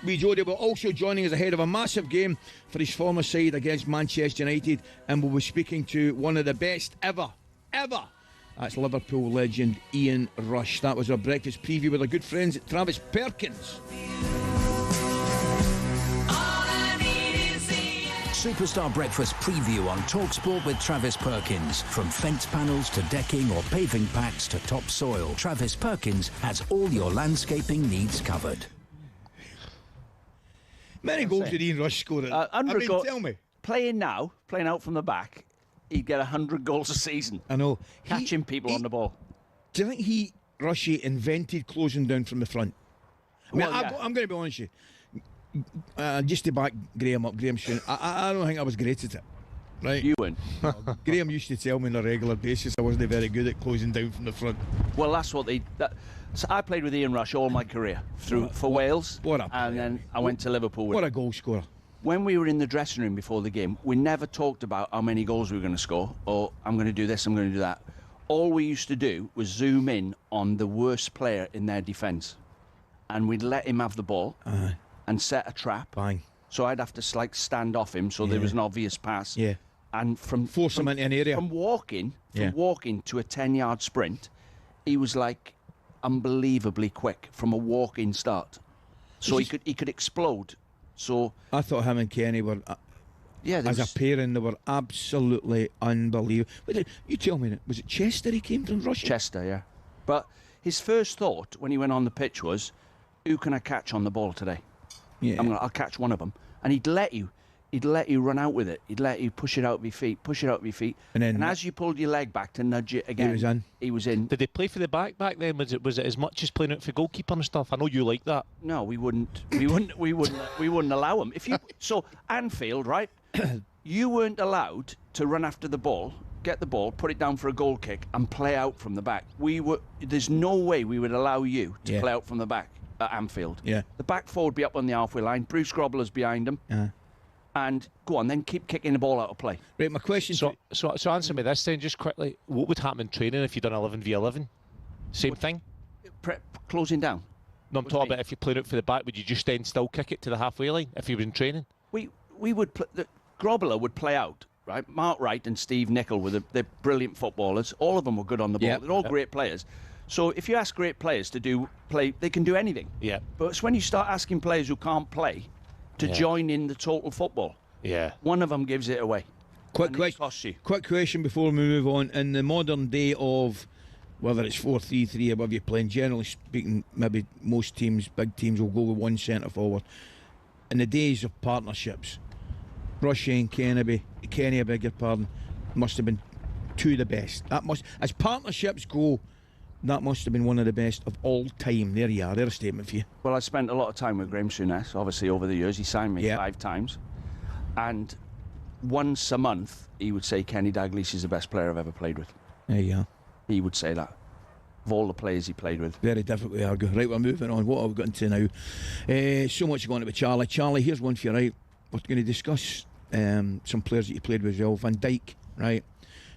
Jody will also joining us ahead of a massive game for his former side against Manchester United, and we'll be speaking to one of the best ever. That's Liverpool legend Ian Rush. That was our breakfast preview with our good friends at Travis Perkins. Superstar Breakfast preview on talkSPORT with Travis Perkins. From fence panels to decking or paving packs to topsoil, Travis Perkins has all your landscaping needs covered. Many goals did Ian Rush score? Tell me. Playing out from the back, he'd get 100 goals a season. I know. Catching people on the ball. Do you think Rushy invented closing down from the front? I mean, Well, yeah. I'm going to be honest with you. Just to back Graham up, I don't think I was great at it. Right? You weren't. Graham used to tell me on a regular basis I wasn't very good at closing down from the front. Well, that's what so I played with Ian Rush all my career for Wales, and then I went to Liverpool. What a goal scorer! When we were in the dressing room before the game, we never talked about how many goals we were going to score, or I'm going to do this, I'm going to do that. All we used to do was zoom in on the worst player in their defence, and we'd let him have the ball and set a trap. Bang. So I'd have to stand off him, so there was an obvious pass. Yeah. And force him into an area. From walking to a 10-yard sprint, he was like unbelievably quick from a walk-in start. So he could explode. So I thought him and Kenny were as a pairing, they were absolutely unbelievable. But you tell me, was it Chester he came from Russia? Chester, yeah. But his first thought when he went on the pitch was, who can I catch on the ball today? Yeah. I'll catch one of them. And he'd let you run out with it. He'd let you push it out with your feet, And as you pulled your leg back to nudge it again, he was in. Did they play for the back then? Was it as much as playing out for goalkeeper and stuff? I know you like that. No, we wouldn't allow him. So Anfield, right? You weren't allowed to run after the ball, get the ball, put it down for a goal kick, and play out from the back. There's no way we would allow you to play out from the back at Anfield. Yeah. The back four would be up on the halfway line. Bruce Grobbler's behind him. And go on, then keep kicking the ball out of play. Right, my question. So answer me this then, just quickly. What would happen in training if you'd done 11v11? Same thing? Closing down. No, I'm talking about if you're playing out for the back, would you just then still kick it to the halfway line if you were in training? We would. Grobbler would play out, right? Mark Wright and Steve Nicol were they're brilliant footballers. All of them were good on the ball. They're all great players. So if you ask great players to play, they can do anything. Yeah. But it's when you start asking players who can't play to join in the total football. Yeah. One of them gives it away. Quick question before we move on. In the modern day of whether it's 4-3-3 or whatever you're playing, generally speaking, maybe most teams, big teams, will go with one centre forward. In the days of partnerships, Rushy and Kenny, I beg your pardon, must have been two of the best. As partnerships go, that must have been one of the best of all time. There you are. There's a statement for you. Well, I spent a lot of time with Graham Souness, obviously, over the years. He signed me 5 times. And once a month, he would say Kenny Dalglish is the best player I've ever played with. There you are. He would say that. Of all the players he played with. Very difficult to argue. Right, we're moving on. What have we got into now? So much going on with Charlie. Charlie, here's one for you, right? We're going to discuss some players that you played with as well. Van Dijk, right?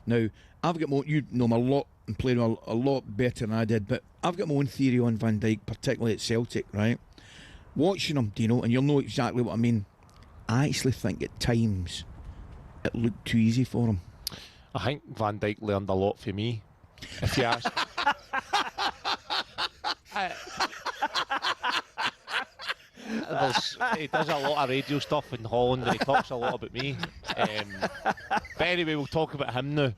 Now, I've got more, you know him a lot and played him a lot better than I did, but I've got my own theory on Van Dijk, particularly at Celtic, right? Watching him, Dino, and you'll know exactly what I mean, I actually think at times it looked too easy for him. I think Van Dijk learned a lot for me. If you ask... He does a lot of radio stuff in Holland and he talks a lot about me. But anyway, we'll talk about him now.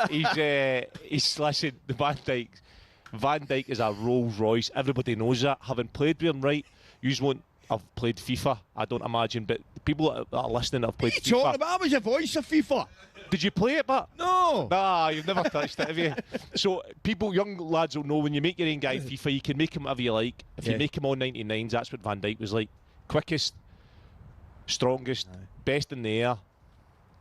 He's listen, the Van Dijk is a Rolls Royce. Everybody knows that. Having played with him, right, you won't have played FIFA, I don't imagine, but the people that are listening that have played FIFA. Talking about, I was the voice of FIFA. Did you play it, but? No. Nah, you've never touched it, have you? So young lads will know when you make your own guy FIFA, you can make him whatever you like. If you make him all 99s, that's what Van Dijk was like. Quickest, strongest, best in the air,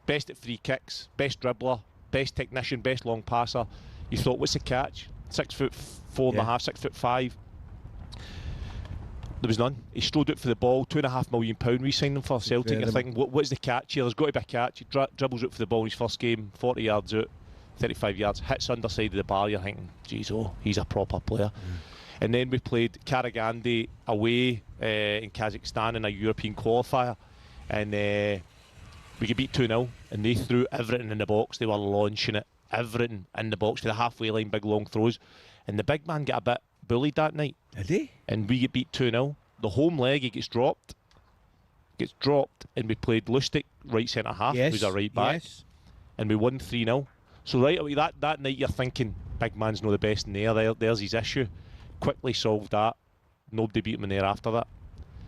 best at free kicks, best dribbler, best technician, best long passer. You thought, what's the catch? 6'4.5", 6'5". There was none. He strode out for the ball, £2.5 million we signed him for Celtic. I think, what's the catch here? There's got to be a catch. He dribbles out for the ball in his first game, 40 yards out, 35 yards, hits underside of the bar. You're thinking, geez, he's a proper player. And then we played Karagandhi away in Kazakhstan in a European qualifier, and we could beat 2-0, and they threw everything in the box. They were launching it, everything in the box to the halfway line, big long throws, and the big man got a bit bullied that night. Did he? And we get beat 2-0. The home leg, he gets dropped. gets dropped, and we played Lustig right centre half, who's a right back, and we won 3-0. So right away that night you're thinking, big man's no the best in there. There's his issue. Quickly solved that. Nobody beat him in there after that.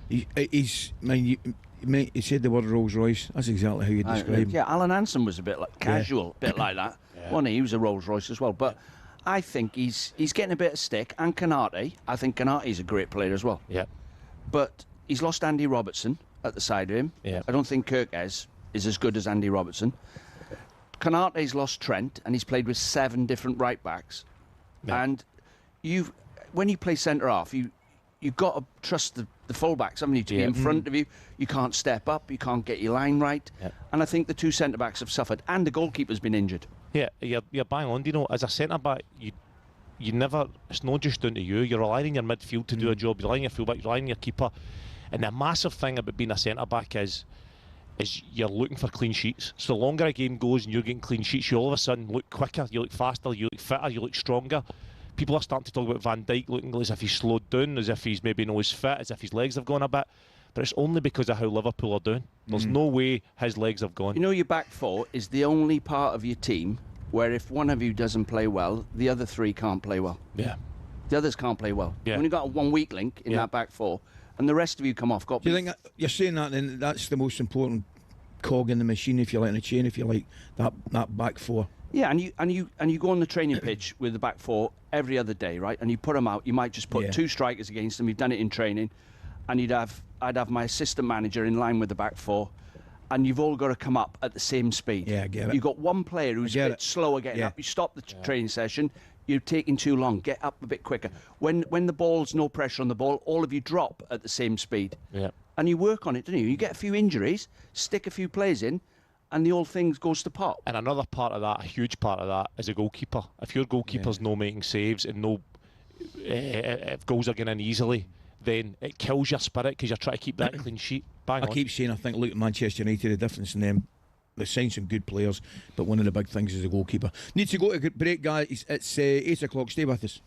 He said the word Rolls Royce. That's exactly how you describe him. Yeah, Alan Hansen was a bit like casual, bit like that. Wasn't he? He was a Rolls Royce as well. But I think he's getting a bit of stick. And Canate, I think Canate's a great player as well. Yeah. But he's lost Andy Robertson at the side of him. Yeah. I don't think Kirkes is as good as Andy Robertson. Canate's lost Trent, and he's played with 7 different right backs. Yeah. And when you play centre half, you've got to trust the full-backs, haven't you, to be in front of you. You can't step up, you can't get your line right. Yeah. And I think the 2 centre-backs have suffered, and the goalkeeper's been injured. Yeah, you're bang on, Dino. As a centre-back, you never, it's not just down to you. You're relying on your midfield to do a job. You're relying on your full-back, you're relying on your keeper. And the massive thing about being a centre-back is you're looking for clean sheets. So the longer a game goes and you're getting clean sheets, you all of a sudden look quicker, you look faster, you look fitter, you look stronger. People are starting to talk about Van Dijk looking as if he's slowed down, as if he's maybe not as fit, as if his legs have gone a bit. But it's only because of how Liverpool are doing. There's no way his legs have gone. You know, your back four is the only part of your team where if one of you doesn't play well, the other 3 can't play well. Yeah. The others can't play well. Yeah. You've only got one weak link in that back four, and the rest of you come off. Do you think you're saying that then that's the most important cog in the machine, if you like, in the chain, if you like, that back four? Yeah, and you go on the training pitch with the back four every other day, right? And you put them out. You might just put 2 strikers against them. You've done it in training, and I'd have my assistant manager in line with the back four, and you've all got to come up at the same speed. Yeah, I get it. You've got one player who's a bit slower getting up. You stop the training session. You're taking too long. Get up a bit quicker. When the ball's no pressure on the ball, all of you drop at the same speed. Yeah. And you work on it, don't you? You get a few injuries, stick a few players in, and the whole thing goes to pot. And another part of that, a huge part of that, is a goalkeeper. If your goalkeeper's no making saves and if goals are going in easily, then it kills your spirit because you're trying to keep that clean sheet. Bang on. I keep saying, I think, look at Manchester United, the difference in them. They've signed some good players, but one of the big things is the goalkeeper. Need to go to a break, guys. It's 8 o'clock. Stay with us.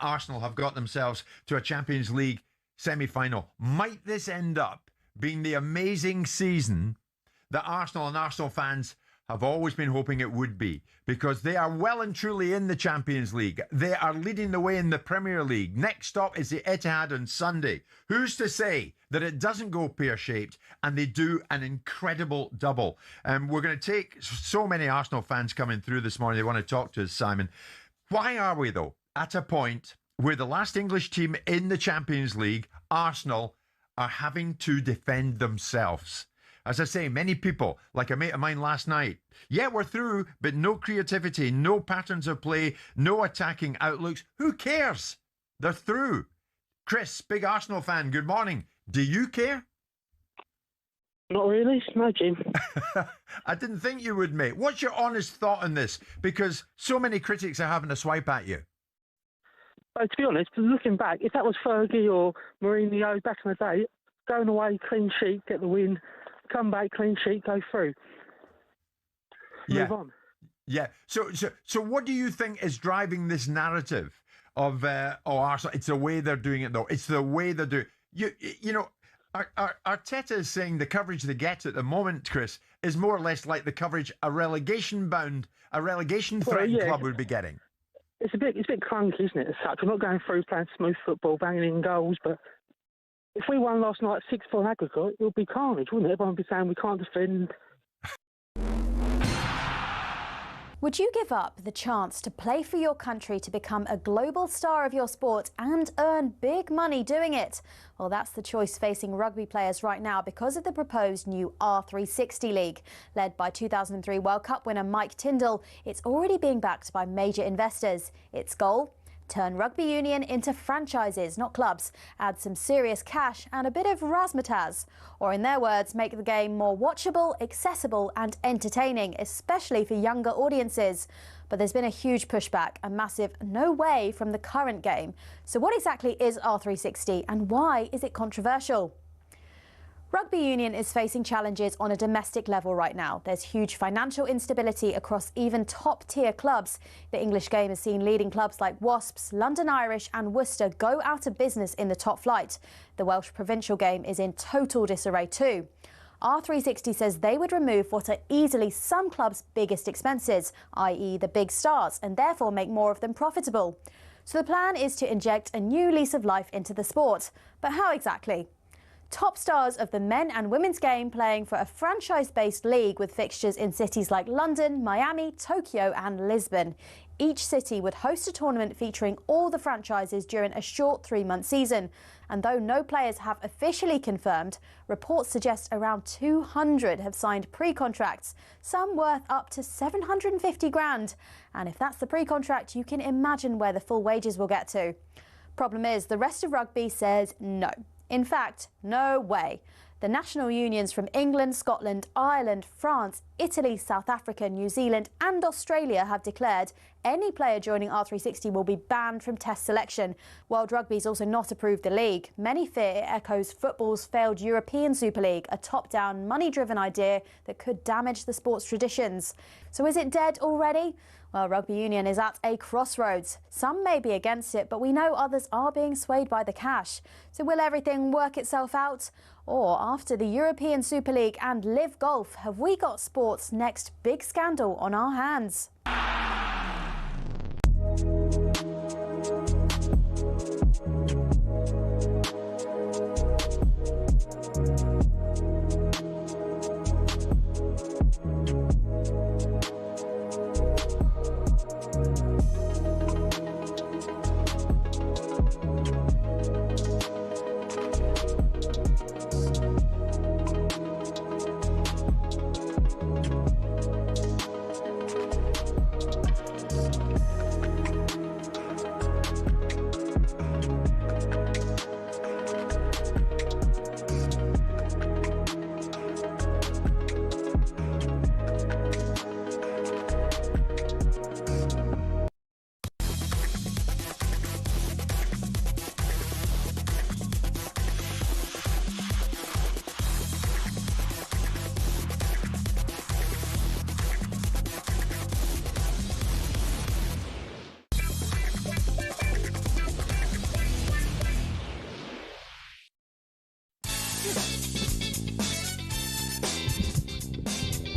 Arsenal have got themselves to a Champions League semi-final. Might this end up being the amazing season that Arsenal and Arsenal fans have always been hoping it would be? Because they are well and truly in the Champions League. They are leading the way in the Premier League. Next stop is the Etihad on Sunday. Who's to say that it doesn't go pear-shaped and they do an incredible double? We're going to take so many Arsenal fans coming through this morning. They want to talk to us, Simon. Why are we, though, at a point where the last English team in the Champions League, Arsenal, are having to defend themselves? As I say, many people, like a mate of mine last night, yeah, we're through, but no creativity, no patterns of play, no attacking outlooks. Who cares? They're through. Chris, big Arsenal fan, good morning. Do you care? Not really, no, Jim. I didn't think you would, mate. What's your honest thought on this? Because so many critics are having a swipe at you. To be honest, looking back, if that was Fergie or Mourinho back in the day, going away, clean sheet, get the win, come back, clean sheet, go through. Move on. Yeah. So what do you think is driving this narrative of Arsenal? It's the way they're doing it, though. It's the way they're doing it. You know, Arteta is saying the coverage they get at the moment, Chris, is more or less like the coverage a relegation threatened club would be getting. It's a bit clunky, isn't it, as such? We're not going through playing smooth football, banging in goals, but If we won last night 6-4 on aggregate, it would be carnage, wouldn't it? Everyone would be saying we can't defend. Would you give up the chance to play for your country, to become a global star of your sport and earn big money doing it? Well, that's the choice facing rugby players right now because of the proposed new R360 League. Led by 2003 World Cup winner Mike Tindall, it's already being backed by major investors. Its goal? Turn rugby union into franchises, not clubs, add some serious cash and a bit of razzmatazz. Or in their words, make the game more watchable, accessible and entertaining, especially for younger audiences. But there's been a huge pushback, a massive no way from the current game. So what exactly is R360 and why is it controversial? Rugby union is facing challenges on a domestic level right now. There's huge financial instability across even top-tier clubs. The English game has seen leading clubs like Wasps, London Irish and Worcester go out of business in the top flight. The Welsh provincial game is in total disarray too. R360 says they would remove what are easily some clubs' biggest expenses, i.e. the big stars, and therefore make more of them profitable. So the plan is to inject a new lease of life into the sport. But how exactly? Top stars of the men and women's game playing for a franchise-based league with fixtures in cities like London, Miami, Tokyo and Lisbon. Each city would host a tournament featuring all the franchises during a short 3-month season. And though no players have officially confirmed, reports suggest around 200 have signed pre-contracts, some worth up to 750 grand. And if that's the pre-contract, you can imagine where the full wages will get to. Problem is, the rest of rugby says no. In fact, no way. The national unions from England, Scotland, Ireland, France, Italy, South Africa, New Zealand and Australia have declared any player joining R360 will be banned from test selection. World Rugby's also not approved the league. Many fear it echoes football's failed European Super League, a top-down, money-driven idea that could damage the sport's traditions. So is it dead already? Well, rugby union is at a crossroads. Some may be against it, but we know others are being swayed by the cash. So will everything work itself out? Or after the European Super League and Live Golf, have we got sport's next big scandal on our hands?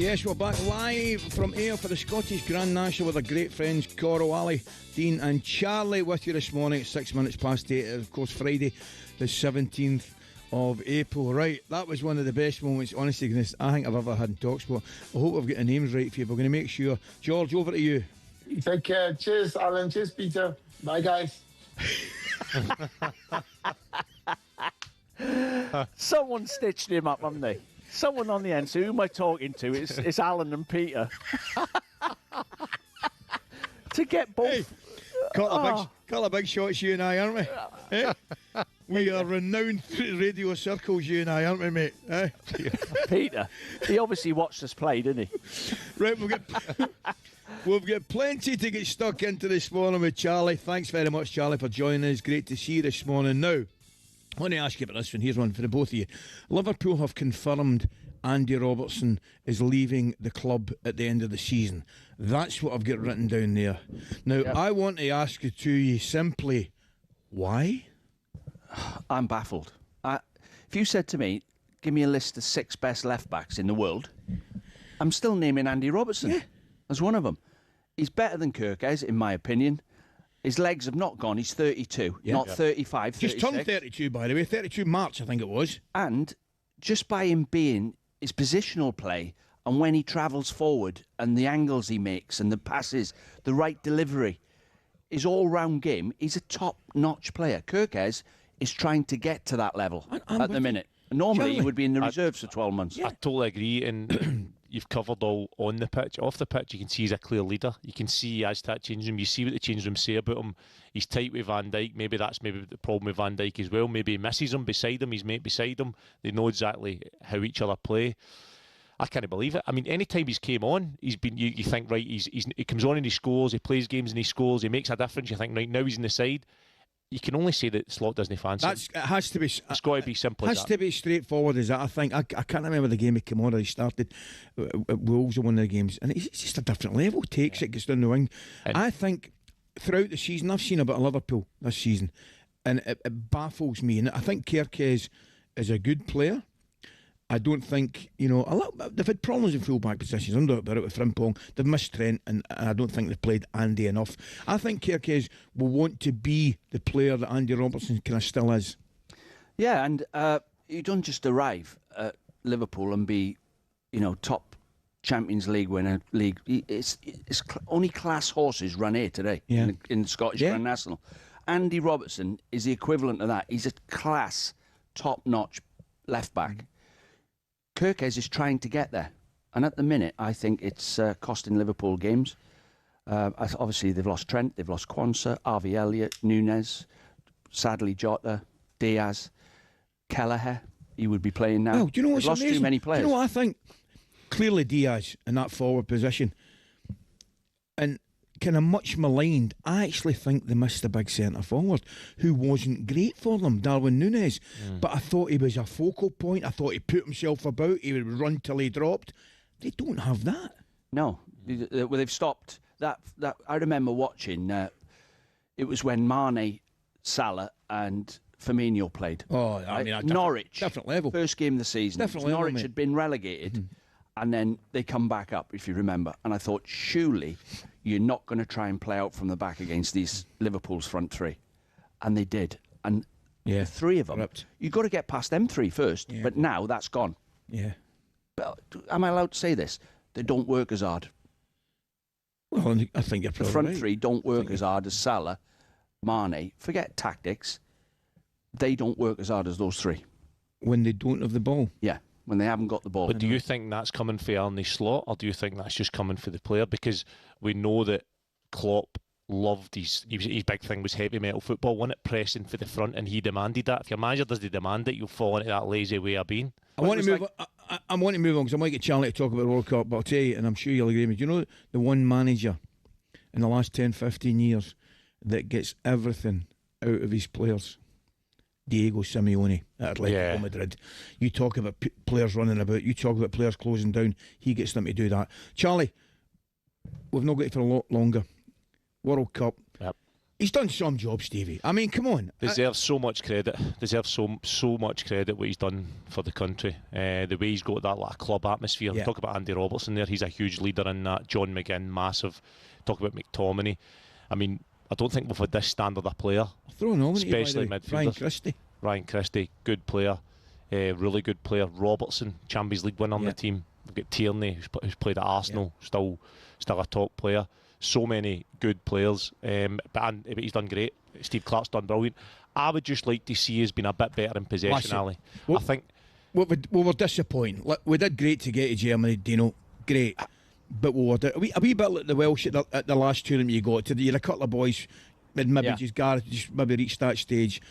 Yes, we're back live from air for the Scottish Grand National with our great friends Coro, Ally, Dean and Charlie with you this morning at 6 minutes past 8. Of course, Friday the 17th of April. Right, that was one of the best moments, honestly, goodness, I think I've ever had in talkSPORT. I hope I've got the names right for you, but we're going to make sure. George, over to you. Take care. Cheers, Alan. Cheers, Peter. Bye, guys. Someone stitched him up, haven't they? Someone on the end. So who am I talking to? It's Alan and Peter. To get both. Hey, couple of big shots, you and I, aren't we? Eh? We are renowned through radio circles, you and I, aren't we, mate? Eh? Peter, he obviously watched us play, didn't he? Right, we've got plenty to get stuck into this morning with Charlie. Thanks very much, Charlie, for joining us. Great to see you this morning. Now, I want to ask you about this one. Here's one for the both of you. Liverpool have confirmed Andy Robertson is leaving the club at the end of the season. That's what I've got written down there. Now, yep. I want to ask you to you simply, why? I'm baffled. If you said to me, give me a list of 6 best left-backs in the world, I'm still naming Andy Robertson as one of them. He's better than Kirkes, in my opinion. His legs have not gone. He's 32, not 35, 36. Just turned 32, by the way. 32 March, I think it was. And just by him being his positional play and when he travels forward and the angles he makes and the passes, the right delivery, his all-round game, he's a top-notch player. Kirkes is trying to get to that level at the minute. Normally, he would be in the reserves for 12 months. I totally agree, and you've covered all on the pitch. Off the pitch, you can see he's a clear leader. You can see he has that change room. You see what the change room say about him. He's tight with Van Dijk. Maybe that's the problem with Van Dijk as well. Maybe he misses him beside him, his mate beside him. They know exactly how each other play. I can't believe it. I mean, any time he's came on, he's been. You think, right, he comes on and he scores, he plays games and he scores, he makes a difference. You think, right, now he's in the side. You can only say that Slot doesn't fancy him. It has to be. It's got to be simple as that. Has to be straightforward as that. I think I can't remember the game he came on or he started at Wolves or one of the games, and it's just a different level. Takes it, gets down the wing. And I think throughout the season, I've seen a bit of Liverpool this season, and it baffles me. And I think Kirkes is a good player. I don't think, they've had problems in full-back positions. I'm not about it with Frimpong. They've missed Trent, and I don't think they've played Andy enough. I think Kirkes will want to be the player that Andy Robertson kind of still is. Yeah, and you don't just arrive at Liverpool and be, top Champions League winner. It's only class horses run here today in the Scottish Grand National. Andy Robertson is the equivalent of that. He's a class, top-notch left-back. Kirkes is trying to get there. And at the minute, I think it's costing Liverpool games. Obviously, they've lost Trent, they've lost Quansah, Harvey Elliott, Núñez, sadly Jota, Diaz, Kelleher. He would be playing now. Well, do you know what's they've lost amazing? Too many players. Do you know what I think? Clearly Diaz in that forward position. And kind of much maligned. I actually think they missed a big centre forward who wasn't great for them, Darwin Núñez. But I thought he was a focal point. I thought he put himself about. He would run till he dropped. They don't have that. No, well, they've stopped that. I remember watching. It was when Mane, Salah, and Firmino played. Oh, I mean, Norwich, different level. First game of the season. Different Norwich level, had been relegated. And then they come back up, if you remember. And I thought, surely you're not going to try and play out from the back against these Liverpool's front three. And they did. And the three of them, you've got to get past them three first. But now that's gone. Yeah. But am I allowed to say this? They don't work as hard. Well, I think you're probably the front right. three don't work as hard as Salah, Mane. Forget tactics. They don't work as hard as those three. When they don't have the ball? Yeah. When they haven't got the ball. But do you think that's coming for Arne Slot, or do you think that's just coming for the player? Because we know that Klopp loved his big thing was heavy metal football, wasn't it? Pressing for the front, and he demanded that. If your manager does the demand it, you'll fall into that lazy way of being. I want to move on because I might get Charlie to talk about the World Cup, but I'll tell you, and I'm sure you'll agree with me, do you know the one manager in the last 10, 15 years that gets everything out of his players? Diego Simeone at Atletico Madrid. You talk about players running about, you talk about players closing down, he gets them to do that. Charlie, we've not got it for a lot longer. World Cup. Yep. He's done some job, Stevie. I mean, come on. Deserves so much credit. Deserves so much credit what he's done for the country. The way he's got that like club atmosphere. Talk about Andy Robertson there. He's a huge leader in that. John McGinn, massive. Talk about McTominay. I mean, I don't think we've had this standard of player. Especially midfielders. Ryan Christie, good player. Really good player. Robertson, Champions League winner on the team. We've got Tierney, who's played at Arsenal, still a top player. So many good players. But he's done great. Steve Clarke's done brilliant. I would just like to see us being a bit better in possession, Ali. I think we were disappointed. We did great to get to Germany, Dino. Great. But we were a wee bit like the Welsh at the last tournament you got to. You had a couple of boys that maybe just maybe reached that stage.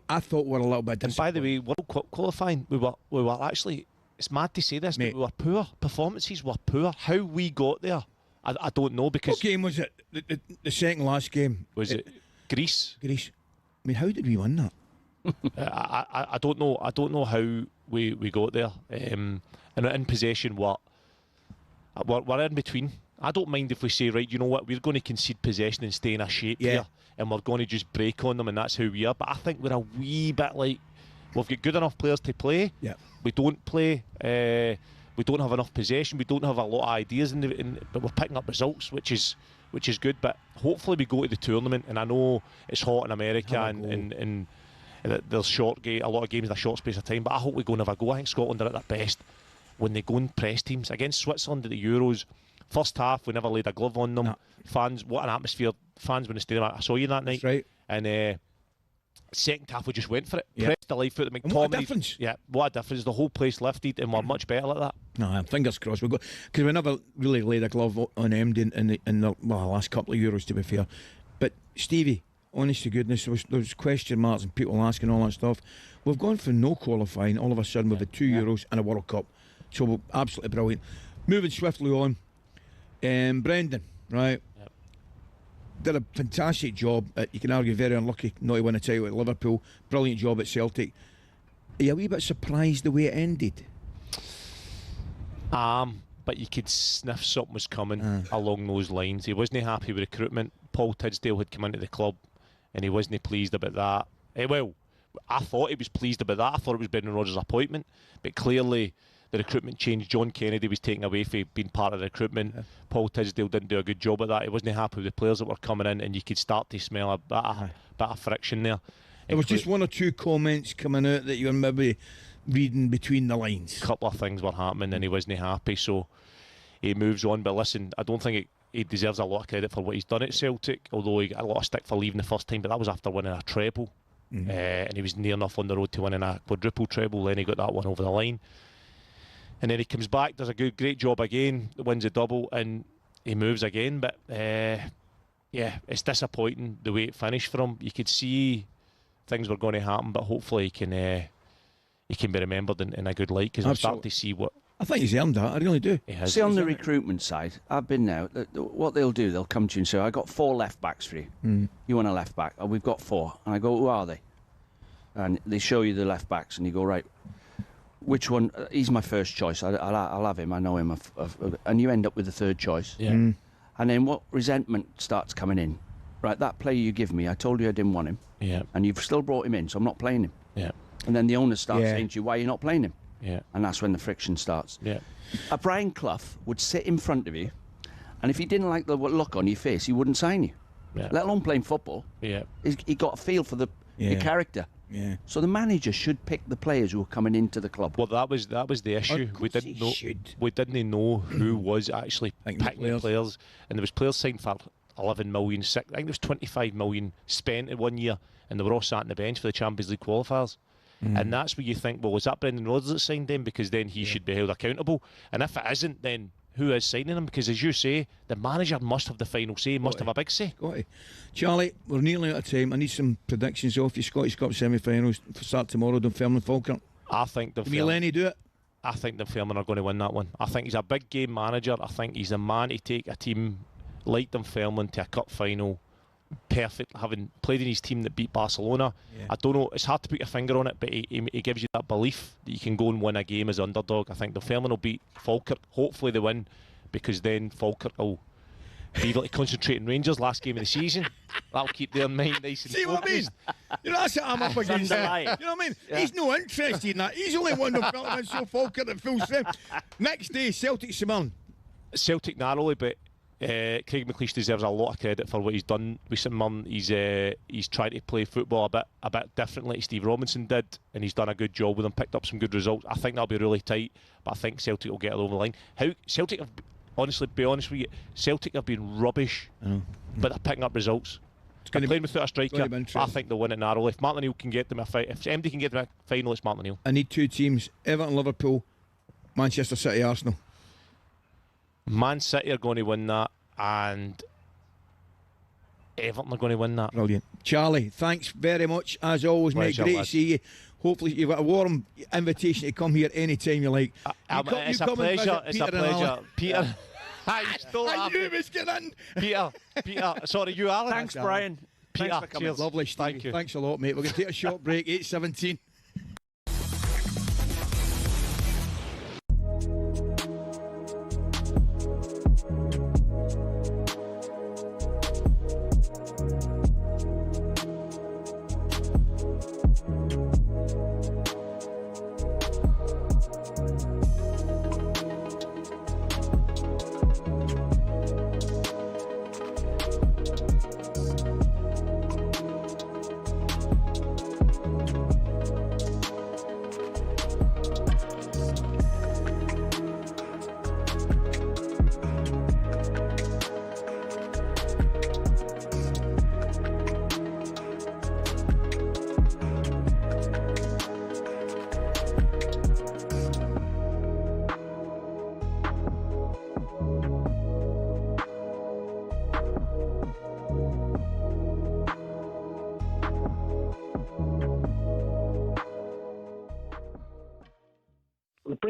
I thought we were a little bit disappointed. And by the way, World qualifying, we were actually, it's mad to say this, but we were poor. Performances were poor. How we got there, I don't know, because... What game was it? The second last game? Was it Greece? Greece. I mean, how did we win that? I don't know. I don't know how we got there. And in possession, we're in between. I don't mind if we say, right, you know what, we're going to concede possession and stay in a shape here, and we're going to just break on them, and that's who we are. But I think we're a wee bit like, we've got good enough players to play. We don't play. We don't have enough possession. We don't have a lot of ideas, but we're picking up results, which is which is good. But hopefully we go to the tournament, and I know it's hot in America and there's a lot of games in a short space of time. But I hope we go and have a go. I think Scotland are at their best when they go and press teams against Switzerland at the Euros. First half, we never laid a glove on them. Fans, what an atmosphere! Fans when they stayed. I saw you that night. That's right. And second half, we just went for it. Pressed the life out of McTominay. What a difference! Yeah, what a difference! The whole place lifted, and we're much better like that. No, fingers crossed. We got because we never really laid a glove on MD in the last couple of Euros, to be fair. But Stevie, honest to goodness, there was question marks and people asking all that stuff. We've gone for no qualifying. All of a sudden, we've had 2 Euros and a World Cup. So we're absolutely brilliant. Moving swiftly on, Brendan, right? Yep. Did a fantastic job. You can argue very unlucky not to win a title at Liverpool. Brilliant job at Celtic. Are you a wee bit surprised the way it ended? But you could sniff something was coming along those lines. He wasn't happy with recruitment. Paul Tidsdale had come into the club and he wasn't pleased about that. Well, I thought he was pleased about that. I thought it was Brendan Rodgers' appointment, but clearly the recruitment changed. John Kennedy was taken away for being part of the recruitment. Paul Tidsdale didn't do a good job at that. He wasn't happy with the players that were coming in, and you could start to smell a bit of friction there. There was just 1 or 2 comments coming out that you were maybe reading between the lines. A couple of things were happening and he wasn't happy, so he moves on. But listen, I don't think he deserves a lot of credit for what he's done at Celtic, although he got a lot of stick for leaving the first time, but that was after winning a treble. And he was near enough on the road to winning a quadruple treble. Then he got that one over the line, and then he comes back, does a great job again, wins a double, and he moves again. But yeah, it's disappointing the way it finished for him. You could see things were going to happen, but hopefully he can be remembered in a good light, because I'm starting to see what. I think he's earned that. I really do. See, on the recruitment side, I've been now. What they'll do, they'll come to you and say, "I got 4 left backs for you. You want a left back? Oh, we've got 4." And I go, "Who are they?" And they show you the left backs, and you go, "Right, which one? He's my first choice. I'll have him. I know him." And you end up with the 3rd choice. Yeah. And then what resentment starts coming in? Right, that player you give me, I told you I didn't want him. Yeah. And you've still brought him in, so I'm not playing him. Yeah. And then the owner starts saying to you, "Why are you not playing him?" Yeah. And that's when the friction starts. Yeah. A Brian Clough would sit in front of you, and if he didn't like the look on your face, he wouldn't sign you. Yeah. Let alone playing football. Yeah. He got a feel for your character. Yeah. So the manager should pick the players who are coming into the club. Well, that was the issue. We didn't know who was actually picking the players, and there was players signed for 11 million. I think there was 25 million spent in 1 year, and they were all sat on the bench for the Champions League qualifiers. And that's where you think, well, was that Brendan Rodgers that signed them? Because then he should be held accountable. And if it isn't, then who is signing them? Because as you say, the manager must have the final say, must have a big say. Charlie, we're nearly out of time. I need some predictions off your Scottish Cup semi-finals for start tomorrow. Dunfermline Falkirk. I think Can Lenny do it? I think Dunfermline are going to win that one. I think he's a big game manager. I think he's a man to take a team like Dunfermline to a cup final. Perfect, having played in his team that beat Barcelona. I don't know, it's hard to put your finger on it, but he gives you that belief that you can go and win a game as underdog. I think Dunfermline will beat Falkirk. Hopefully they win, because then Falkirk will be able to concentrate on Rangers last game of the season. That'll keep their mind nice and See what I mean? You know, that's what I'm up against. You know what I mean? Yeah. He's no interested in that. He's only won Dunfermline so Falkirk at full strength. Next day, Celtic St. Celtic narrowly, but Craig McLeish deserves a lot of credit for what he's done with St Mirren. He's tried to play football a bit differently to Steve Robinson did, and he's done a good job with them, picked up some good results. I think that'll be really tight, but I think Celtic will get it over the line. How Celtic have, honestly, be honest with you, Celtic have been rubbish, but they're picking up results. They're playing without a striker. I think they'll win it narrowly. If Martin O'Neill can get them a fight, if MD can get them a final, it's Martin O'Neill. I need 2 teams: Everton, Liverpool, Manchester City, Arsenal. Man City are going to win that, and Everton are going to win that. Brilliant. Charlie, thanks very much as always, mate. Great to see you. Hopefully you've got a warm invitation to come here any time you like. It's a pleasure. It's a pleasure. Peter. I knew it was getting in. Peter, sorry, you Alan. Thanks, Brian. Peter, thanks for coming. Cheers. Lovely, Steve. Thank you. Thanks a lot, mate. We're going to take a short break, 8:17.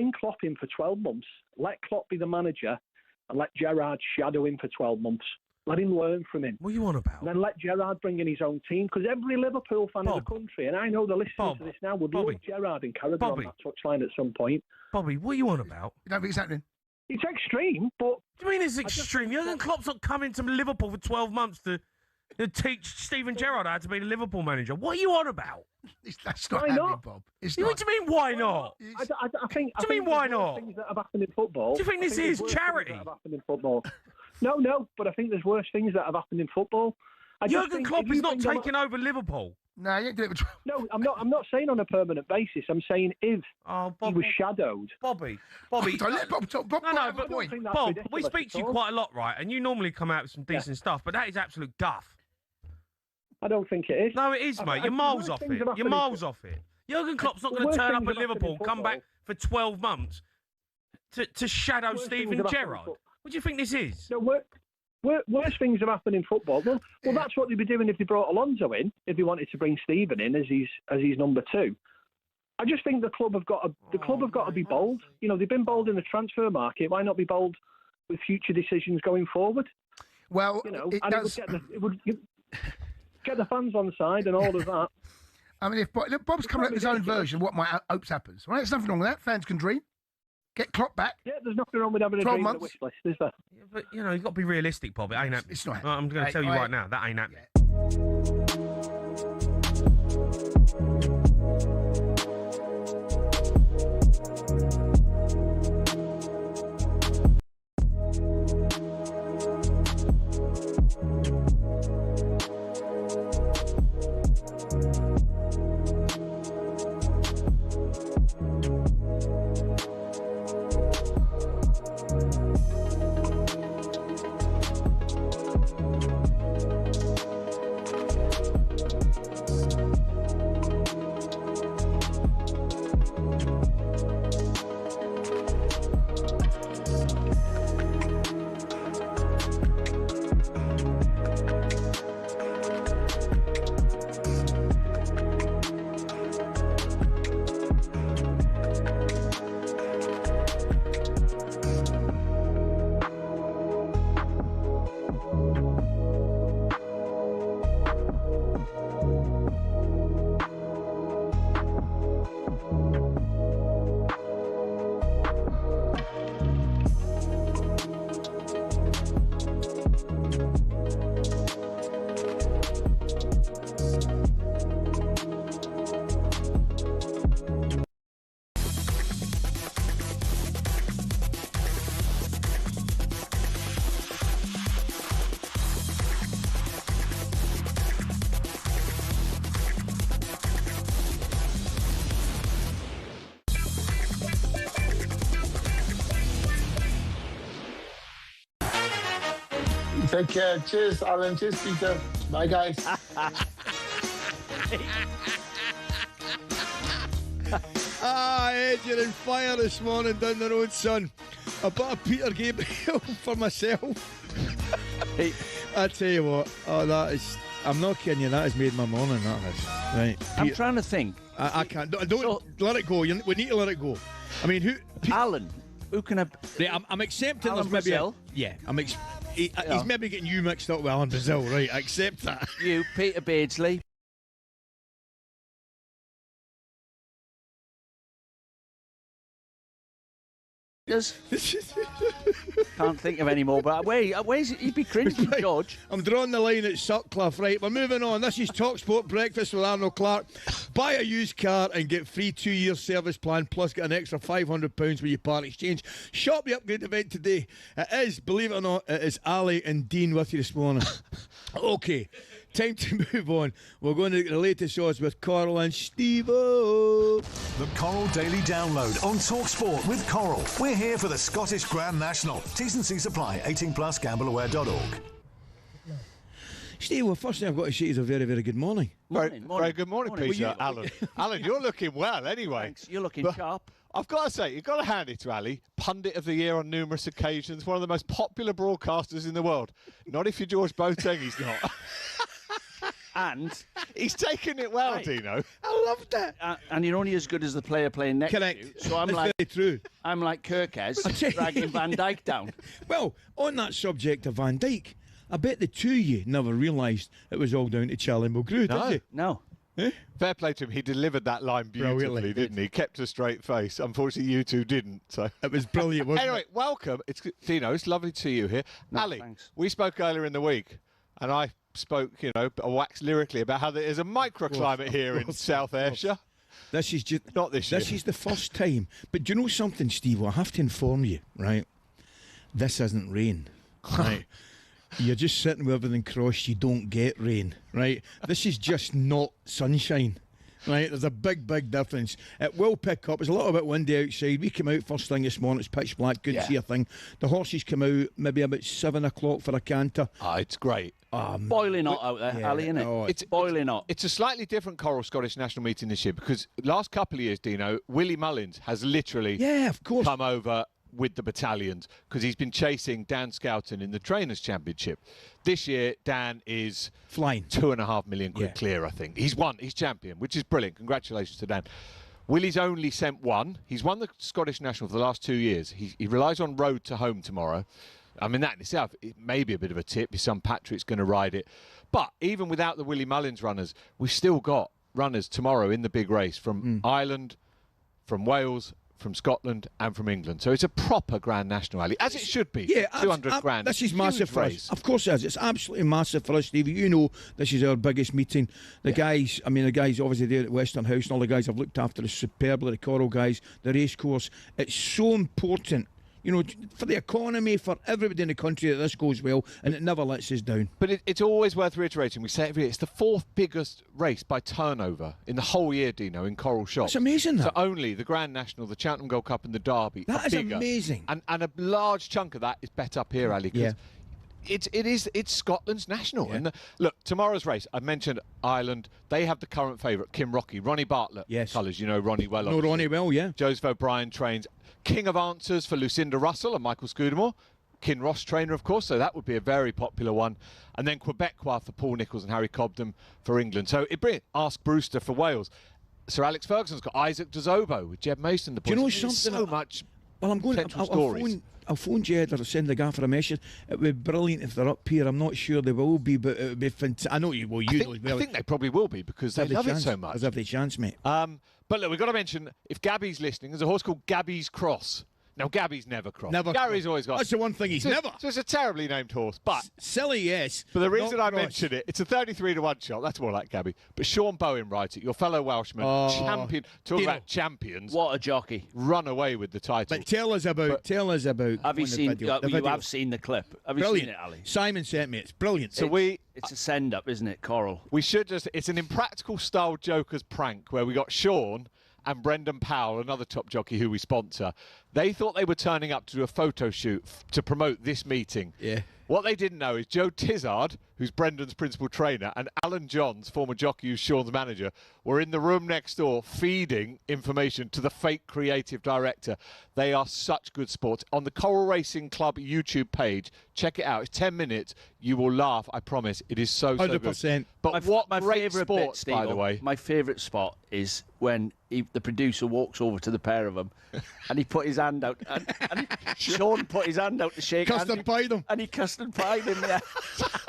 bring Klopp in for 12 months, let Klopp be the manager, and let Gerrard shadow him for 12 months. Let him learn from him. What are you on about? And then let Gerrard bring in his own team, because every Liverpool fan in the country, and I know they're listening to this now, would love Gerrard and Carragher on that touchline at some point. Bobby, what are you on about? You don't think it's happening? It's extreme, but... What do you mean it's extreme? Jurgen Klopp's not coming to Liverpool for 12 months to teach Steven Gerrard how to be the Liverpool manager. What are you on about? That's not happening, Bob. It's What do you mean, why not? I think. What do you mean, why not? Things that have happened in football. Do you think this is charity? That have happened in football. No, but I think there's worse things that have happened in football. Jurgen Klopp is not taking over Liverpool. No, you ain't doing it. No, I'm not saying on a permanent basis. I'm saying if he was shadowed. Bobby. Don't let Bob talk. Bob, but Bob, we speak to you quite a lot, right? And you normally come out with some decent stuff, but that is absolute guff. I don't think it is. No, it is, mate. You're miles off it. You're miles off it. Jurgen Klopp's not going to turn up at Liverpool, come back for 12 months to shadow Steven Gerrard. What do you think this is? No, worse things have happened in football. Well, that's what they'd be doing if they brought Alonso in, if they wanted to bring Steven in as his number two. I just think the club have got to be bold. You know, they've been bold in the transfer market. Why not be bold with future decisions going forward? Well, you know, it would get the fans on side and all of that. I mean, if Bob's coming up with his own version of what my hopes happens, right? There's nothing wrong with that. Fans can dream. Get Klopp back. Yeah, there's nothing wrong with having a 12 dream on months. the wish list, is there? Yeah, but, you know, you've got to be realistic, Bob. It ain't happening. It's not happening. I'm going to tell you right now, that ain't happening. Take care. Cheers, Alan. Cheers, Peter. Bye, guys. You're in fire this morning down the road, son. A bit of Peter Gabriel for myself. I tell you what, I'm not kidding you, that has made my morning, that has. Right. I'm trying to think. I can't. Don't let it go. We need to let it go. I mean, who? Alan. Who can I? Right, I'm accepting Alan there's maybe. Brazil? He's maybe getting you mixed up with Alan Brazil, right? I accept that. You, Peter Beardsley. Can't think of any more, but where's it? He'd be cringing, George. I'm drawing the line at Sutcliffe. Right, we're moving on. This is talkSPORT Breakfast with Arnold Clark. Buy a used car and get free 2-year service plan, plus get an extra £500 with your part exchange. Shop the upgrade event today. It is, believe it or not, it is Ally and Dean with you this morning. Okay, time to move on. We're going to get the latest odds with Coral and Steve-O. The Coral Daily Download on talkSPORT with Coral. We're here for the Scottish Grand National. T's and C's apply. 18+, gambleaware.org. Steve, well, first thing I've got to say is a very, very good morning. Very good morning, Peter. Alan. Alan, you're looking well anyway. Thanks. You're looking sharp. I've got to say, you've got to hand it to Ali, pundit of the year on numerous occasions, one of the most popular broadcasters in the world. Not if you're George Boateng, he's not. And He's taken it well, Right. Dino. I loved that. And you're only as good as the player playing next Correct. to you. So I'm That's like, very true. I'm like Kirkes dragging Van Dijk down. Well, on that subject of Van Dijk, I bet the two of you never realised it was all down to Charlie Mulgrew, did you? No. Eh? Fair play to him. He delivered that line beautifully, Brilliantly. didn't he? Kept a straight face. Unfortunately, you two didn't. So it was brilliant, wasn't anyway, it? welcome. It's Dino. It's lovely to see you here. No, Ali, thanks. we spoke earlier in the week, and I spoke, waxed lyrically about how there is a microclimate here in South Ayrshire. This is just not this year. This is the first time. But do you know something, Steve? I have to inform you, right? This isn't rain, right? You're just sitting with everything crossed. You don't get rain, right? This is just not sunshine. Right, there's a big, big difference. It will pick up. It's a little bit windy outside. We came out first thing this morning. It's pitch black. Couldn't see a thing. The horses come out maybe about 7 o'clock for a canter. It's great. Boiling hot out there, Ali, isn't it? Oh, It's boiling hot. It's a slightly different Coral Scottish national meeting this year because last couple of years, Dino, Willie Mullins has literally come over with the battalions because he's been chasing Dan Scouten in the Trainers' Championship. This year, Dan is flying £2.5 million clear, I think. He's won. He's champion, which is brilliant. Congratulations to Dan. Willie's only sent one. He's won the Scottish National for the last 2 years. He relies on road to home tomorrow. I mean, that in itself, it may be a bit of a tip if some Patrick's going to ride it. But even without the Willie Mullins runners, we've still got runners tomorrow in the big race from Ireland, from Wales, from Scotland and from England. So it's a proper Grand National, Ali, as it should be. Yeah, 200 grand. This is massive for race. us. Of course it is. It's absolutely massive for us, Stevie. You know this is our biggest meeting. The guys obviously there at Western House and all the guys I've looked after is superbly, the Coral guys, the racecourse. It's so important, for the economy, for everybody in the country that this goes well, and it never lets us down. But it's always worth reiterating. We say it every year. It's the 4th biggest race by turnover in the whole year, Dino, in Coral shops. That's amazing, So that. only the Grand National, the Cheltenham Gold Cup and the Derby That are is bigger. amazing. And a large chunk of that is bet up here, Ali, because it's Scotland's national. Yeah. And look, tomorrow's race, I mentioned Ireland. They have the current favourite, Kim Rocky, Ronnie Bartlett. Yes. Colours, you know Ronnie well. No, obviously. Ronnie well, yeah. Joseph O'Brien trains. King of Answers for Lucinda Russell and Michael Scudamore. Kinross trainer, of course, so that would be a very popular one. And then Quebecois for Paul Nicholls and Harry Cobden for England. So it brings Ask Brewster for Wales. Sir Alex Ferguson's got Isaac Dezobo with Jeb Mason. Do you know something? So much. Well, I'm going. I'll phone Jed or send the gaffer a message. It would be brilliant if they're up here. I'm not sure they will be, but it would be fantastic. I know you will. You know as well. I think they probably will be because they love it so much. There's every chance, mate. But look, we've got to mention, if Gabby's listening, there's a horse called Gabby's Cross. Now, Gabby's never crossed. Gary's always got. That's the one thing he's never. So it's a terribly named horse, but silly, yes. But the reason I mentioned it, it's a 33-1 shot. That's more like Gabby. But Sean Bowen rides it, your fellow Welshman, champion. Talking about champions. What a jockey! Run away with the title. But tell us about. Have you seen? The You video. have seen the clip. Have you Brilliant. seen it, Ali? Simon sent me. It's brilliant. So It's a send-up, isn't it, Coral? We should just. It's an impractical style Joker's prank where we got Sean and Brendan Powell, another top jockey who we sponsor. They thought they were turning up to do a photo shoot to promote this meeting. Yeah. What they didn't know is Joe Tizard, who's Brendan's principal trainer, and Alan Johns, former jockey who's Sean's manager, were in the room next door feeding information to the fake creative director. They are such good sports. On the Coral Racing Club YouTube page, check it out. It's 10 minutes. You will laugh, I promise. It is so 100%. good. But my great favourite sports, bit, by the way. My favourite spot is when the producer walks over to the pair of them and he put his hand out. And Sean put his hand out to shake hands. Custard pied him. And he custard pied him, yeah.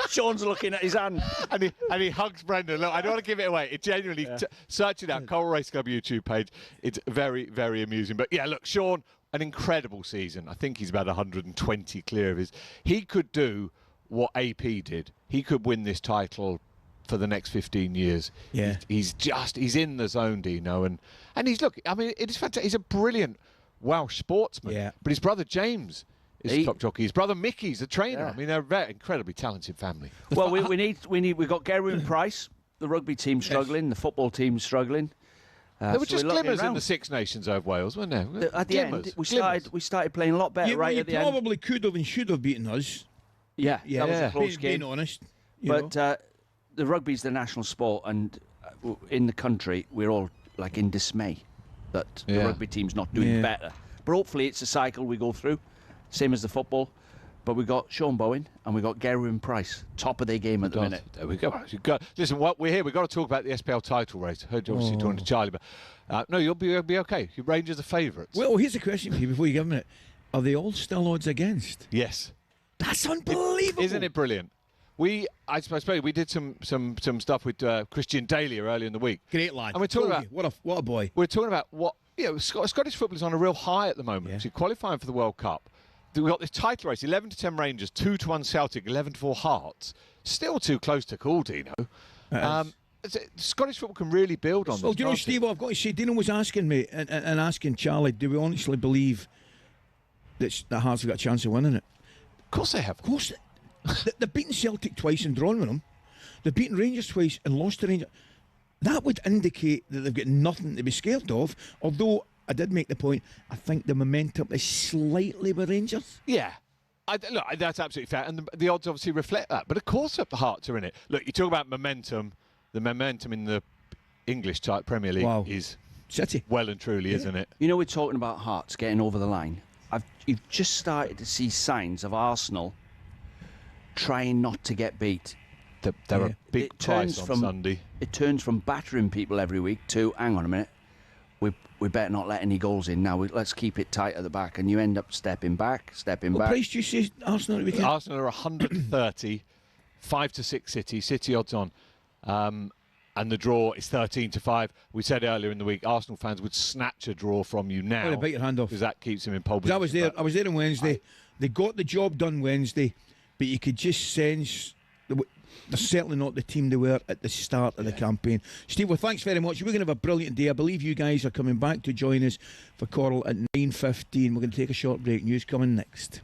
Sean's looking at his hand. And he hugs Brendan. Look, I don't want to give it away. It genuinely, search it out, Coral Race Club YouTube page. It's very, very amusing. But yeah, look, Sean, an incredible season. I think he's about 120 clear of his. He could do what AP did. He could win this title for the next 15 years. Yeah. He's in the zone, Dino. And he's, look, I mean, it is fantastic. He's a brilliant Welsh sportsman. Yeah. But his brother James is a top jockey. His brother Mickey's a trainer. Yeah. I mean, they're a very incredibly talented family. Well, we've got Gerwin Price, the rugby team struggling, the football team struggling. There were just glimmers in the Six Nations of Wales, weren't there? At the end, we started playing a lot better you at the end. You probably could have and should have beaten us. Yeah, that was a close game. Being honest. But the rugby's the national sport, and in the country, we're all like in dismay that the rugby team's not doing better. But hopefully it's a cycle we go through, same as the football. But we got Sean Bowen and we got Gerwin Price, top of their game at the minute. There we go. Listen, we're here. We've got to talk about the SPL title race. Heard you obviously talking to Charlie, but no, you'll be okay. Your Rangers are favourites. Well, here's a question for you before you give them it. Are they all still odds against? Yes. That's unbelievable. Isn't it brilliant? I suppose we did some stuff with Christian Daly earlier in the week. Great lad. And we're talking about what a boy. We're talking about Scottish football is on a real high at the moment. Yeah. So qualifying for the World Cup. We've got this title race: 11-10 Rangers, 2-1 Celtic, 11-4 Hearts. Still too close to call, Dino. Scottish football can really build on this. Well, do you know, Steve, what I've got to say? Dino was asking me and asking Charlie, do we honestly believe that Hearts have got a chance of winning it? Of course they have. Of course. They've beaten Celtic twice and drawn with them. They've beaten Rangers twice and lost to Rangers. That would indicate that they've got nothing to be scared of, although I did make the point, I think the momentum is slightly with Rangers. Yeah. Look, that's absolutely fair, and the odds obviously reflect that. But of course the Hearts are in it. Look, you talk about momentum. The momentum in the English Premier League is City. Well and truly, isn't it? You know, we're talking about Hearts getting over the line. You've just started to see signs of Arsenal trying not to get beat. They're a big price on Sunday. It turns from battering people every week to, hang on a minute, we better not let any goals in now. Let's keep it tight at the back, and you end up stepping back. What price do you say Arsenal at the weekend? Arsenal are 130, 5-6 City. City odds on. And the draw is 13-5. We said earlier in the week, Arsenal fans would snatch a draw from you now. They bite your hand off. Because that keeps them in pole position. I was there on Wednesday. They got the job done Wednesday, but you could just sense they're certainly not the team they were at the start of the campaign. Steve, well, thanks very much. We're going to have a brilliant day. I believe you guys are coming back to join us for Coral at 9:15. We're going to take a short break. News coming next.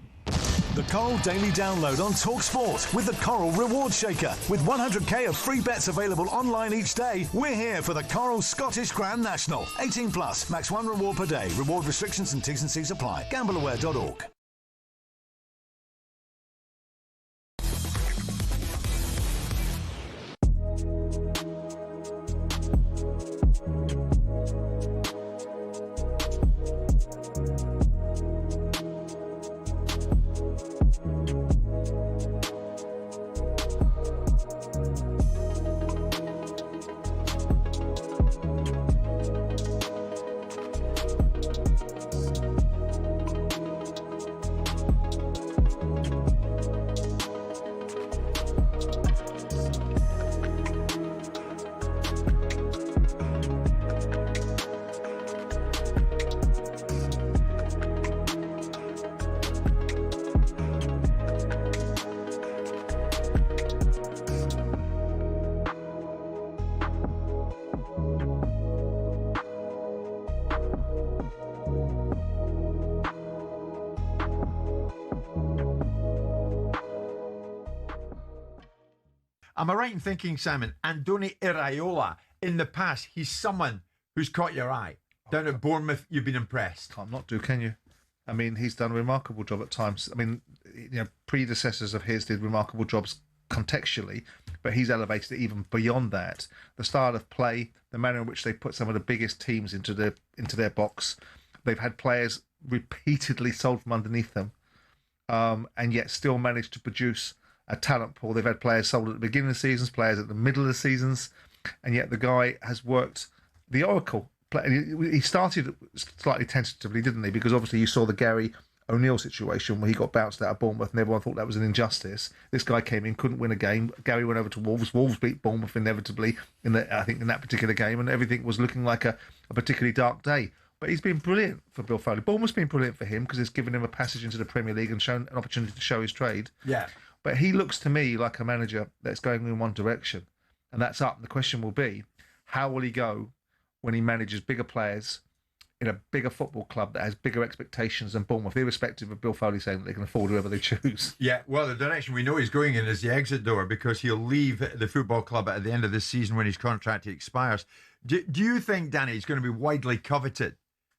The Coral Daily Download on talkSPORT with the Coral Reward Shaker. With 100k of free bets available online each day, we're here for the Coral Scottish Grand National. 18 plus, max 1 reward per day. Reward restrictions and T's and C's apply. Gambleaware.org. Am I right in thinking, Simon, Andoni Iraola, in the past, he's someone who's caught your eye? Down at Bournemouth, you've been impressed. Can't not do, can you? I mean, he's done a remarkable job at times. I mean, predecessors of his did remarkable jobs contextually, but he's elevated it even beyond that. The style of play, the manner in which they put some of the biggest teams into their box. They've had players repeatedly sold from underneath them, and yet still managed to produce a talent pool. They've had players sold at the beginning of the seasons, players at the middle of the seasons, and yet the guy has worked the oracle. He started slightly tentatively, didn't he? Because obviously you saw the Gary O'Neill situation where he got bounced out of Bournemouth and everyone thought that was an injustice. This guy came in, couldn't win a game. Gary went over to Wolves. Wolves beat Bournemouth inevitably in that particular game, and everything was looking like a particularly dark day. But he's been brilliant for Bill Foley. Bournemouth's been brilliant for him because it's given him a passage into the Premier League and shown an opportunity to show his trade. Yeah. But he looks to me like a manager that's going in one direction, and that's up. The question will be, how will he go when he manages bigger players in a bigger football club that has bigger expectations than Bournemouth, irrespective of Bill Foley saying that they can afford whoever they choose? Yeah, well, the direction we know he's going in is the exit door, because he'll leave the football club at the end of this season when his contract expires. Do you think, Danny, he's going to be widely coveted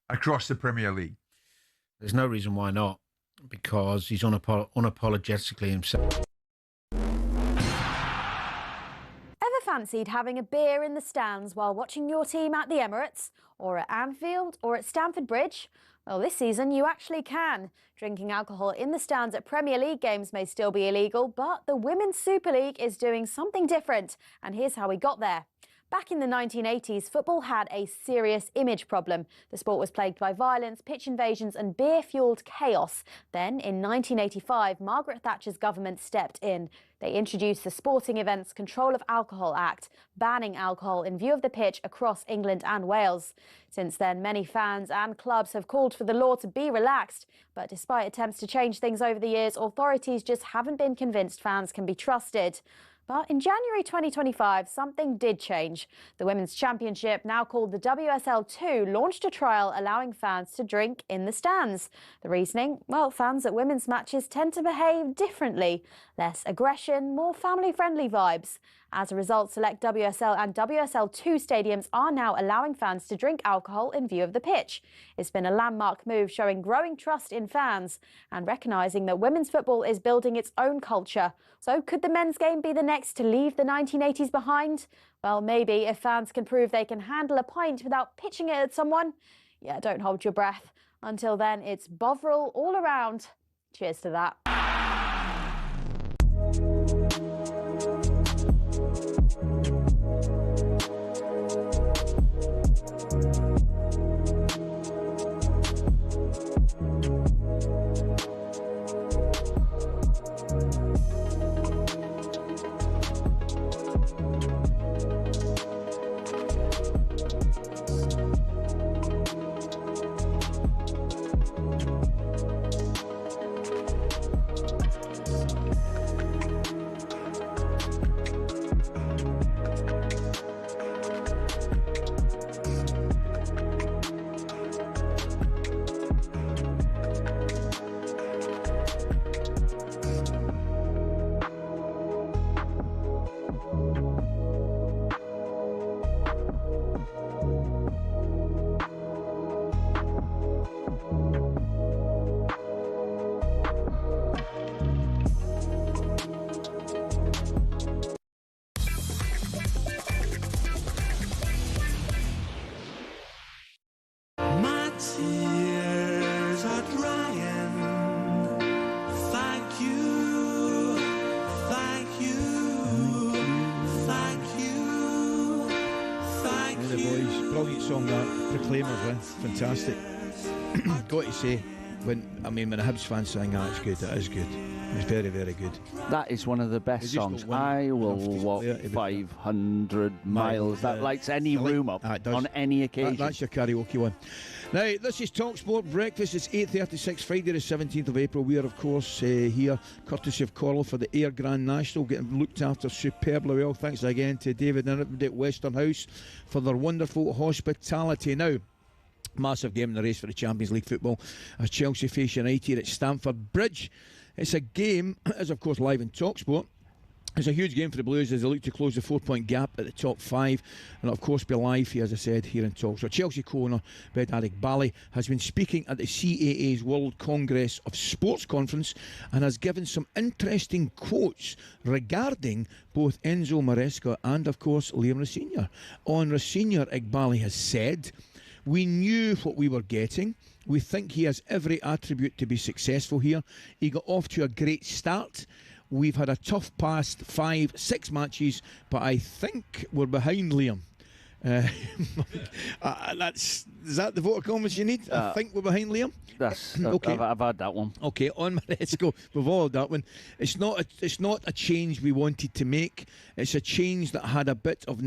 across the Premier League? There's no reason why not, because he's unapologetically himself. Ever fancied having a beer in the stands while watching your team at the Emirates, or at Anfield, or at Stamford Bridge? Well, this season you actually can. Drinking alcohol in the stands at Premier League games may still be illegal, but the Women's Super League is doing something different. And here's how we got there. Back in the 1980s, football had a serious image problem. The sport was plagued by violence, pitch invasions and beer-fuelled chaos. Then, in 1985, Margaret Thatcher's government stepped in. They introduced the Sporting Events Control of Alcohol Act, banning alcohol in view of the pitch across England and Wales. Since then, many fans and clubs have called for the law to be relaxed. But despite attempts to change things over the years, authorities just haven't been convinced fans can be trusted. But in January 2025, something did change. The Women's Championship, now called the WSL 2, launched a trial allowing fans to drink in the stands. The reasoning? Well, fans at women's matches tend to behave differently. Less aggression, more family-friendly vibes. As a result, select WSL and WSL 2 stadiums are now allowing fans to drink alcohol in view of the pitch. It's been a landmark move showing growing trust in fans and recognising that women's football is building its own culture. So could the men's game be the next to leave the 1980s behind? Well, maybe, if fans can prove they can handle a pint without pitching it at someone. Yeah, don't hold your breath. Until then, it's Bovril all around. Cheers to that. Fantastic. Got to say, when a Hibs fan sang that, it's good. That is good. It's very, very good. That is one of the best songs. I will walk 500 miles. That lights any room up on any occasion. That's your karaoke one. Now, this is talkSPORT Breakfast. It's 8:36, Friday the 17th of April. We are, of course, here, courtesy of Coral, for the Ayr Grand National, getting looked after superbly well. Thanks again to David and everybody at Western House for their wonderful hospitality. Now, massive game in the race for the Champions League football as Chelsea face United at Stamford Bridge. It's a game, as of course live in talkSPORT. It's a huge game for the Blues as they look to close the 4-point gap at the top 5 and of course be live, as I said, here in talk. So Chelsea co-owner Grandad has been speaking at the CAA's World Congress of Sports Conference and has given some interesting quotes regarding both Enzo Maresca and of course Liam Rosenior. On Rosenior, Iqbali has said, "We knew what we were getting. We think he has every attribute to be successful here. He got off to a great start. We've had a tough past 5-6 matches, but I think we're behind Liam." Is that the vote of confidence you need? I think we're behind Liam. Okay. I've had that one. Okay, on Maresco, we've all had that one. It's not a change we wanted to make. It's a change that had a bit of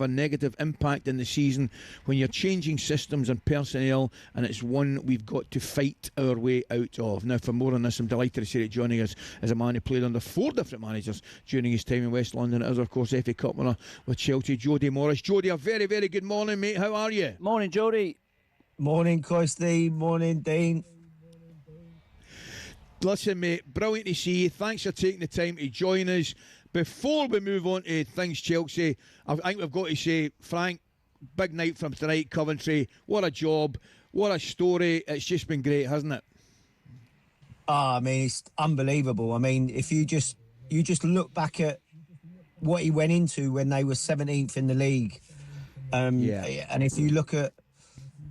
a negative impact in the season when you're changing systems and personnel, and it's one we've got to fight our way out of. Now, for more on this, I'm delighted to say that joining us is a man who played under 4 different managers during his time in West London. It is, of course, FA Cup winner with Chelsea, Jody Morris. Jody, a very, very good morning, mate. How are you? Morning, Jody. Morning, Coisty. Morning, Dean. Listen, mate, brilliant to see you. Thanks for taking the time to join us. Before we move on to things Chelsea, I think we've got to say, Frank, big night from tonight, Coventry. What a job. What a story. It's just been great, hasn't it? I mean, it's unbelievable. I mean, if you just look back at what he went into when they were 17th in the league, and if you look at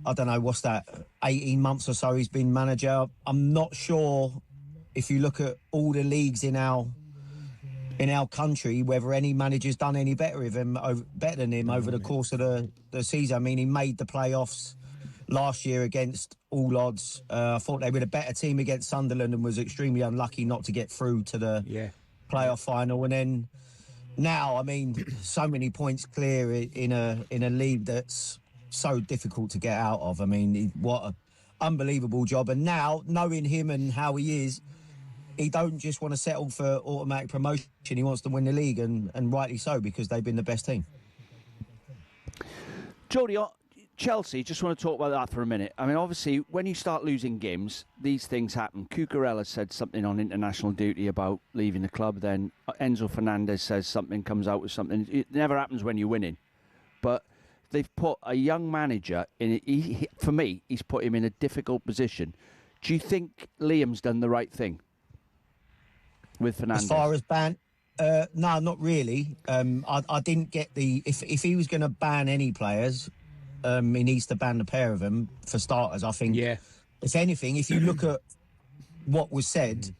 I don't know, what's that, 18 months or so he's been manager. I'm not sure if you look at all the leagues in our country, whether any manager's done any better than him over the course of the season. I mean, he made the playoffs last year against all odds. I thought they were a better team against Sunderland and was extremely unlucky not to get through to the playoff final. And then now, I mean, so many points clear in a league that's so difficult to get out of. I mean, what an unbelievable job. And now, knowing him and how he is, he don't just want to settle for automatic promotion. He wants to win the league, and rightly so, because they've been the best team. Jody, Chelsea, just want to talk about that for a minute. I mean, obviously, when you start losing games, these things happen. Cucurella said something on international duty about leaving the club. Then Enzo Fernandez says something, comes out with something. It never happens when you're winning. But they've put a young manager in. For me, he's put him in a difficult position. Do you think Liam's done the right thing with Fernandez? As far as ban, no, not really. I didn't get the if he was going to ban any players, he needs to ban the pair of them for starters. I think. Yeah. If anything, if you look at what was said,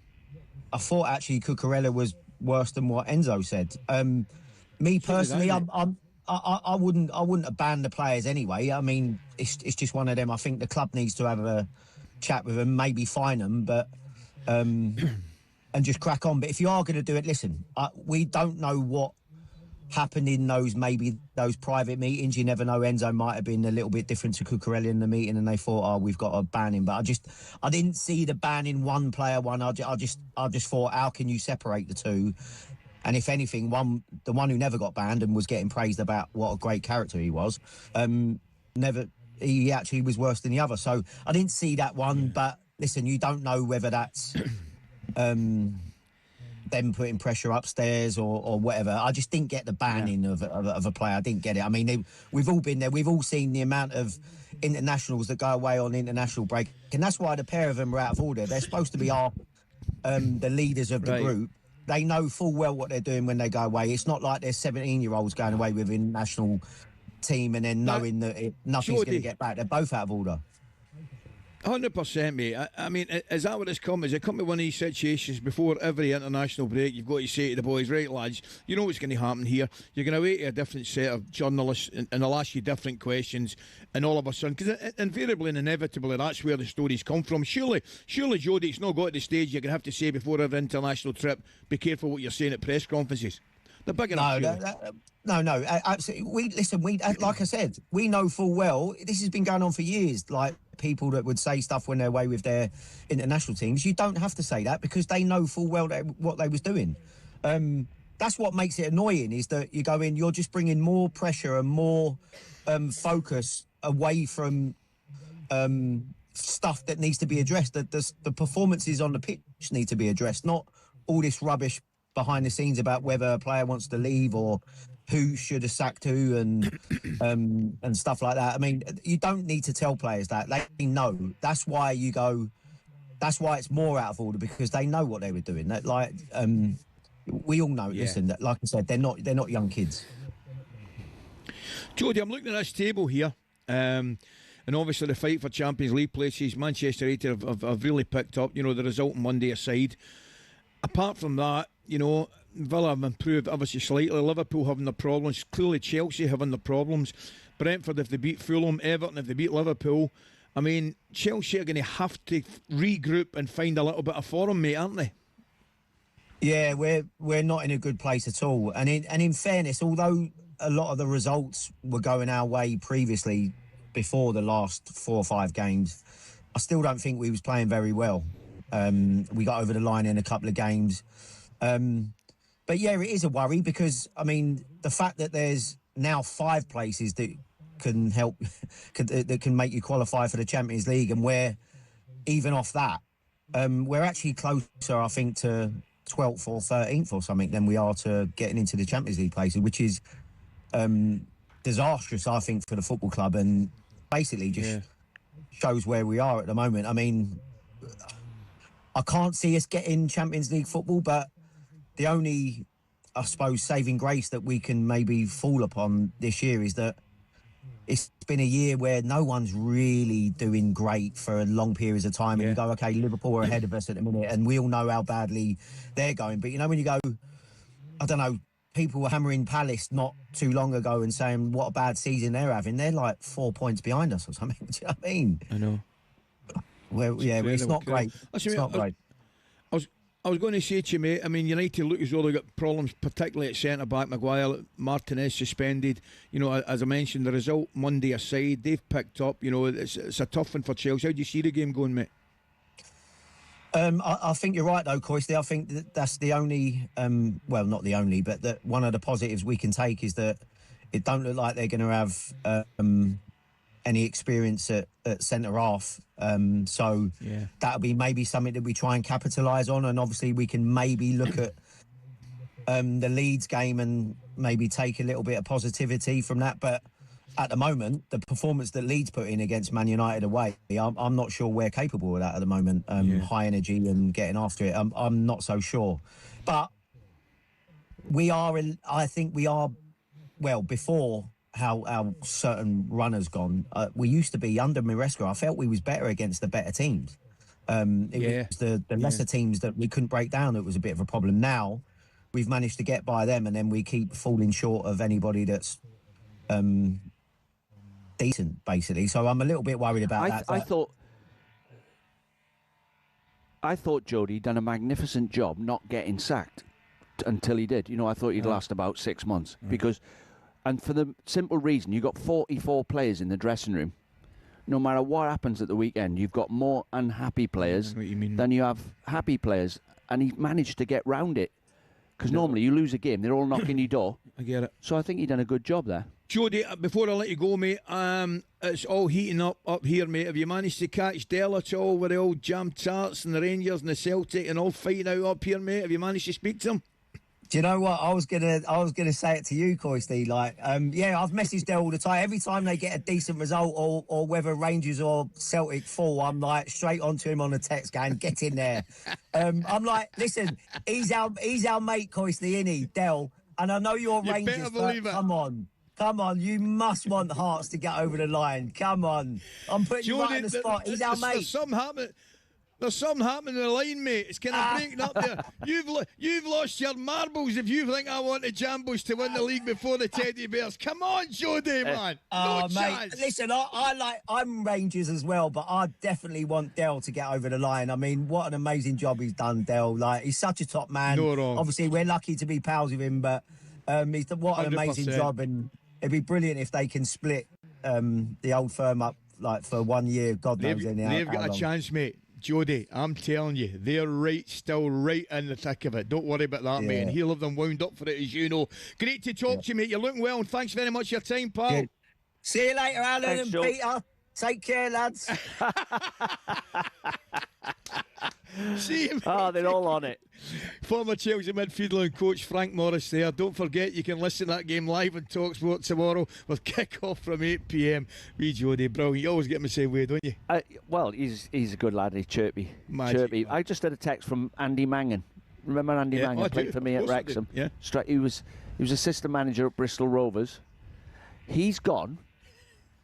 I thought actually Cucurella was worse than what Enzo said. Me personally, I wouldn't have banned the players anyway. I mean, it's just one of them. I think the club needs to have a chat with them, maybe fine them, but and just crack on. But if you are going to do it, listen, we don't know what happened in those private meetings. You never know. Enzo might have been a little bit different to Cucurella in the meeting, and they thought, oh, we've got to ban him. But I didn't see the banning one player. I just thought, how can you separate the two? And if anything, the one who never got banned and was getting praised about what a great character he was, he actually was worse than the other. So I didn't see that one. But listen, you don't know whether that's them putting pressure upstairs or whatever. I just didn't get the banning of a player. I didn't get it. I mean, we've all been there. We've all seen the amount of internationals that go away on international break. And that's why the pair of them are out of order. They're supposed to be the leaders of the group. They know full well what they're doing when they go away. It's not like they're 17-year-olds going away with a national team and then knowing that nothing's going to get back. They're both out of order. 100%, mate. I mean, is that what it's come? Is it come to one of these situations before every international break? You've got to say to the boys, right, lads, you know what's going to happen here. You're going to wait to a different set of journalists and they'll ask you different questions, and all of a sudden, because invariably and inevitably, that's where the stories come from. Surely, Jody, it's not got to the stage you're going to have to say before every international trip, be careful what you're saying at press conferences. They're big enough. No, absolutely. We like I said, we know full well this has been going on for years. Like people that would say stuff when they're away with their international teams, you don't have to say that because they know full well what they was doing. That's what makes it annoying, is that you go in, you're just bringing more pressure and more focus away from stuff that needs to be addressed. The performances on the pitch need to be addressed, not all this rubbish behind the scenes about whether a player wants to leave or who should have sacked who and stuff like that. I mean, you don't need to tell players that. They know. That's why you go. That's why it's more out of order, because they know what they were doing. That, like, we all know. Yeah. Listen, that, like I said, they're not young kids. Jody, I'm looking at this table here, and obviously the fight for Champions League places. Manchester United have really picked up. You know, the result on Monday aside. Apart from that, you know, Villa have improved obviously slightly. Liverpool having the problems. Clearly Chelsea having the problems. Brentford, if they beat Fulham, Everton, if they beat Liverpool. I mean, Chelsea are going to have to regroup and find a little bit of form, mate, aren't they? Yeah, we're not in a good place at all. And in fairness, although a lot of the results were going our way previously before the last 4 or 5 games, I still don't think we was playing very well. We got over the line in a couple of games. But yeah, it is a worry because, I mean, the fact that there's now 5 places that can help, that can make you qualify for the Champions League, and we're even off that, we're actually closer, I think, to 12th or 13th or something than we are to getting into the Champions League places, which is disastrous, I think, for the football club, and basically just shows where we are at the moment. I mean, I can't see us getting Champions League football, but the only, I suppose, saving grace that we can maybe fall upon this year is that it's been a year where no one's really doing great for long periods of time. And you go, okay, Liverpool are ahead of us at the minute, and we all know how badly they're going. But, you know, when you go, I don't know, people were hammering Palace not too long ago and saying what a bad season they're having. They're like 4 points behind us or something. Do you know what I mean? I know. Well, it's not great. It's not great. I was going to say to you, mate, I mean, United look as though they've got problems, particularly at centre-back. Maguire, Martinez suspended. You know, as I mentioned, the result Monday aside, they've picked up. You know, it's a tough one for Chelsea. How do you see the game going, mate? I think you're right, though, Coisty. I think that's the only, well, not the only, but that one of the positives we can take is that it don't look like they're going to have any experience at centre-half. So that'll be maybe something that we try and capitalise on. And obviously we can maybe look at the Leeds game and maybe take a little bit of positivity from that. But at the moment, the performance that Leeds put in against Man United away, I'm not sure we're capable of that at the moment. High energy and getting after it. I'm not so sure. But I think we are, well, before how certain runners gone. We used to be under Maresca. I felt we was better against the better teams. It was the lesser teams that we couldn't break down. It was a bit of a problem. Now we've managed to get by them, and then we keep falling short of anybody that's decent, basically. So I'm a little bit worried about that. I thought Jody done a magnificent job not getting sacked until he did. You know, I thought he'd last about 6 months because. And for the simple reason, you've got 44 players in the dressing room. No matter what happens at the weekend, you've got more unhappy players than you have happy players. And he managed to get round it. Because normally you lose a game, they're all knocking your door. I get it. So I think he done a good job there. Jody, before I let you go, mate, it's all heating up here, mate. Have you managed to catch Dell at all with the old jam tarts and the Rangers and the Celtic and all fighting out up here, mate? Have you managed to speak to them? Do you know what? I was gonna say it to you, Coisty. Like, I've messaged them all the time. Every time they get a decent result, or whether Rangers or Celtic fall, I'm like straight onto him on a text going, "Get in there." I'm like, listen, he's our mate, Coisty, isn't he, Dell? And I know you're Rangers, but come on, you must want Hearts to get over the line. Come on, I'm putting you right on the spot. He's our mate. There's something happening in the line, mate. It's kind of breaking up there. You've lost your marbles if you think I want the Jambos to win the league before the Teddy Bears. Come on, Jody, man. No mate, chance. Listen, I'm Rangers as well, but I definitely want Dell to get over the line. I mean, what an amazing job he's done, Dell. Like, he's such a top man. No wrong. Obviously, we're lucky to be pals with him, but he's done what an 100%. amazing job, and it'd be brilliant if they can split the old firm up like for 1 year. God knows they've got a chance, mate. Jody, I'm telling you, they're still right in the thick of it. Don't worry about that, mate. And he'll have them wound up for it, as you know. Great to talk to you, mate. You're looking well, and thanks very much for your time, pal. Good. See you later, Alan and Peter. Take care, lads. See you, mate. They're all on it. Former Chelsea midfielder and coach Frank Morris there. Don't forget, you can listen to that game live on talkSPORT tomorrow with kick-off from 8 p.m. Wee Jody, brilliant. You always get me the same way, don't you? Well, he's a good lad. He's chirpy. Magic, chirpy. I just had a text from Andy Mangan. Remember Andy Mangan? Played for me at Wrexham. Yeah. He was assistant manager at Bristol Rovers. He's gone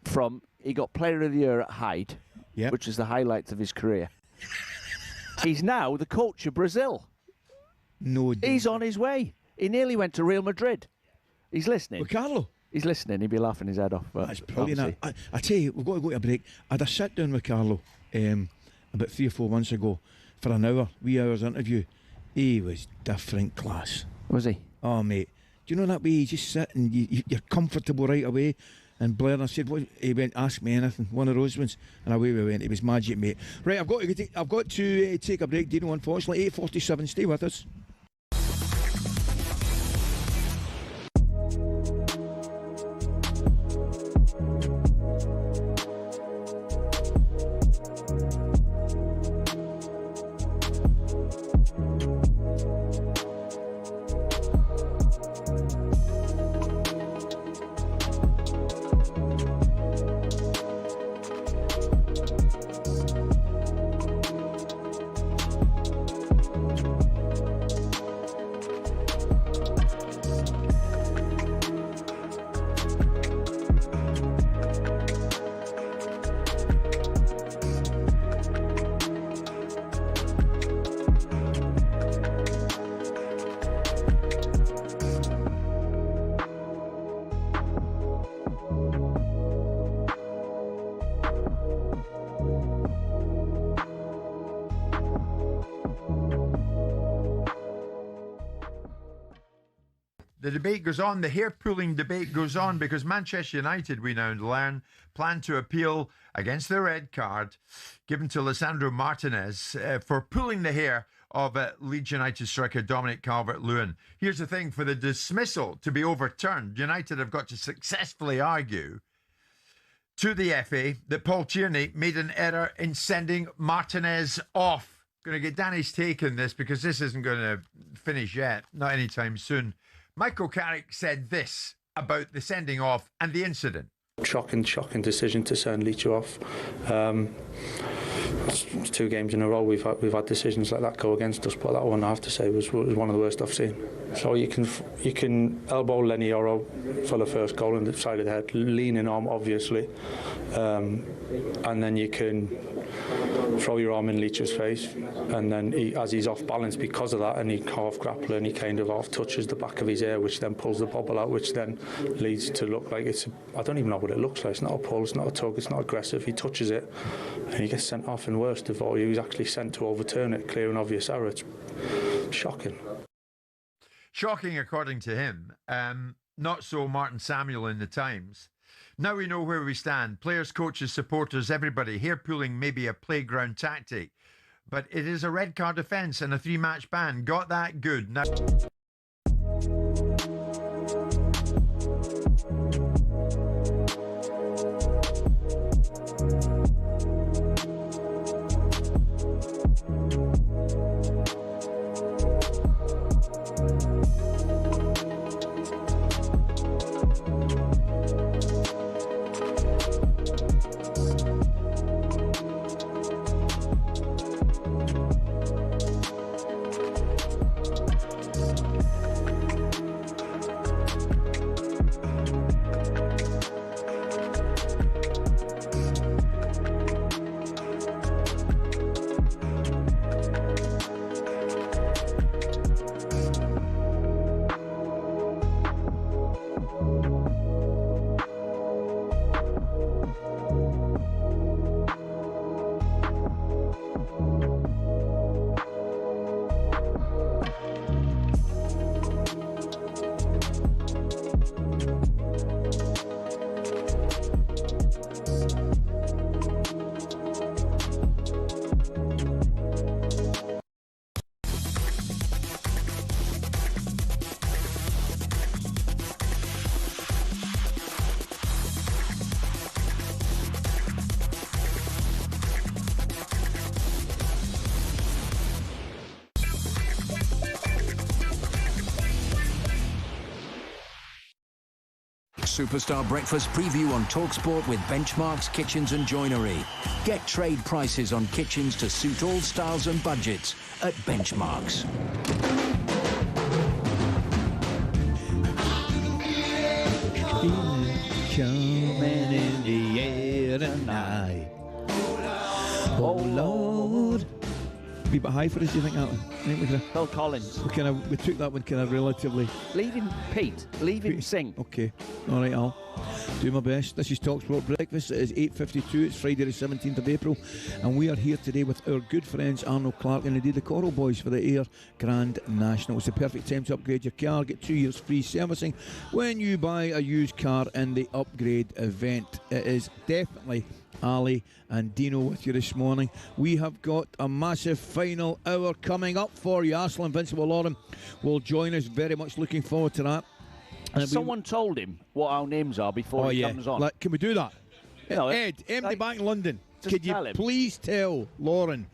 from... He got Player of the Year at Hyde, which is the highlights of his career. He's now the coach of Brazil. No, he's on his way. He nearly went to Real Madrid. He's listening. With Carlo? He's listening. He'd be laughing his head off. But that's brilliant. I tell you, we've got to go to a break. I had a sit down with Carlo about 3 or 4 months ago for an hour, wee hour's interview. He was different class. Was he? Oh, mate. Do you know that way you just sit and you're comfortable right away? And Blair, and I said, "What?" He went, "Ask me anything." One of those ones, and away we went. It was magic, mate. Right, I've got to take a break, Dino. Unfortunately, 8:47. Stay with us. The debate goes on. The hair-pulling debate goes on because Manchester United, we now learn, plan to appeal against the red card given to Lisandro Martinez for pulling the hair of Leeds United striker Dominic Calvert-Lewin. Here's the thing. For the dismissal to be overturned, United have got to successfully argue to the FA that Paul Tierney made an error in sending Martinez off. Going to get Danny's take on this because this isn't going to finish yet, not anytime soon. Michael Carrick said this about the sending off and the incident. Shocking decision to send Leach off. It's 2 games in a row we've had decisions like that go against us, but that one I have to say was one of the worst I've seen. So you can elbow Lenny Yoro for the first goal in the side of the head, leaning arm obviously, and then you can throw your arm in Leach's face, and then as he's off balance because of that, and he half grappler and he kind of half touches the back of his ear, which then pulls the bobble out, which then leads to look like I don't even know what it looks like. It's not a pull, it's not a tug, it's not aggressive. He touches it and he gets sent off, and worst of all, he was actually sent to overturn it, clear and obvious error. It's shocking. Shocking according to him. Not so Martin Samuel in the Times. Now we know where we stand. Players, coaches, supporters, everybody. Hair pulling may be a playground tactic, but it is a red card offence and a 3-match ban. Got that? Good. Now... Superstar Breakfast preview on talkSPORT with Benchmarks Kitchens and Joinery. Get trade prices on kitchens to suit all styles and budgets at Benchmarks. Coming in the air tonight. Oh Lord. Be a bit high for us, do you think, that one? I think Phil Collins. We took that one kind of relatively. Leave him, Pete. Leave him sing. Okay. All right, I'll do my best. This is talkSPORT Breakfast. It is 8:52. It's Friday the 17th of April. And we are here today with our good friends Arnold Clark and indeed the Coral Boys for the Ayr Grand National. It's the perfect time to upgrade your car. Get 2 years free servicing when you buy a used car in the upgrade event. It is definitely Ally and Dino with you this morning. We have got a massive final hour coming up for you. Arslan Invincible Lauren will join us. Very much looking forward to that. And someone told him what our names are before he comes on. Can we do that? You know, Ed, MD back in London. Could you please tell Lauren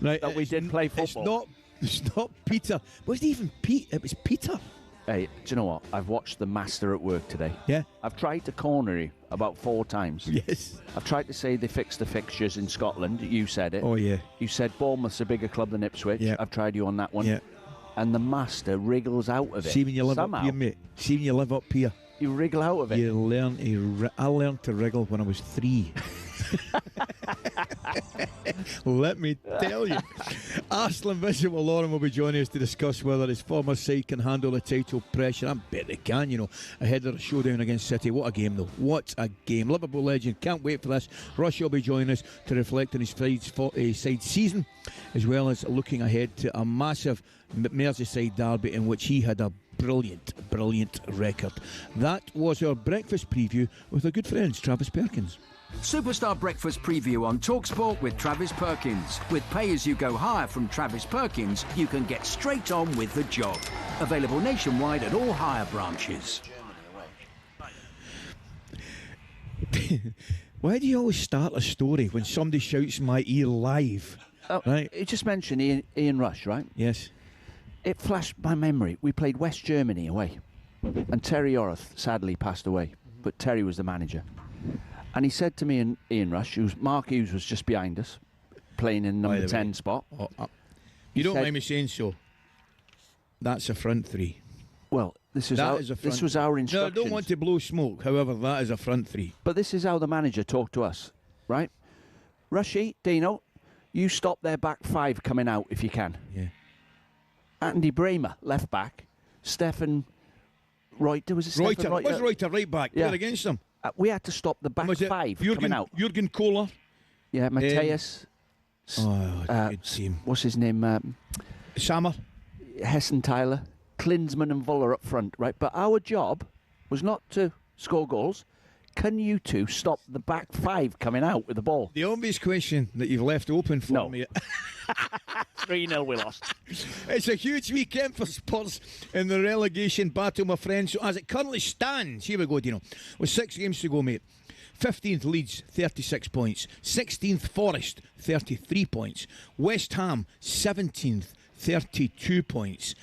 that we did play football? It's not Peter. Wasn't even Pete. It was Peter. Hey, do you know what? I've watched the master at work today. Yeah. I've tried to corner you about 4 times. Yes. I've tried to say they fixed the fixtures in Scotland. You said it. Oh, yeah. You said Bournemouth's a bigger club than Ipswich. Yeah. I've tried you on that one. Yeah. And the master wriggles out of it. See when you live somehow. up here, mate. See when you live up here. You wriggle out of it. You learn to. I learned to wriggle when I was 3. Let me tell you. Arslan Invincible Lauren will be joining us to discuss whether his former side can handle the title pressure. I bet they can, ahead of the showdown against City. What a game, though. What a game. Liverpool legend. Can't wait for this. Rush will be joining us to reflect on his side season, as well as looking ahead to a massive Merseyside derby in which he had a brilliant record. That was our breakfast preview with our good friends Travis Perkins. Superstar Breakfast Preview on talkSPORT with Travis Perkins. With pay-as-you-go hire from Travis Perkins, you can get straight on with the job. Available nationwide at all hire branches. Why do you always start a story when somebody shouts in my ear live? Right? You just mentioned Ian Rush, right? Yes. It flashed my memory. We played West Germany away, and Terry Orath sadly passed away, but Terry was the manager. And he said to me and Ian Rush, Mark Hughes was just behind us, playing in number 10 spot. You don't mind me saying so. That's a front three. Well, this was our instructions. No, I don't want to blow smoke. However, that is a front three. But this is how the manager talked to us, right? Rushy, Dino, you stop their back five coming out if you can. Yeah. Andy Bramer, left back. Stefan Reuter, was it Stefan Reuter? Was Reuter right back? Yeah. Played against them. We had to stop the back five coming out. Jurgen Kohler. Yeah, Mateus. Good team. What's his name? Sammer. Hessen Tyler. Klinsmann and Vuller up front, right? But our job was not to score goals. Can you two stop the back five coming out with the ball? The obvious question that you've left open for me. 3-0 we lost. It's a huge weekend for Spurs in the relegation battle, my friends. So as it currently stands, here we go, Dino. With 6 games to go, mate. 15th Leeds, 36 points. 16th Forest, 33 points. West Ham, 17th, 32 points.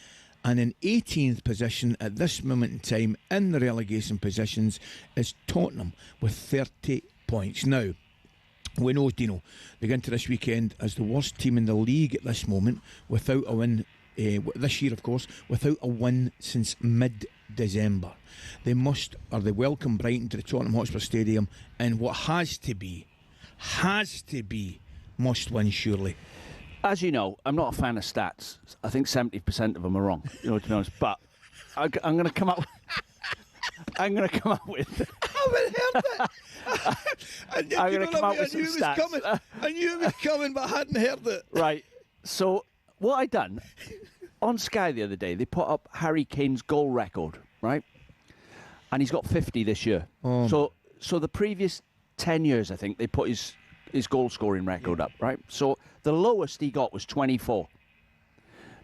And in 18th position at this moment in time in the relegation positions is Tottenham with 30 points. Now, we know, Dino, they go into this weekend as the worst team in the league at this moment without a win, this year of course, without a win since mid-December. They welcome Brighton to the Tottenham Hotspur Stadium in what has to be must win, surely. As you know, I'm not a fan of stats. I think 70% of them are wrong, to be honest. But I'm going to come up. I'm going to come up with. I haven't heard that. I'm going to come up with some stats. I knew it was coming, but I hadn't heard it. Right. So what I done on Sky the other day, they put up Harry Kane's goal record, right? And he's got 50 this year. So the previous 10 years, I think, they put his goal scoring record up, right? So the lowest he got was 24.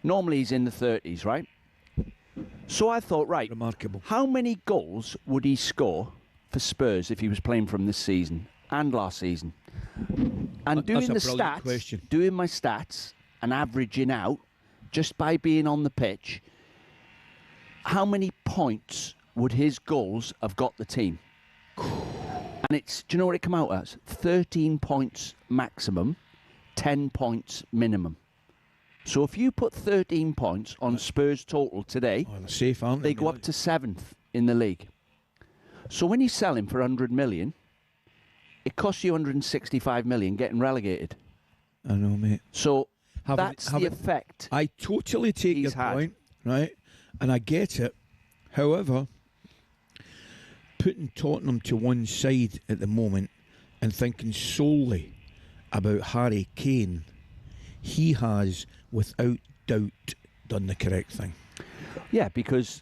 Normally he's in the 30s, right? So I thought, right, remarkable. How many goals would he score for Spurs if he was playing from this season and last season? And doing my stats and averaging out just by being on the pitch, how many points would his goals have got the team? And do you know what it come out as? 13 points maximum, 10 points minimum. So if you put 13 points on Spurs total today, they're safe, aren't they? They go up to 7th in the league. So when you sell him for 100 million, it costs you 165 million getting relegated. I know, mate. So that's the effect. I totally take your point, right? And I get it. However, putting Tottenham to one side at the moment and thinking solely about Harry Kane, he has, without doubt, done the correct thing. Yeah, because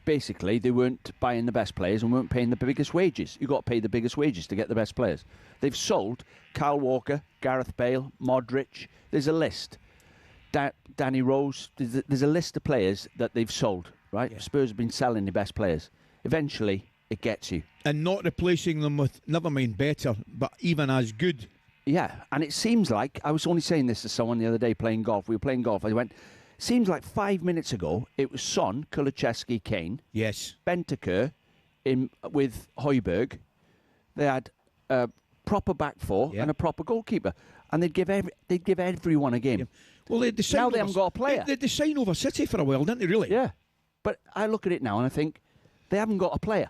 basically they weren't buying the best players and weren't paying the biggest wages. You've got to pay the biggest wages to get the best players. They've sold Kyle Walker, Gareth Bale, Modric. There's a list. Danny Rose. There's a list of players that they've sold, right? Yeah. Spurs have been selling the best players. Eventually, it gets you. And not replacing them with, never mind better, but even as good. Yeah, and it seems like, I was only saying this to someone the other day playing golf. We were playing golf. I went, seems like 5 minutes ago, it was Son, Kulusevski, Kane. Yes. Bentancur with Højbjerg. They had a proper back four and a proper goalkeeper. And they'd give everyone a game. Yeah. Well, now they haven't got a player. They signed over City for a while, didn't they, really? Yeah. But I look at it now and I think, they haven't got a player.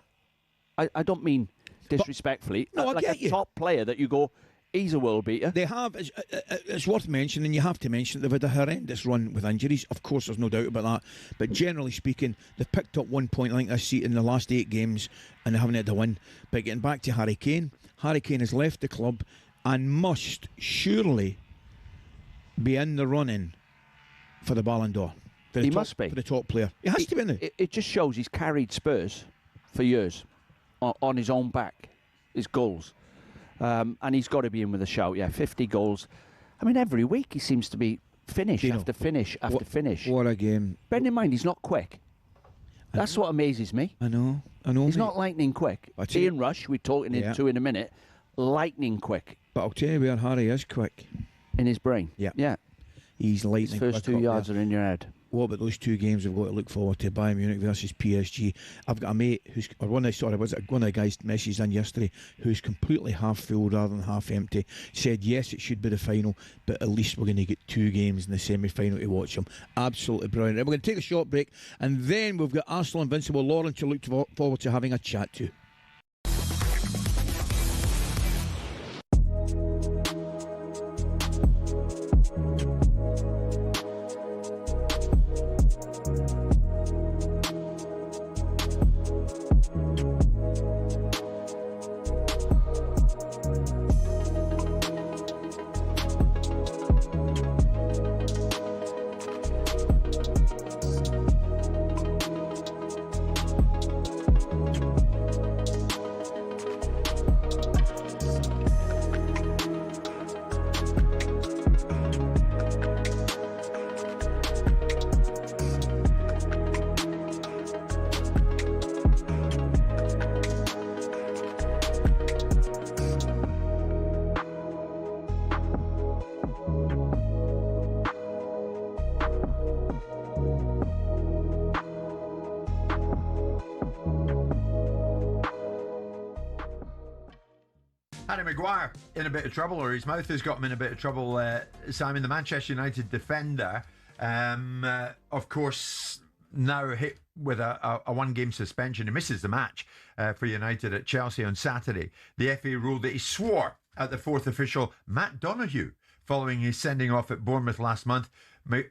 I don't mean disrespectfully. No, like I get a top player that you go, he's a world beater. They have. It's worth mentioning, you have to mention, they've had a horrendous run with injuries. Of course, there's no doubt about that. But generally speaking, they've picked up 1 point, I think, this season in the last 8 games, and they haven't had a win. But getting back to Harry Kane has left the club and must surely be in the running for the Ballon d'Or. He must be. For the top player. He has to be, isn't he? It just shows he's carried Spurs for years on his own back, his goals. And he's got to be in with a shout, 50 goals. I mean, every week he seems to be finish after finish after finish. What a game. Bear in mind, he's not quick. That's what amazes me. I know. He's not lightning quick. Ian Rush, we're talking to in a minute, lightning quick. But I'll tell you where Harry is quick. In his brain. Yeah. He's lightning quick. His first 2 yards are in your head. What about those 2 games we've got to look forward to? Bayern Munich versus PSG. I've got a mate one of the guys messaged in yesterday who's completely half full rather than half empty. Said yes, it should be the final, but at least we're going to get 2 games in the semi-final to watch them. Absolutely brilliant. And we're going to take a short break, and then we've got Arsenal Invincible Lauren to look forward to having a chat to. Harry Maguire in a bit of trouble, or his mouth has got him in a bit of trouble, Simon. The Manchester United defender, of course, now hit with a one-game suspension. He misses the match for United at Chelsea on Saturday. The FA ruled that he swore at the 4th official, Matt Donoghue, following his sending off at Bournemouth last month.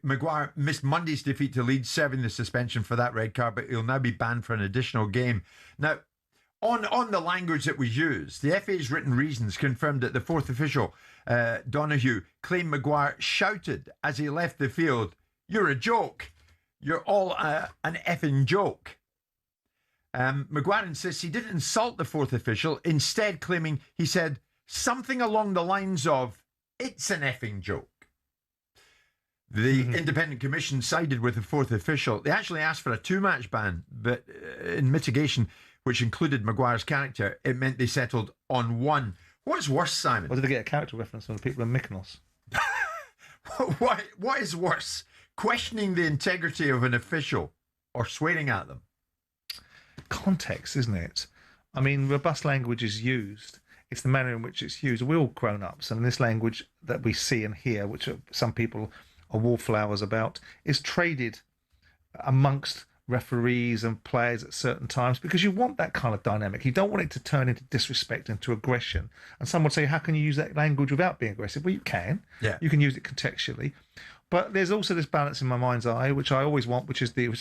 Maguire missed Monday's defeat to Leeds, serving the suspension for that red card, but he'll now be banned for an additional game. Now, on the language that was used, the FA's written reasons confirmed that the 4th official, Donoghue, claimed Maguire shouted as he left the field, "You're a joke. You're all an effing joke." Maguire insists he didn't insult the 4th official, instead claiming he said something along the lines of, "It's an effing joke." The independent commission sided with the 4th official. They actually asked for a 2-match ban, but in mitigation, which included Maguire's character, it meant they settled on 1. What's worse, Simon? Or did they get a character reference from the people in Mykonos? What is worse? Questioning the integrity of an official or swearing at them? Context, isn't it? I mean, robust language is used. It's the manner in which it's used. We're all grown-ups, and this language that we see and hear, which some people are wallflowers about, is traded amongst referees and players at certain times because you want that kind of dynamic. You don't want it to turn into disrespect, into aggression. And some would say, how can you use that language without being aggressive? Well, you can. Yeah. You can use it contextually. But there's also this balance in my mind's eye, which I always want, which is the...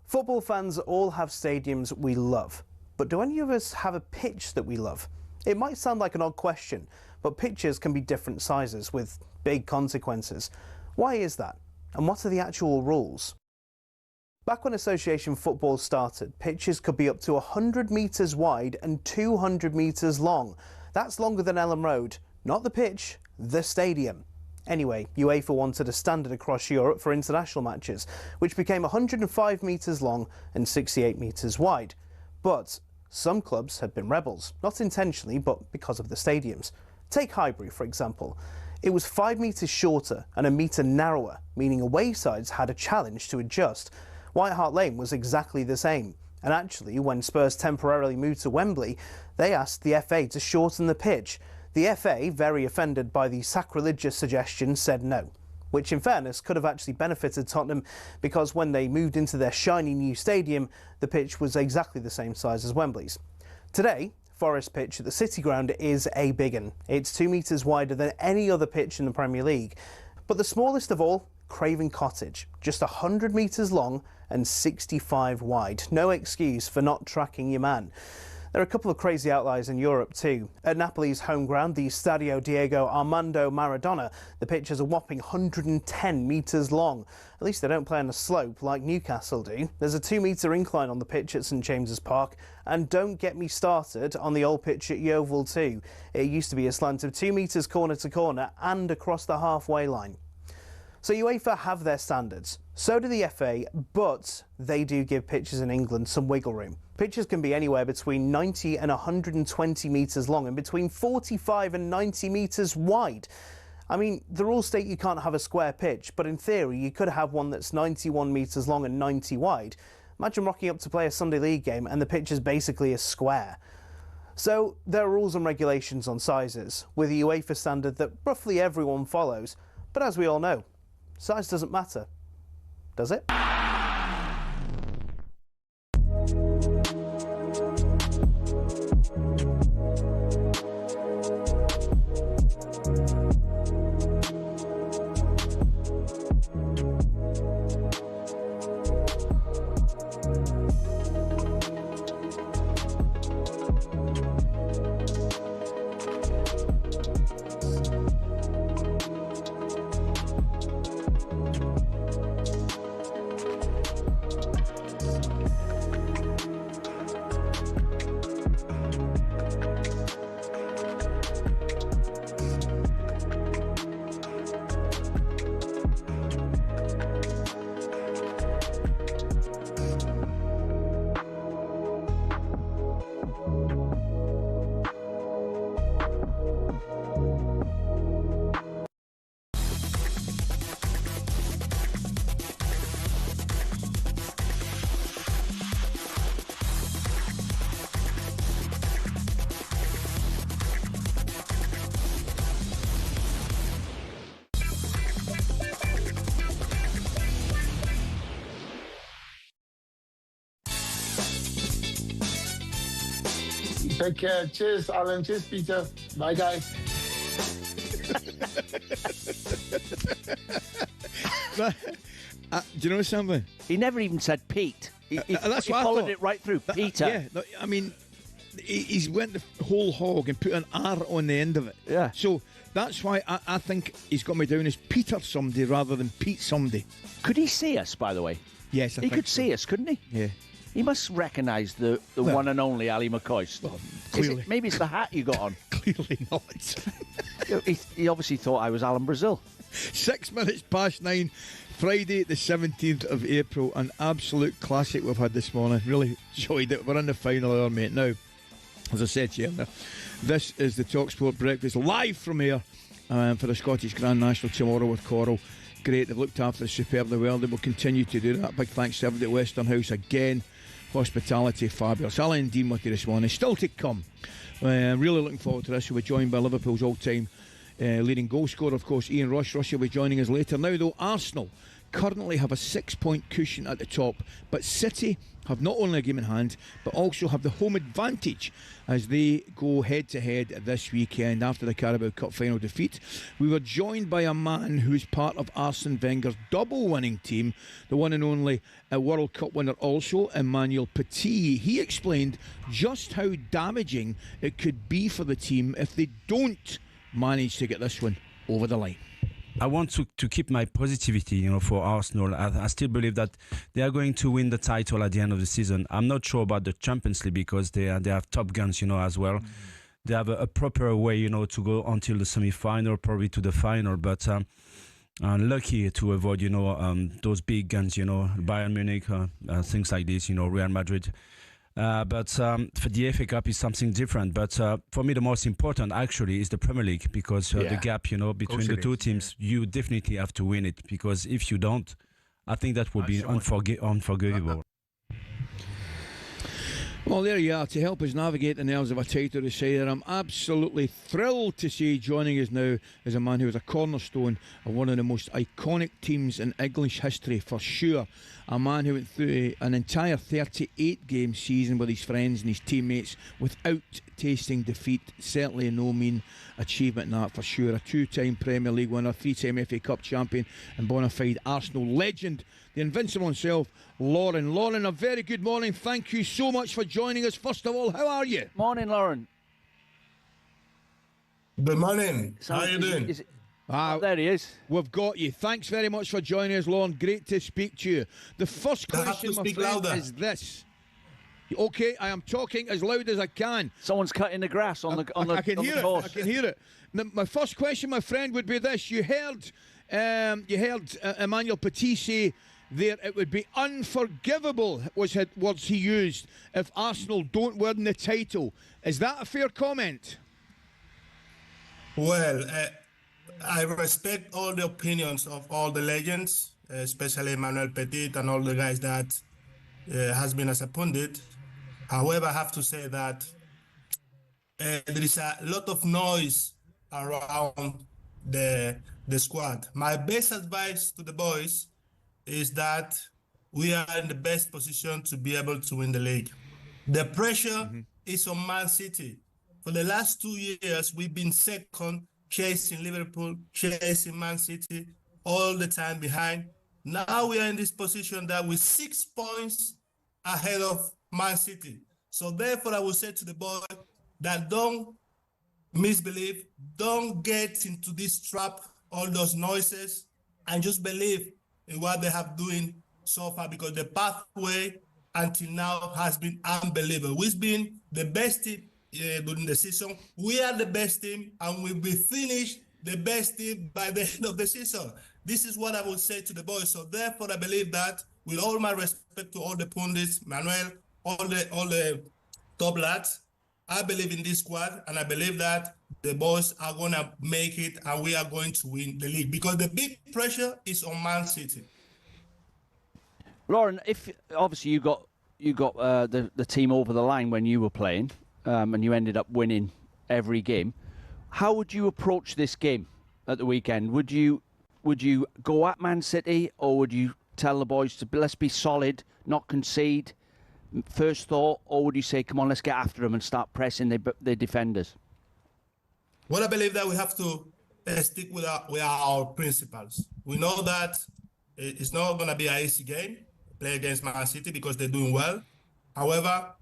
Football fans all have stadiums we love. But do any of us have a pitch that we love? It might sound like an odd question, but pitches can be different sizes with big consequences. Why is that? And what are the actual rules? Back when association football started, pitches could be up to 100 metres wide and 200 metres long. That's longer than Ellen Road. Not the pitch, the stadium. Anyway, UEFA wanted a standard across Europe for international matches, which became 105 metres long and 68 metres wide. But some clubs had been rebels, not intentionally, but because of the stadiums. Take Highbury, for example. It was 5 metres shorter and a metre narrower, meaning away sides had a challenge to adjust. White Hart Lane was exactly the same. And actually, when Spurs temporarily moved to Wembley, they asked the FA to shorten the pitch. The FA, very offended by the sacrilegious suggestion, said no, which in fairness could have actually benefited Tottenham because when they moved into their shiny new stadium, the pitch was exactly the same size as Wembley's. Today, Forest pitch at the City Ground is a big one. It's 2 metres wider than any other pitch in the Premier League. But the smallest of all, Craven Cottage, just 100 metres long and 65 wide. No excuse for not tracking your man. There are a couple of crazy outliers in Europe too. At Napoli's home ground, the Stadio Diego Armando Maradona, the pitch is a whopping 110 metres long. At least they don't play on a slope like Newcastle do. There's a 2-metre incline on the pitch at St James's Park, and don't get me started on the old pitch at Yeovil too. It used to be a slant of 2 metres corner to corner and across the halfway line. So UEFA have their standards, so do the FA, but they do give pitches in England some wiggle room. Pitches can be anywhere between 90 and 120 metres long and between 45 and 90 metres wide. I mean, the rules state you can't have a square pitch, but in theory you could have one that's 91 metres long and 90 wide. Imagine rocking up to play a Sunday League game and the pitch is basically a square. So there are rules and regulations on sizes, with a UEFA standard that roughly everyone follows, but as we all know, size doesn't matter, does it? Take care. Cheers, Alan. Cheers, Peter. Bye, guys. Do you know something? He never even said Pete. He followed it right through. Peter. Yeah, I mean, he's went the whole hog and put an R on the end of it. Yeah. So that's why I think he's got me down as Peter somebody rather than Pete somebody. Could he see us, by the way? Yes, I he think could so. see us, couldn't he? Yeah. He must recognise the one and only Ally McCoist. Well, clearly. Maybe it's the hat you got on. Clearly not. he obviously thought I was Alan Brazil. 6 minutes past 9, Friday the 17th of April. An absolute classic we've had this morning. Really enjoyed it. We're in the final hour, mate. Now, as I said to you, this is the talkSPORT Breakfast live from here for the Scottish Grand National tomorrow with Coral. Great, they've looked after us superbly well. They will continue to do that. Big thanks to everybody at Western House again. Hospitality, fabulous. Ally and Dean with you this morning. Still to come. Really looking forward to this. We'll be joined by Liverpool's all-time leading goal scorer, of course, Ian Rush. Rush will be joining us later. Now, though, Arsenal currently have a 6-point cushion at the top, but City have not only a game in hand, but also have the home advantage as they go head-to-head this weekend after the Carabao Cup final defeat. We were joined by a man who is part of Arsene Wenger's double-winning team, the one and only World Cup winner also, Emmanuel Petit. He explained just how damaging it could be for the team if they don't manage to get this one over the line. I want to keep my positivity, for Arsenal. I still believe that they are going to win the title at the end of the season. I'm not sure about the Champions League because they have top guns, as well. They have a proper way, to go until the semi-final, probably to the final. But I'm lucky to avoid, those big guns, Bayern Munich, things like this, Real Madrid. But for the FA Cup is something different. But for me, the most important actually is the Premier League because the gap, between the two teams, you definitely have to win it. Because if you don't, I think that would be unforgivable. Well, there you are. To help us navigate the nerves of a title decider, I'm absolutely thrilled to see joining us now is a man who is a cornerstone of one of the most iconic teams in English history for sure. A man who went through an entire 38-game season with his friends and his teammates without tasting defeat. Certainly no mean achievement in that for sure. A 2-time Premier League winner, 3-time FA Cup champion and bona fide Arsenal legend. the invincible himself, Lauren. Lauren, a very good morning. Thank you so much for joining us. First of all, how are you? Morning, Lauren. Good morning. How are you doing? There he is. We've got you. Thanks very much for joining us, Lauren. Great to speak to you. The first question, my friend, is this. Okay, I am talking as loud as I can. Someone's cutting the grass on the course. I can hear it. My first question, my friend, would be this. You heard Emmanuel Petit say there it would be unforgivable, was words he used, if Arsenal don't win the title. Is that a fair comment? Well, I respect all the opinions of all the legends, especially Emmanuel Petit and all the guys that has been as a pundit. However, I have to say that there is a lot of noise around the squad. My best advice to the boys is that we are in the best position to be able to win the league. The pressure is on Man City. For the last 2 years, we've been second, chasing Liverpool, chasing Man City, all the time behind. Now we are in this position that we're 6 points ahead of Man City. So therefore, I will say to the boy that don't misbelieve, don't get into this trap, all those noises, and just believe in what they have doing so far, because the pathway until now has been unbelievable. We've been the best team during the season. We are the best team, and we'll be finished the best team by the end of the season. This is what I will say to the boys. So therefore, I believe that, with all my respect to all the pundits, Manuel, all the top lads, I believe in this squad, and I believe that the boys are going to make it, and we are going to win the league, because the big pressure is on Man City. Lauren, if obviously you got the team over the line when you were playing, and you ended up winning every game, how would you approach this game at the weekend? Would you go at Man City, or would you tell the boys to let's be solid, not concede? First thought, or would you say, come on, let's get after them and start pressing the defenders? Well, I believe that we have to stick with our principles. We know that it's not going to be an easy game, play against Man City, because they're doing well. However,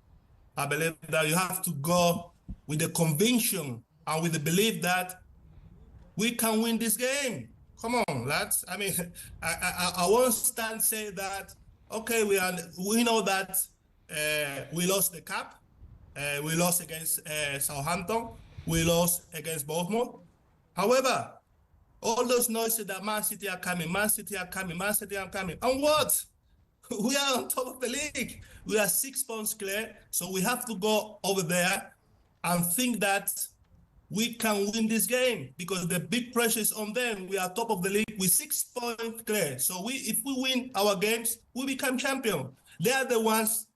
I believe that you have to go with the conviction and with the belief that we can win this game. Come on, lads. I mean, I won't stand say that, okay, we know that we lost the cup. We lost against Southampton. We lost against Bournemouth. However, all those noises that Man City are coming, Man City are coming, Man City are coming. And what? We are on top of the league. We are 6 points clear. So we have to go over there and think that we can win this game, because the big pressure is on them. We are top of the league with 6 points clear. So if we win our games, we become champion. They are the ones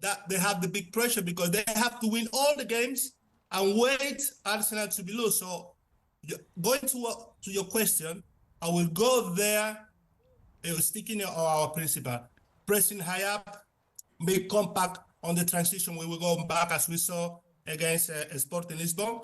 that they have the big pressure, because they have to win all the games and wait Arsenal to be loose. So going to your question, I will go there sticking to our principle, pressing high up, be compact on the transition. We will go back as we saw against Sporting Lisbon,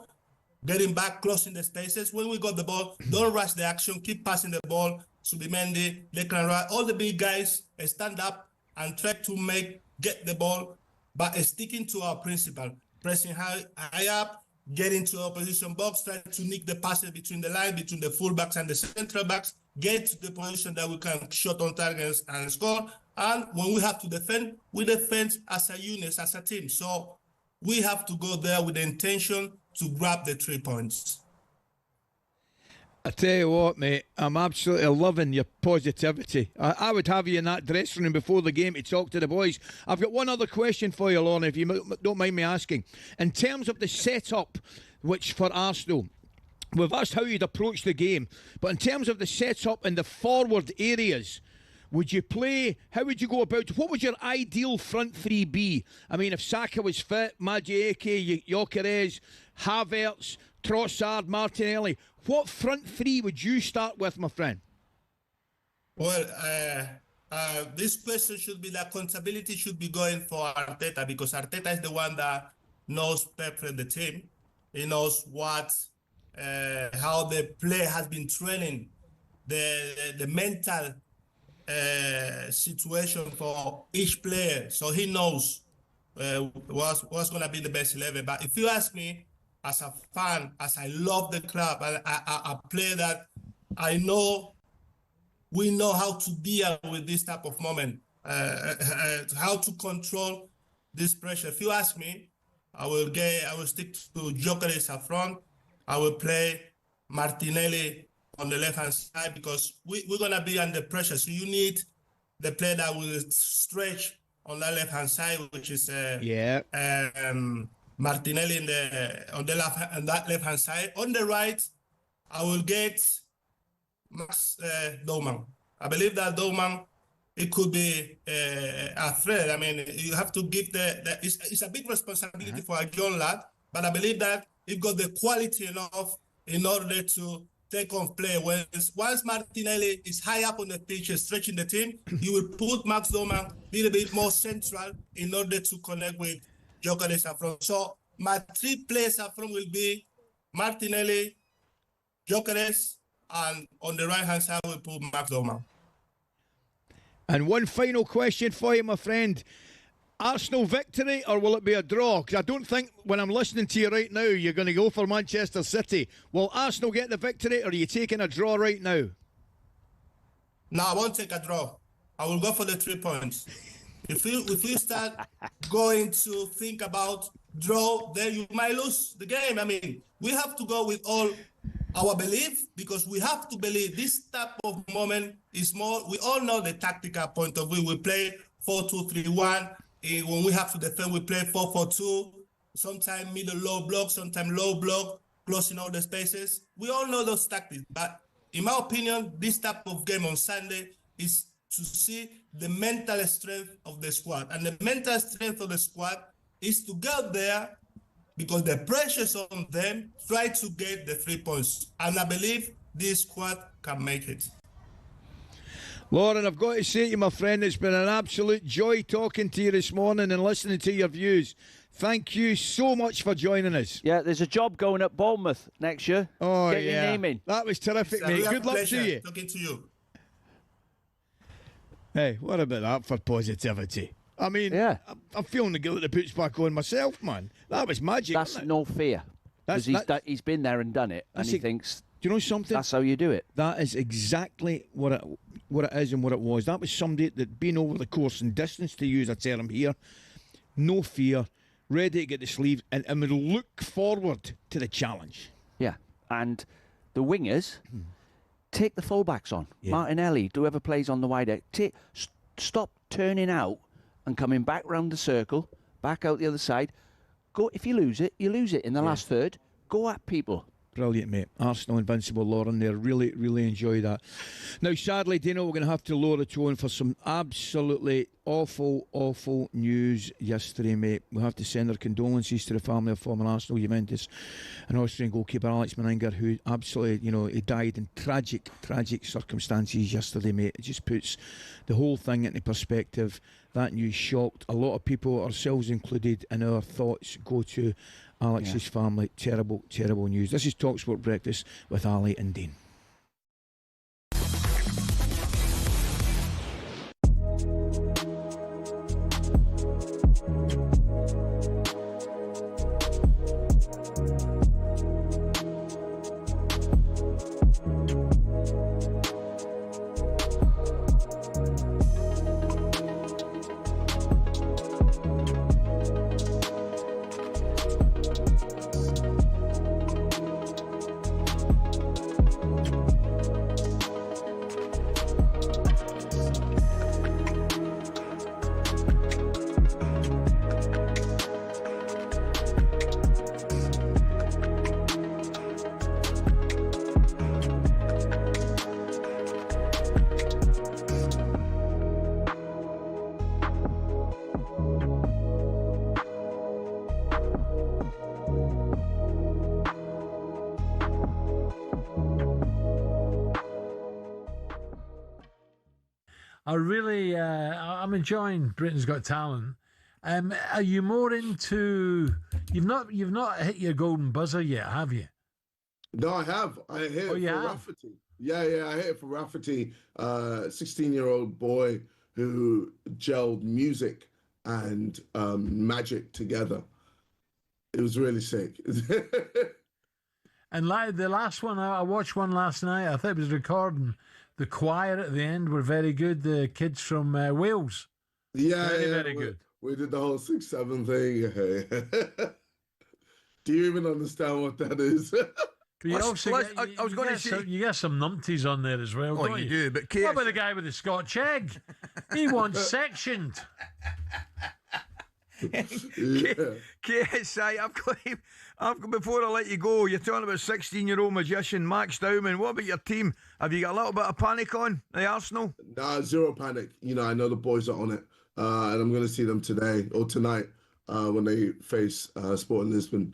getting back, closing the spaces. When we got the ball, don't rush the action, keep passing the ball. Subimendi, Declan Rice, all the big guys stand up and try to get the ball, but sticking to our principle, pressing high up, get into opposition box, try to nick the passes between the line, between the fullbacks and the central backs, get to the position that we can shot on targets and score. And when we have to defend, we defend as a unit, as a team. So we have to go there with the intention to grab the 3 points. I tell you what, mate, I'm absolutely loving your positivity. I would have you in that dressing room before the game to talk to the boys. I've got one other question for you, Lorna, if you don't mind me asking. In terms of the setup, which for Arsenal, we've asked how you'd approach the game, but in terms of the setup in the forward areas, would you play, how would you go about, what would your ideal front three be? I mean, if Saka was fit, Maguire, Gyökeres, Havertz, Trossard, Martinelli, what front three would you start with, my friend? Well, this question should be, the accountability should be going for Arteta, because Arteta is the one that knows perfectly the team. He knows how the player has been training, the mental situation for each player, so he knows what's going to be the best 11. But if you ask me, as a fan, as I love the club, I play that I know we know how to deal with this type of moment, how to control this pressure. If you ask me, I will stick to Gyökeres up front. I will play Martinelli on the left-hand side because we're going to be under pressure. So you need the player that will stretch on that left-hand side, which is Martinelli on that left-hand side. On the right, I will get Max Doman. I believe that Doman, it could be a threat. I mean, you have to give it's a big responsibility for a young lad, but I believe that he got the quality enough in order to take on play. Once Martinelli is high up on the pitch and stretching the team, you will put Max Doman a little bit more central in order to connect with Gyökeres up front. So my 3 players up front will be Martinelli, Gyökeres, and on the right-hand side we'll put Max Doman. And one final question for you, my friend. Arsenal victory, or will it be a draw? Because I don't think when I'm listening to you right now, you're going to go for Manchester City. Will Arsenal get the victory, or are you taking a draw right now? No, I won't take a draw. I will go for the 3 points. If you start going to think about draw, then you might lose the game. I mean, we have to go with all our belief, because we have to believe this type of moment is more. We all know the tactical point of view. We play 4-2-3-1. When we have to defend, we play 4-4-2. Sometimes middle low block, sometimes low block, closing all the spaces. We all know those tactics. But in my opinion, this type of game on Sunday is to see the mental strength of the squad. And the mental strength of the squad is to go there, because the pressure's on them, try to get the 3 points. And I believe this squad can make it. Lauren, I've got to say to you, my friend, it's been an absolute joy talking to you this morning and listening to your views. Thank you so much for joining us. Yeah, there's a job going at Bournemouth next year. Oh, Get your name in. That was terrific, mate. Good luck to you. Talking to you. Hey, what about that for positivity? I mean, I'm feeling the guilt that puts back on myself, man. That was magic. That's no fear. Because he's been there and done it, and he thinks, do you know something? That's how you do it. That is exactly what it is and what it was. That was somebody that'd been over the course and distance, to use a term here. No fear, ready to get the sleeves, and would look forward to the challenge. Yeah, and the wingers, take the fullbacks on. Yeah. Martinelli, whoever plays on the wide edge, stop turning out and coming back round the circle, back out the other side. Go. If you lose it, you lose it in the last third. Go at people. Brilliant, mate. Arsenal invincible, Lauren there. Really, really enjoy that. Now, sadly, Dino, we're going to have to lower the tone for some absolutely awful, awful news yesterday, mate. We have to send our condolences to the family of former Arsenal, Juventus and Austrian goalkeeper Alex Maninger, who absolutely, he died in tragic, tragic circumstances yesterday, mate. It just puts the whole thing into perspective. That news shocked a lot of people, ourselves included, and our thoughts go to Alex's family. Terrible, terrible news. This is talkSPORT Breakfast with Ally and Dean. I'm enjoying Britain's Got Talent. Are you more into? You've not hit your golden buzzer yet, have you? No, I have. I hit it for Rafferty. Yeah, I hit it for Rafferty, 16-year-old boy who gelled music and magic together. It was really sick. And like the last one, I watched one last night. I thought it was recording. The choir at the end were very good. The kids from Wales. Yeah, very good. We did the whole 6-7 thing. Do you even understand what that is? But you also I was going to say, you get some numpties on there as well. Oh, don't you you do, but what about the guy with the Scotch egg? He wants sectioned. KSI, I've got, before I let you go, you're talking about 16-year-old magician Max Dowman. What about your team? Have you got a little bit of panic on the Arsenal? Nah, zero panic. You know, I know the boys are on it, and I'm going to see them today or tonight when they face Sporting Lisbon.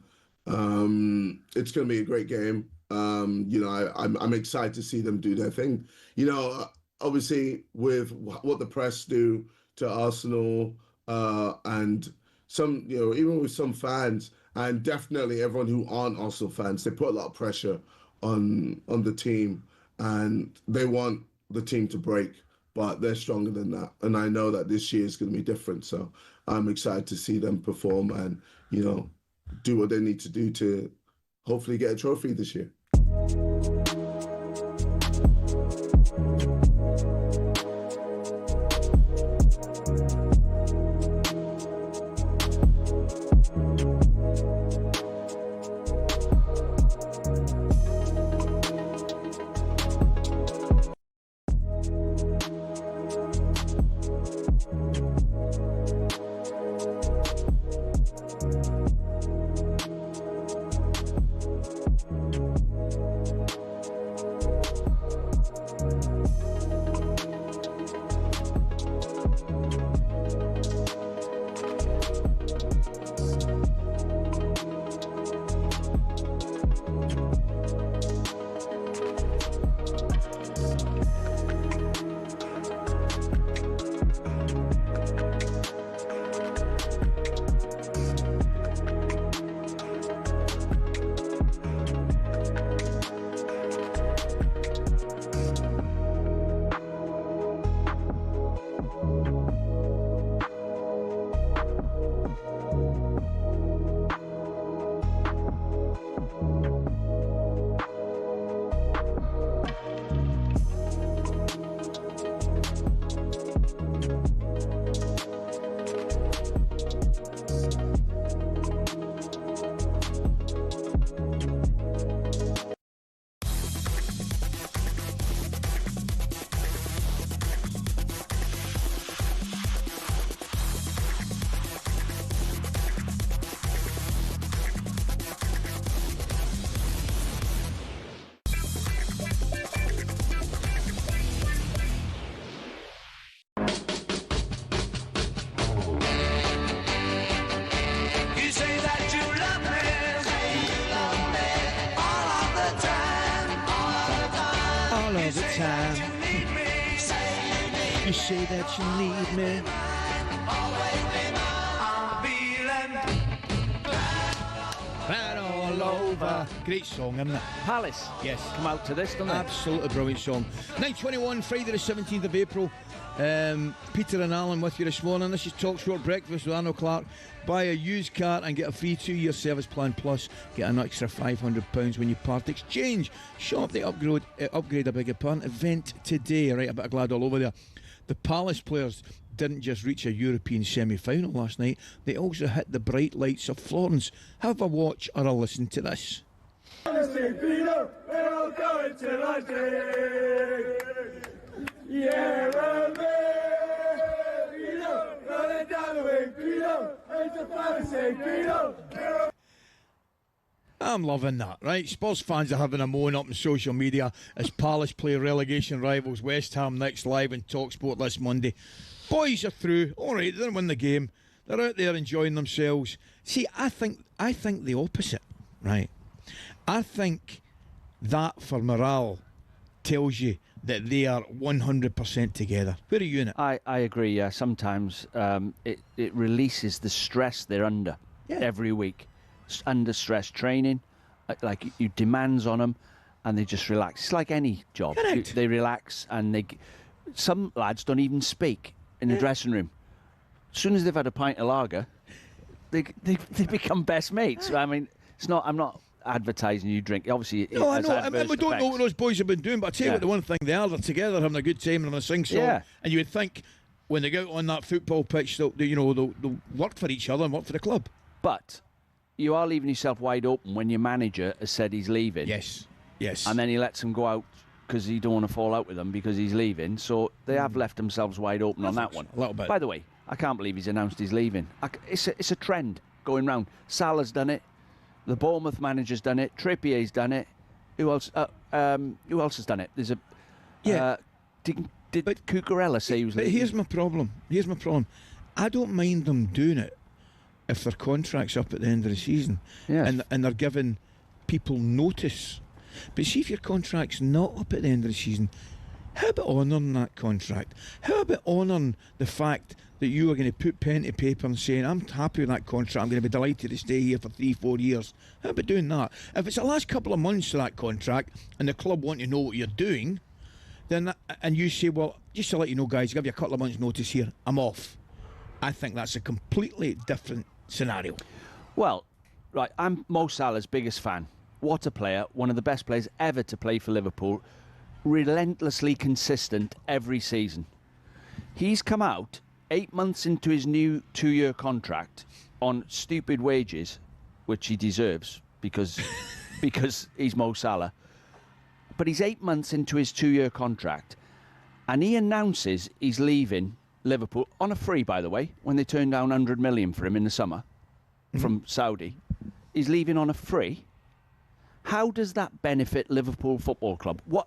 It's going to be a great game. You know, I'm excited to see them do their thing. You know, obviously with what the press do to Arsenal and some, you know, even with some fans and definitely everyone who aren't Arsenal fans, they put a lot of pressure on the team and they want the team to break, but they're stronger than that. And I know that this year is going to be different. So I'm excited to see them perform and, you know, do what they need to do to hopefully get a trophy this year. You say that you need me. Right all over. Great song, isn't it? Palace. Yes. Come out to this, don't they? Absolutely brilliant song. 9:21, Friday the 17th of April. Peter and Alan with you this morning. This is talkSPORT Breakfast with Arnold Clark. Buy a used car and get a free 2-year service plan, plus get an extra £500 when you part exchange. Shop the upgrade event today. Right, a bit of glad all over there. The Palace players didn't just reach a European semi-final last night, they also hit the bright lights of Florence. Have a watch or a listen to this. I'm loving that, right? Spurs fans are having a moan up on social media as Palace play relegation rivals West Ham next, live on talkSPORT this Monday. Boys are through. All right, they didn't win the game. They're out there enjoying themselves. See, I think the opposite, right? I think that for morale tells you that they are 100% together. Where are you in it? I agree, yeah. Sometimes it releases the stress they're under every week. Under stress training, like you demands on them, and they just relax. It's like any job. They relax, and some lads don't even speak in the dressing room. As soon as they've had a pint of lager, they become best mates. I mean, I'm not advertising you drink. Obviously, no, I know. I mean, we don't know what those boys have been doing, but I tell you what, the one thing they are, they're together having a good time and having a sing-song. And you would think when they go out on that football pitch, they'll work for each other and work for the club. But you are leaving yourself wide open when your manager has said he's leaving. Yes. And then he lets him go out because he don't want to fall out with them because he's leaving. So they have left themselves wide open on that one. A little bit. By the way, I can't believe he's announced he's leaving. It's a trend going round. Salah's done it. The Bournemouth manager's done it. Trippier's done it. Who else? Who else has done it? There's a. Did Cucurella say he was leaving? But here's my problem. I don't mind them doing it if their contract's up at the end of the season and they're giving people notice. But see, if your contract's not up at the end of the season, how about honouring that contract? How about honouring the fact that you are going to put pen to paper and saying, I'm happy with that contract, I'm going to be delighted to stay here for 3-4 years. How about doing that? If it's the last couple of months of that contract and the club want to know what you're doing, then and you say, well, just to let you know, guys, give you a couple of months' notice here, I'm off. I think that's a completely different scenario. Well, right, I'm Mo Salah's biggest fan. What a player, one of the best players ever to play for Liverpool, relentlessly consistent every season. He's come out 8 months into his new 2-year contract on stupid wages, which he deserves because he's Mo Salah. But he's 8 months into his 2-year contract, and he announces he's leaving Liverpool on a free, by the way, when they turned down 100 million for him in the summer from Saudi. He's leaving on a free. How does that benefit Liverpool Football Club? What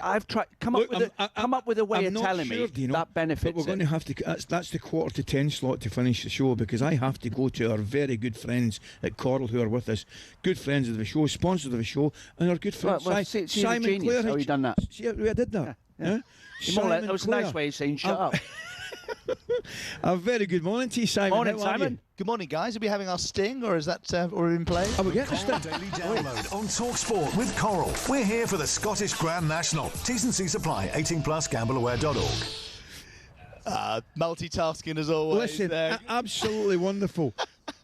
I've tried come up with a way of telling me that benefits. But we're going to have to. That's the 9:45 slot to finish the show, because I have to go to our very good friends at Coral who are with us, good friends of the show, sponsors of the show, and our good friend Simon Clare. How you done that? See, I did that. Yeah. That was a nice way of saying shut up. A very good morning to you, Simon. Morning, Simon. Good morning, guys. Are we having our sting, or is that already in play? Oh, we get the Coral Daily Download on talkSPORT with Coral. We're here for the Scottish Grand National. T's and C's apply. 18+, gambleaware.org. Multitasking as always. Listen, absolutely wonderful.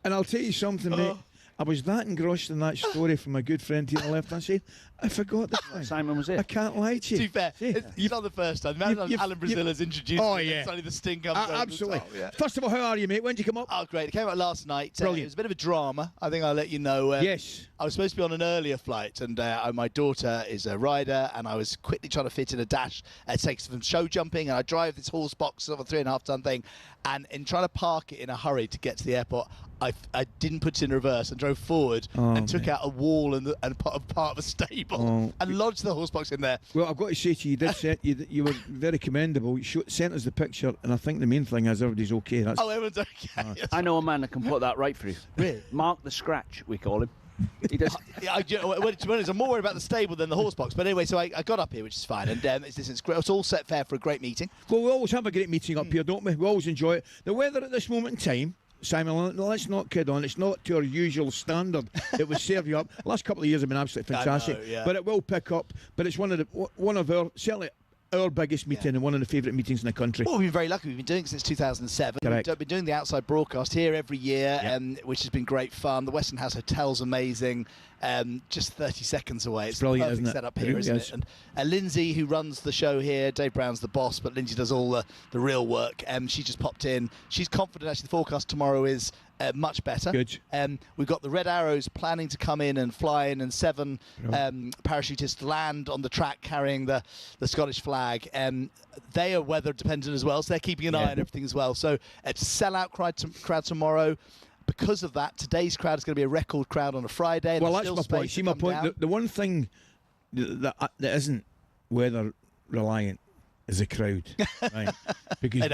And I'll tell you something, mate. I was that engrossed in that story from my good friend to the left-hand side, I forgot the thing. Simon was it. I can't lie to you. To be fair, it's not the first time. Alan Brazil has introduced me. Suddenly the sting comes over absolutely. the top, yeah. First of all, how are you, mate? When did you come up? Oh, great. It came out last night. Brilliant. It was a bit of a drama. I think I'll let you know. Yes. I was supposed to be on an earlier flight, and my daughter is a rider, and I was quickly trying to fit in a dash. It takes some show jumping, and I drive this horse box of a 3.5-ton thing, and in trying to park it in a hurry to get to the airport, I didn't put it in reverse and drove forward and took out a wall and part of a stable and lodged the horse box in there. Well, I've got to say to you, you were very commendable. You sent us the picture, and I think the main thing is everybody's okay. Everyone's okay. I know a man that can put that right for you. Really? Mark the Scratch, we call him. He does. I'm more worried about the stable than the horse box. But anyway, so I got up here, which is fine. And it's all set fair for a great meeting. Well, we always have a great meeting up here, don't we? We always enjoy it. The weather at this moment in time, Simon, let's not kid on. It's not to our usual standard. It would serve you up. The last couple of years have been absolutely fantastic. I know, yeah. But it will pick up. But it's one of our certainly our biggest meeting and one of the favourite meetings in the country. Well, we've been very lucky. We've been doing it since 2007. Correct. We've been doing the outside broadcast here every year, which has been great fun. The Western House Hotel's amazing. Just 30 seconds away. It's brilliant, perfect isn't it? Set up here, isn't it? And Lindsay, who runs the show here, Dave Brown's the boss, but Lindsay does all the real work. She just popped in. She's confident, actually, the forecast tomorrow is much better. Good. We've got the Red Arrows planning to come in and fly in, and 7 parachutists land on the track carrying the Scottish flag. They are weather dependent as well, so they're keeping an eye on everything as well. So it's a sellout crowd tomorrow. Because of that, today's crowd is going to be a record crowd on a Friday. Well, that's my point. See, my point. The one thing that isn't weather reliant is a crowd, right? Because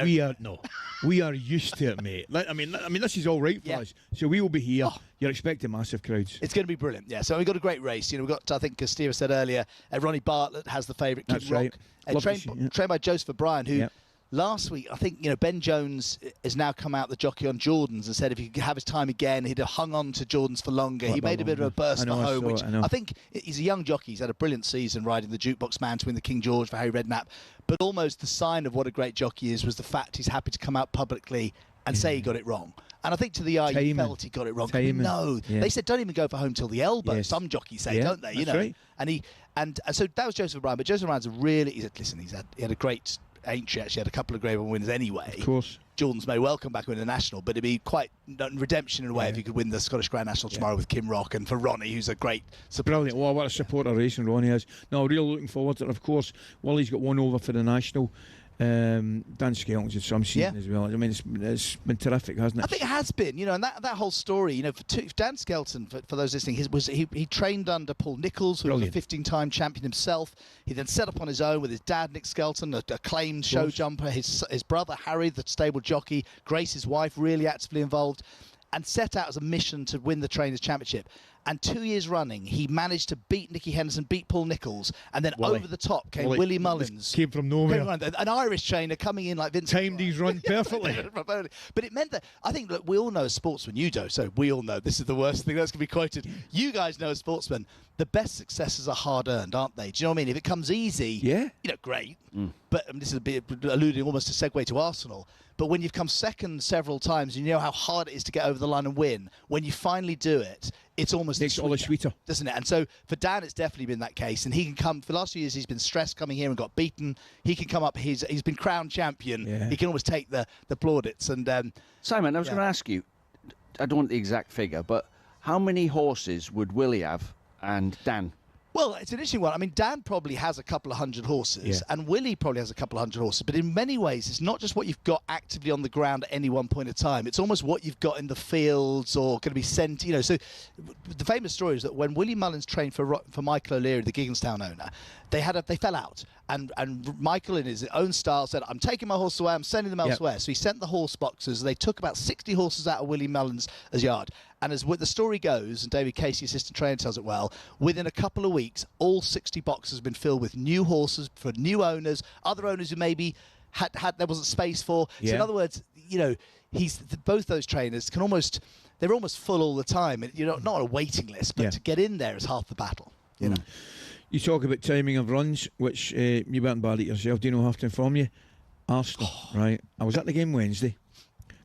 we are used to it, mate. I mean, this is all right for us. So we will be here. You're expecting massive crowds. It's going to be brilliant. Yeah. So we've got a great race. We've got, I think, as Steve said earlier, Ronnie Bartlett has the favourite. That's Kid right. Rock, trained by Joseph O'Brien, who last week, I think, Ben Jones has now come out the jockey on Jordans and said if he could have his time again, he'd have hung on to Jordans for longer. He made a bit of a burst for home, which I think he's a young jockey. He's had a brilliant season riding the Jukebox Man to win the King George for Harry Redknapp. But almost the sign of what a great jockey is was the fact he's happy to come out publicly and say he got it wrong. And I think to the eye, he felt he got it wrong. No, they said don't even go for home till the elbow. Yes. Some jockeys say, don't they? Right. And so that was Joseph O'Brien. But Joseph O'Brien's he had a great. Aintree actually had a couple of Grade 1 winners anyway. Of course. Jordans may well come back and win the National, but it'd be quite redemption in a way if he could win the Scottish Grand National tomorrow with Kim Rock, and for Ronnie, who's a great supporter. Brilliant. Well, what a supporter racing Ronnie is. No, really looking forward to it. Of course, Willie's got one over for the National. Dan Skelton's had some season as well. I mean, it's been terrific, hasn't it? I think it has been, and that whole story, for Dan Skelton, for those listening, he trained under Paul Nicholls, who was a 15-time champion himself. He then set up on his own with his dad, Nick Skelton, a acclaimed show jumper, his brother, Harry, the stable jockey, Grace, his wife, really actively involved, and set out as a mission to win the Trainers' Championship. And 2 years running, he managed to beat Nicky Henderson, beat Paul Nicholls, and then over the top came Willie Mullins. Came from nowhere. An Irish trainer coming in like Vince. Timed his run perfectly. But it meant that, I think, look, we all know as sportsmen, you don't, so we all know this is the worst thing that's going to be quoted. You guys know as sportsmen, the best successes are hard-earned, aren't they? Do you know what I mean? If it comes easy, great. But this is a bit alluding almost to segue to Arsenal. But when you've come second several times, you know how hard it is to get over the line and win. When you finally do it, it's almost makes it all the sweeter, doesn't it? And so for Dan, it's definitely been that case. And he can come for the last few years. He's been stressed coming here and got beaten. He can come up. He's been crowned champion. He can almost take the plaudits. And Simon, I was going to ask you. I don't want the exact figure, but how many horses would Willie have and Dan? Well, it's an interesting one. I mean, Dan probably has a couple of hundred horses, and Willie probably has a couple of hundred horses. But in many ways, it's not just what you've got actively on the ground at any one point in time. It's almost what you've got in the fields or going to be sent. So the famous story is that when Willie Mullins trained for Michael O'Leary, the Gigginstown owner, they fell out, and Michael, in his own style, said, "I'm taking my horse away. I'm sending them elsewhere." So he sent the horse boxers. They took about 60 horses out of Willie Mullins' yard. And as the story goes, and David Casey, assistant trainer, tells it well, within a couple of weeks, all 60 boxes have been filled with new horses for new owners, other owners who maybe had there wasn't space for. So in other words, both those trainers can they're almost full all the time. Not on a waiting list, but to get in there is half the battle. You know. You talk about timing of runs, which you weren't bad at yourself. Do you know I have to inform you? Arsenal, right? I was at the game Wednesday,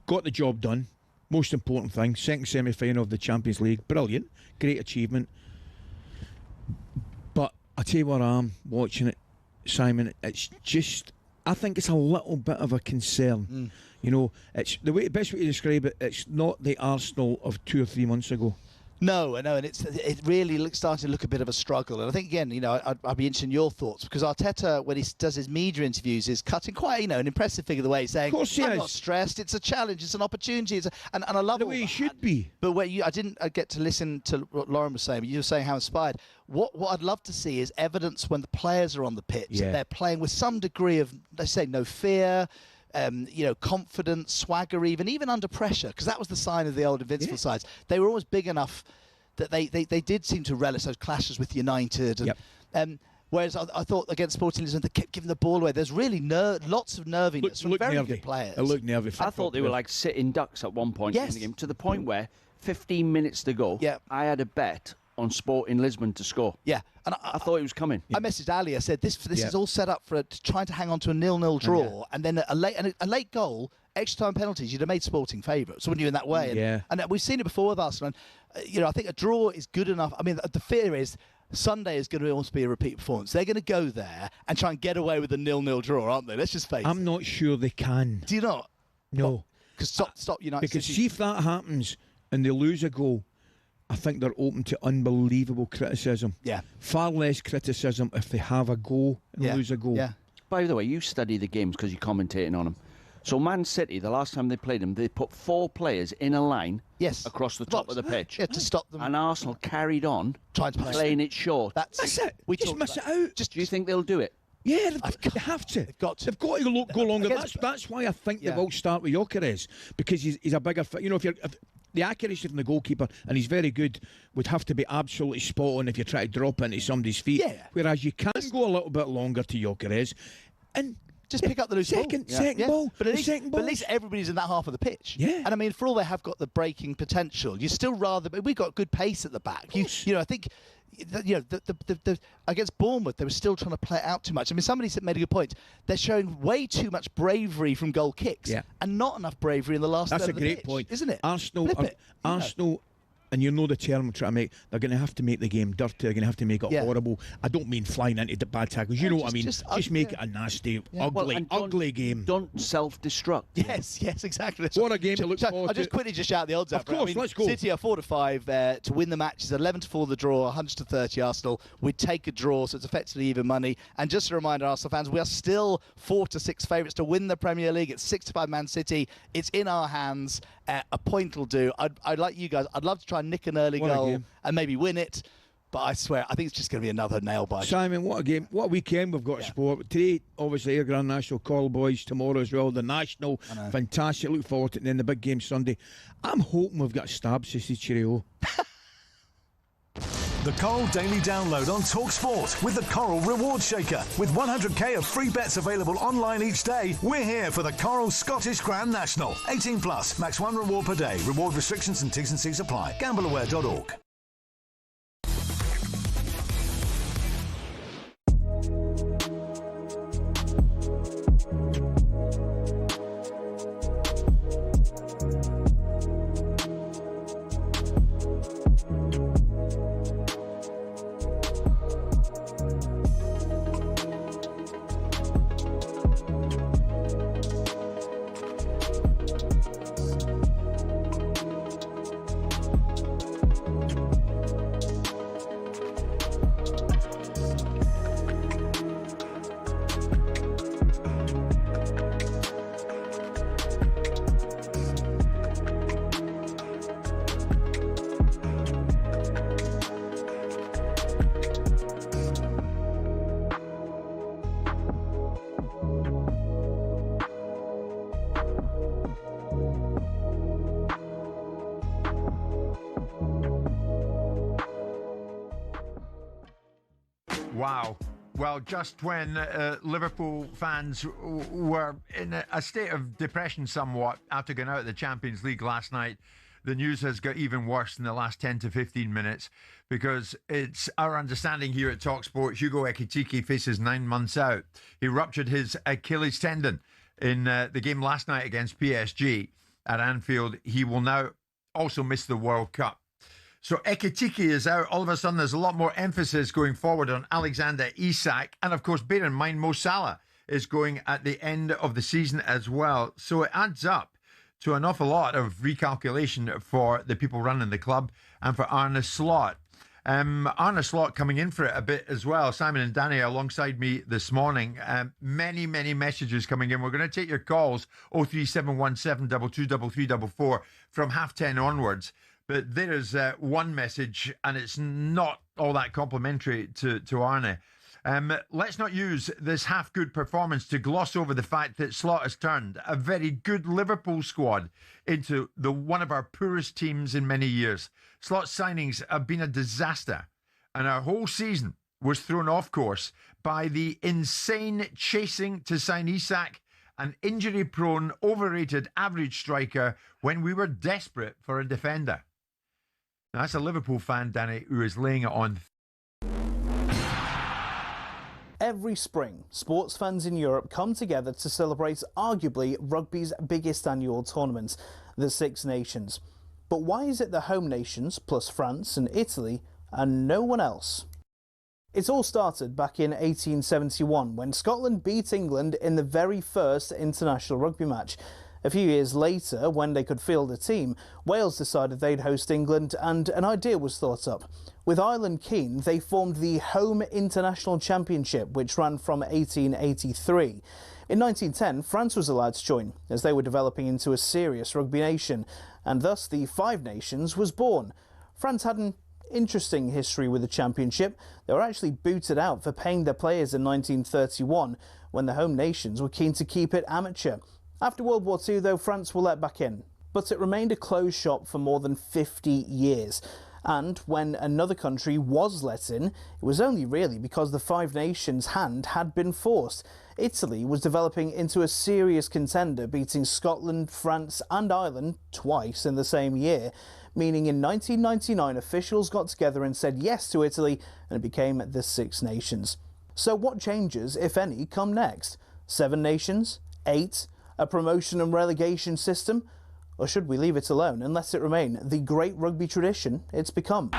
got the job done. Most important thing, second semi-final of the Champions League. Brilliant, great achievement. But I tell you what, I'm watching it, Simon. It's just, I think it's a little bit of a concern. It's the best way to describe it. It's not the Arsenal of 2 or 3 months ago. No, I know, and it really starting to look a bit of a struggle. And I think, again, I'd be interested in your thoughts, because Arteta, when he does his media interviews, is cutting quite, an impressive figure the way he's saying, I'm not stressed, it's a challenge, it's an opportunity, and I love the way he should be. But I didn't get to listen to what Lauren was saying, but you were saying how inspired. What I'd love to see is evidence when the players are on the pitch, that they're playing with some degree of, let's say, no fear, confidence, swagger, even under pressure, because that was the sign of the old Invincible sides. They were always big enough that they did seem to relish those clashes with United. Whereas I thought against Sporting Lisbon, they kept giving the ball away. There's really lots of nerviness from very good players. It looked nervy. I thought they were like sitting ducks at one point in the game, to the point where 15 minutes to go, I had a bet on Sporting Lisbon to score. Yeah. And I thought it was coming. I messaged Ali. I said, this is all set up for trying to hang on to a 0-0 draw, and then a late goal, extra time penalties. You'd have made Sporting favourites, wouldn't you, in that way? And we've seen it before with Arsenal. And, I think a draw is good enough. I mean, the fear is Sunday is going to almost be a repeat performance. They're going to go there and try and get away with a 0-0 draw, aren't they? Let's just face it. I'm not sure they can. Do you not? No. Because stop United. Because see if that happens and they lose a goal, I think they're open to unbelievable criticism. Yeah. Far less criticism if they have a goal and lose a goal. Yeah. By the way, you study the games because you're commentating on them. So Man City, the last time they played them, they put 4 players in a line across the top of the pitch. Yeah, to stop them. And Arsenal carried on trying to playing it short. That's it. We just miss it out. Do you think they'll do it? Yeah, they have to. They've got to. They've got to go longer. That's why I think they will start with Gyökeres, because he's a bigger. If the accuracy from the goalkeeper, and he's very good, would have to be absolutely spot on if you try to drop into somebody's feet. Yeah. Whereas you can go a little bit longer to Gyökeres, and Just pick up the loose ball. Second ball. But at least everybody's in that half of the pitch. Yeah. And I mean, for all they have got the breaking potential, you still but we've got good pace at the back. You know, I think. The against Bournemouth, they were still trying to play it out too much. I mean, somebody made a good point. They're showing way too much bravery from goal kicks, and not enough bravery in the last. That's third a of the great pitch, point, isn't it? Arsenal. And you know the term I'm trying to make. They're going to have to make the game dirty. They're going to have to make it horrible. I don't mean flying into the bad tackles. You know what I mean? Just make it a nasty, ugly game. Don't self-destruct. Yes, exactly. What a game to look forward to. I'll just quickly shout the odds out. Of course, let's go. City are 4-5 to win the match. It's 11-4 the draw, 100-30 Arsenal. We'd take a draw, so it's effectively even money. And just a reminder, Arsenal fans, we are still 4-6 favourites to win the Premier League. It's 6-5 Man City. It's in our hands. A point will do. I'd like you guys. I'd love to try and nick an early goal and maybe win it. But I swear, I think it's just going to be another nail biter. Simon, what a game. What a weekend we've got sport. Today, obviously, our Grand National Call Boys. Tomorrow as well, the National. Fantastic. Look forward to it. And then the big game Sunday. I'm hoping we've got stabs this cheerio. The Coral Daily Download on talkSPORT with the Coral Reward Shaker. With 100k of free bets available online each day, we're here for the Coral Scottish Grand National. 18 plus, max 1 reward per day. Reward restrictions and T's and C's apply. Gambleaware.org. Wow. Well, just when Liverpool fans were in a state of depression somewhat after going out of the Champions League last night, the news has got even worse in the last 10 to 15 minutes, because it's our understanding here at talkSPORT, Hugo Ekitike faces 9 months out. He ruptured his Achilles tendon in the game last night against PSG at Anfield. He will now also miss the World Cup. So Ekitike is out. All of a sudden, there's a lot more emphasis going forward on Alexander Isak. And of course, bear in mind, Mo Salah is going at the end of the season as well. So it adds up to an awful lot of recalculation for the people running the club and for Arne Slot. Arne Slot coming in for it a bit as well. Simon and Danny alongside me this morning. Many messages coming in. We're going to take your calls 03717 223344 from 10:30 onwards. But there is one message, and it's not all that complimentary to Arne. Let's not use this half-good performance to gloss over the fact that Slot has turned a very good Liverpool squad into one of our poorest teams in many years. Slot's signings have been a disaster, and our whole season was thrown off course by the insane chasing to sign Isak, an injury-prone, overrated average striker, when we were desperate for a defender. Now, that's a Liverpool fan, Danny, who is laying it on. Every spring, sports fans in Europe come together to celebrate arguably rugby's biggest annual tournament, the Six Nations. But why is it the home nations, plus France and Italy, and no one else? It all started back in 1871 when Scotland beat England in the very first international rugby match. A few years later, when they could field a team, Wales decided they'd host England, and an idea was thought up. With Ireland keen, they formed the Home International Championship, which ran from 1883. In 1910, France was allowed to join, as they were developing into a serious rugby nation, and thus the Five Nations was born. France had an interesting history with the championship. They were actually booted out for paying their players in 1931, when the home nations were keen to keep it amateur. After World War II, though, France were let back in, but it remained a closed shop for more than 50 years. And when another country was let in, it was only really because the Five Nations hand had been forced. Italy was developing into a serious contender, beating Scotland, France and Ireland twice in the same year, meaning in 1999 officials got together and said yes to Italy and it became the Six Nations. So what changes, if any, come next? 7 nations? 8? A promotion and relegation system? Or should we leave it alone and let it remain the great rugby tradition it's become?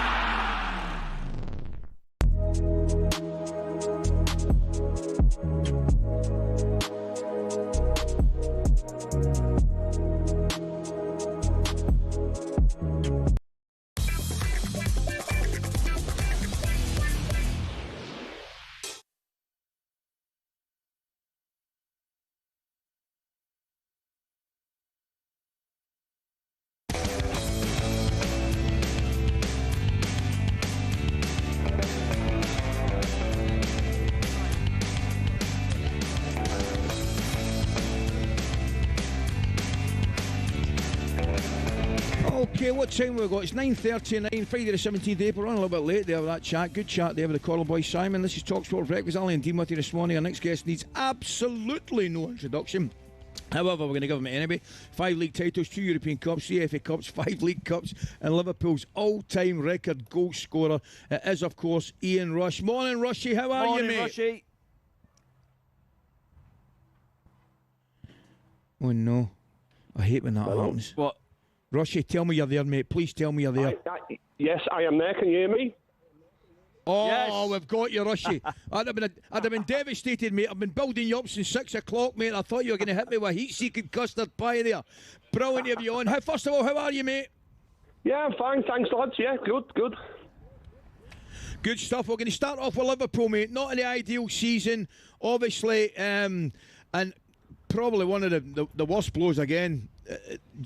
Okay, what time have we got? It's 9:39, Friday the 17th of April. Run a little bit late there with that chat. Good chat there with the Coral Boy Simon. This is talkSPORT Breakfast. Ally and Dean with you this morning. Our next guest needs absolutely no introduction. However, we're going to give him it anyway. 5 league titles, 2 European Cups, 3 FA Cups, 5 League Cups, and Liverpool's all-time record goal scorer. It is, of course, Ian Rush. Morning, Rushy. How are you, mate? Rushy. Oh, no. I hate when that happens. What? Rushy, tell me you're there, mate. Please tell me you're there. Yes, I am there. Can you hear me? Oh, Yes. we've got you, Rushy. I'd have been devastated, mate. I've been building you up since 6 o'clock, mate. I thought you were going to hit me with heat-seeking custard pie there. Brilliant to have you on. First of all, how are you, mate? Yeah, I'm fine. Thanks, lads. Yeah, good. Good stuff. We're going to start off with Liverpool, mate. Not an ideal season, obviously, and probably one of the worst blows again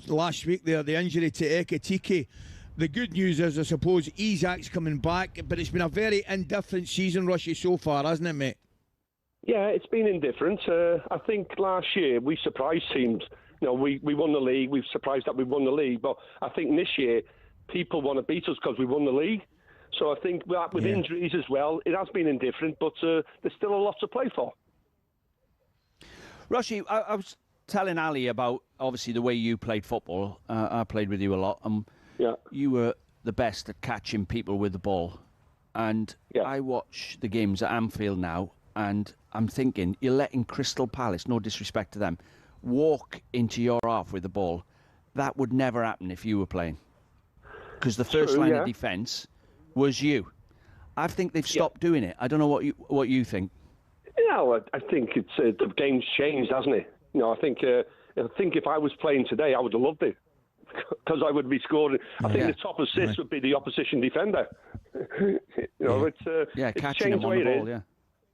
last week there, the injury to Ekitike. The good news is, I suppose, Isak's coming back, but it's been a very indifferent season, Rushy, so far, hasn't it, mate? Yeah, it's been indifferent. I think last year we surprised teams. You know, we won the league. We've surprised that we won the league, but I think this year people want to beat us because we won the league. So I think with injuries as well, it has been indifferent, but there's still a lot to play for. Rushy, I was telling Ali about, obviously, the way you played football. I played with you a lot. You were the best at catching people with the ball. And I watch the games at Anfield now, and I'm thinking, you're letting Crystal Palace, no disrespect to them, walk into your half with the ball. That would never happen if you were playing. Because the first line of defence was you. I think they've stopped doing it. I don't know what you think. Yeah, I think it's the game's changed, hasn't it? You know, I think if I was playing today, I would have loved it because I would be scoring. I think the top assist would be the opposition defender. You know, it's catching changed him on the ball. Yeah.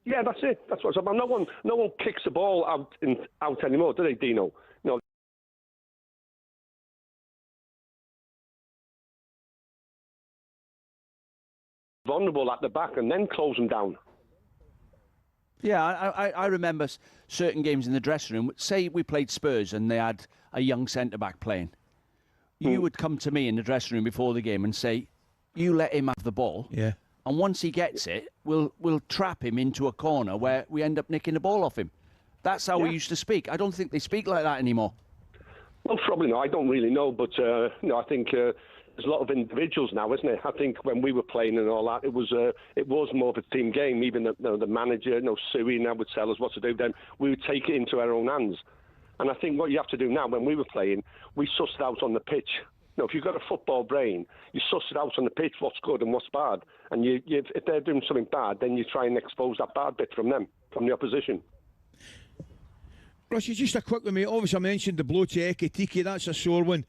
Yeah, that's it. That's what's up. No one kicks the ball out anymore, do they, Dino? You know, vulnerable at the back and then close them down. Yeah, I remember certain games in the dressing room. Say we played Spurs and they had a young centre-back playing. You would come to me in the dressing room before the game and say, you let him have the ball. Yeah. And once he gets it, we'll trap him into a corner where we end up nicking the ball off him. That's how we used to speak. I don't think they speak like that anymore. Well, probably not. I don't really know. But, I think there's a lot of individuals now, isn't it? I think when we were playing and all that, it was more of a team game. Even the manager, Suey now would tell us what to do. Then we would take it into our own hands. And I think what you have to do now, when we were playing, we sussed it out on the pitch. If you've got a football brain, you suss it out on the pitch, what's good and what's bad. And if they're doing something bad, then you try and expose that bad bit from them, from the opposition. Rushy, just a quick one, mate. Obviously, I mentioned the blow to Ekitike. That's a sore one.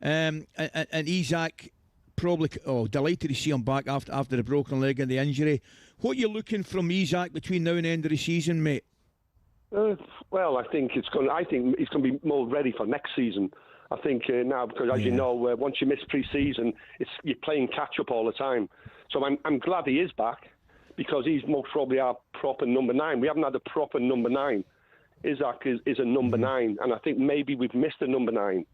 And Isak, probably delighted to see him back after the broken leg and the injury. What are you looking from Isak between now and the end of the season, mate? Well, I think he's going to be more ready for next season. I think now, because as you know, once you miss pre-season, you're playing catch-up all the time. So I'm glad he is back because he's most probably our proper number 9. We haven't had a proper number 9. Isak is a number 9, and I think maybe we've missed a number 9.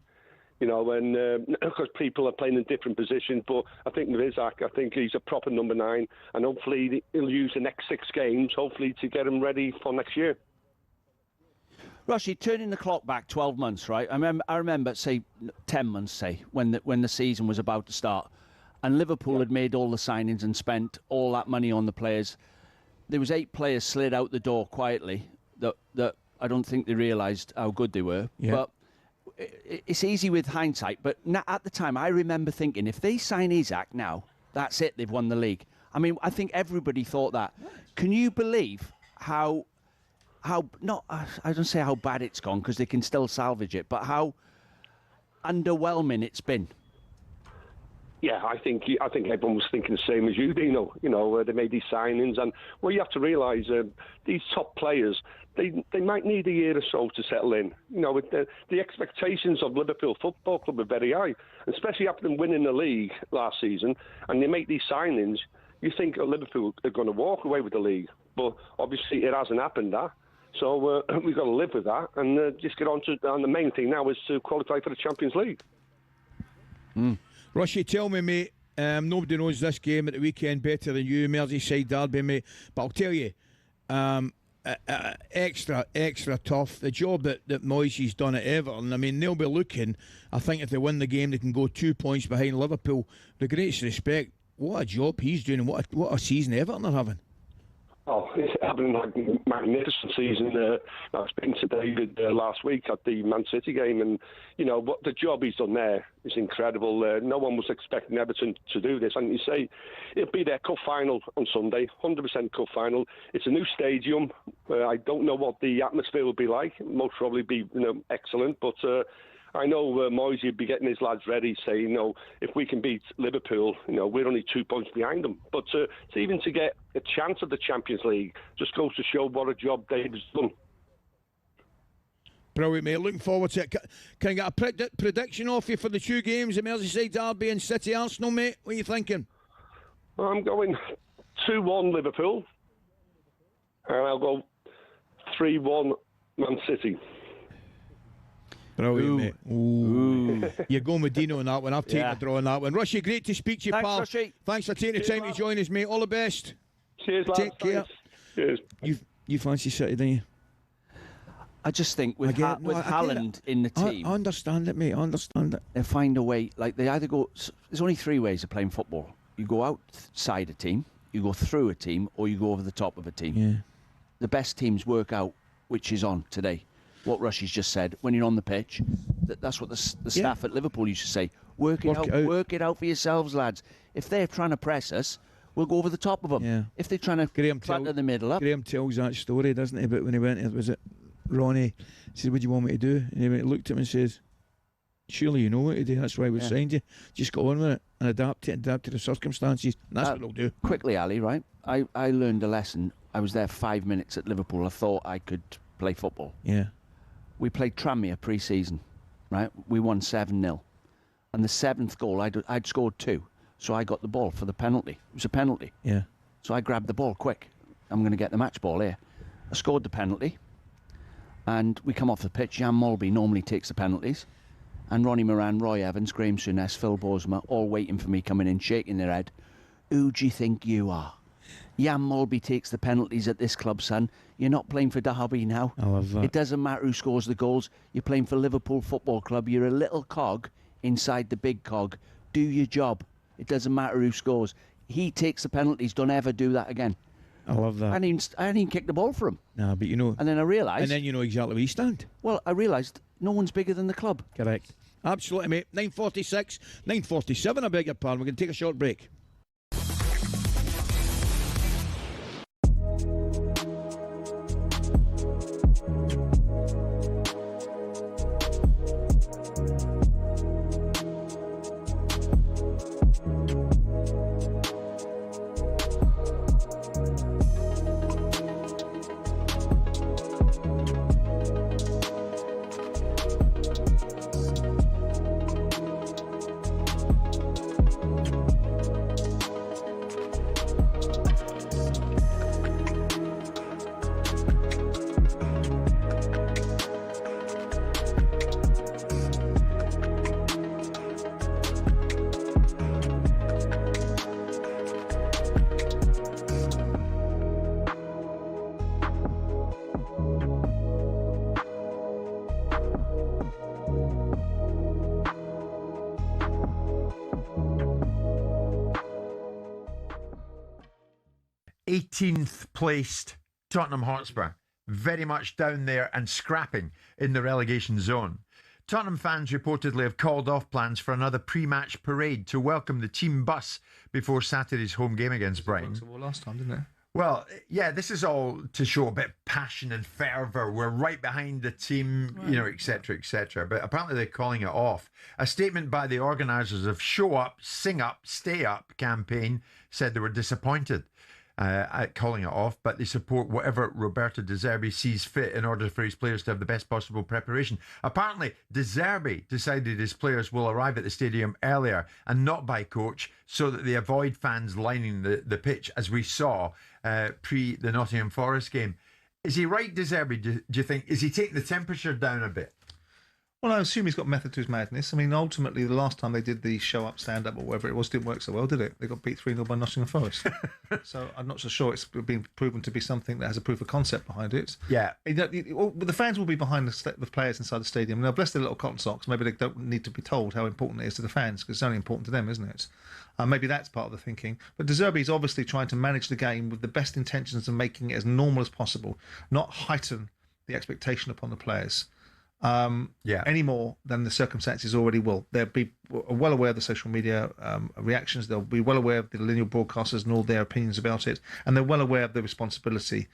And because people are playing in different positions, but I think with Isak, I think he's a proper number 9, and hopefully he'll use the next 6 games, hopefully to get him ready for next year. Rushy, turning the clock back 12 months, right? I remember, say, 10 months, say, when the season was about to start, and Liverpool had made all the signings and spent all that money on the players. There was 8 players slid out the door quietly that I don't think they realised how good they were. Yeah. But it's easy with hindsight. But at the time, I remember thinking, if they sign Isak now, that's it, they've won the league. I mean, I think everybody thought that. Can you believe how not, I don't say how bad it's gone, because they can still salvage it, but how underwhelming it's been? Yeah, I think everyone was thinking the same as you, Dino. You know, they made these signings, and well, you have to realise these top players, they might need a year or so to settle in. You know, with the expectations of Liverpool Football Club are very high, especially after them winning the league last season, and they make these signings. You think Liverpool are going to walk away with the league, but obviously it hasn't happened. So we've got to live with that, and just get on to. And the main thing now is to qualify for the Champions League. Rushy, tell me, mate, nobody knows this game at the weekend better than you, Merseyside derby, mate. But I'll tell you, extra tough. The job that Moyes done at Everton, I mean, they'll be looking, I think if they win the game, they can go 2 points behind Liverpool. The greatest respect, what a job he's doing, and what a season Everton are having. Oh, it's having a magnificent season. I was speaking to David last week at the Man City game, and you know what the job he's done there is incredible. No one was expecting Everton to do this, and you say it'll be their cup final on Sunday, 100% cup final. It's a new stadium. I don't know what the atmosphere will be like. It'll most probably be excellent, but. I know Moyes would be getting his lads ready, saying, if we can beat Liverpool, we're only 2 points behind them. But to even to get a chance at the Champions League just goes to show what a job David's done. Brilliant, mate. Looking forward to it. Can I get a prediction off you for the 2 games, the Merseyside derby and City Arsenal, mate? What are you thinking? I'm going 2-1 Liverpool, and I'll go 3-1 Man City. Brilliant, mate. Ooh. You're going with Dino on that one. I've taken a draw on that one. Rushy, great to speak to you, pal. Rushy. Thanks for taking the time to join us, mate. All the best. Cheers, lads. Take care. Cheers. You fancy City, don't you? I just think with Haaland in the team... I understand it, mate. I understand it. They find a way. Like, they either go... There's only 3 ways of playing football. You go outside a team, you go through a team, or you go over the top of a team. Yeah. The best teams work out which is on today. What Rushy's just said, when you're on the pitch, that's what the staff at Liverpool used to say. Work it out for yourselves, lads. If they're trying to press us, we'll go over the top of them. Yeah. If they're trying to flatten the middle up. Graham tells that story, doesn't he, about when he went, was it Ronnie said, what do you want me to do? And he looked at him and says, surely you know what to do, that's why we signed you. Just go on with it and adapt to the circumstances. And that's what they'll do. Quickly, Ali, right? I learned a lesson. I was there 5 minutes at Liverpool. I thought I could play football. Yeah. We played Tranmere pre-season, right? We won 7-0. And the 7th goal, I'd scored 2. So I got the ball for the penalty. It was a penalty. Yeah. So I grabbed the ball quick. I'm going to get the match ball here. I scored the penalty. And we come off the pitch. Jan Molby normally takes the penalties. And Ronnie Moran, Roy Evans, Graham Souness, Phil Borsma, all waiting for me coming in, shaking their head. Who do you think you are? Jan Molby takes the penalties at this club, son. You're not playing for Derby now. I love that. It doesn't matter who scores the goals. You're playing for Liverpool Football Club. You're a little cog inside the big cog. Do your job. It doesn't matter who scores. He takes the penalties. Don't ever do that again. I love that. I didn't even kick the ball for him. Nah, but you know. And then I realised. And then you know exactly where you stand. Well, I realised no one's bigger than the club. Correct. Absolutely, mate. 9:46, 9:47, I beg your pardon. We're going to take a short break. 18th placed Tottenham Hotspur, very much down there and scrapping in the relegation zone. Tottenham fans reportedly have called off plans for another pre-match parade to welcome the team bus before Saturday's home game against Brighton. Last time, didn't it? Well, yeah, this is all to show a bit of passion and fervour. We're right behind the team, you know, etc., etc. But apparently they're calling it off. A statement by the organisers of Show Up, Sing Up, Stay Up campaign said they were disappointed at calling it off, but they support whatever Roberto De Zerbi sees fit in order for his players to have the best possible preparation. Apparently, De Zerbi decided his players will arrive at the stadium earlier and not by coach so that they avoid fans lining the pitch, as we saw pre the Nottingham Forest game. Is he right, De Zerbi, do you think? Is he taking the temperature down a bit? Well, I assume he's got method to his madness. I mean, ultimately, the last time they did the show up, stand up, or whatever it was, didn't work so well, did it? They got beat 3-0 by Nottingham Forest. So I'm not so sure it's been proven to be something that has a proof of concept behind it. Yeah. The fans will be behind the players inside the stadium. Now, bless their little cotton socks. Maybe they don't need to be told how important it is to the fans, because it's only important to them, isn't it? Maybe that's part of the thinking. But De Zerbi is obviously trying to manage the game with the best intentions of making it as normal as possible, not heighten the expectation upon the players. Any more than the circumstances already will. They'll be well aware of the social media reactions. They'll be well aware of the linear broadcasters and all their opinions about it, and they're well aware of the responsibility.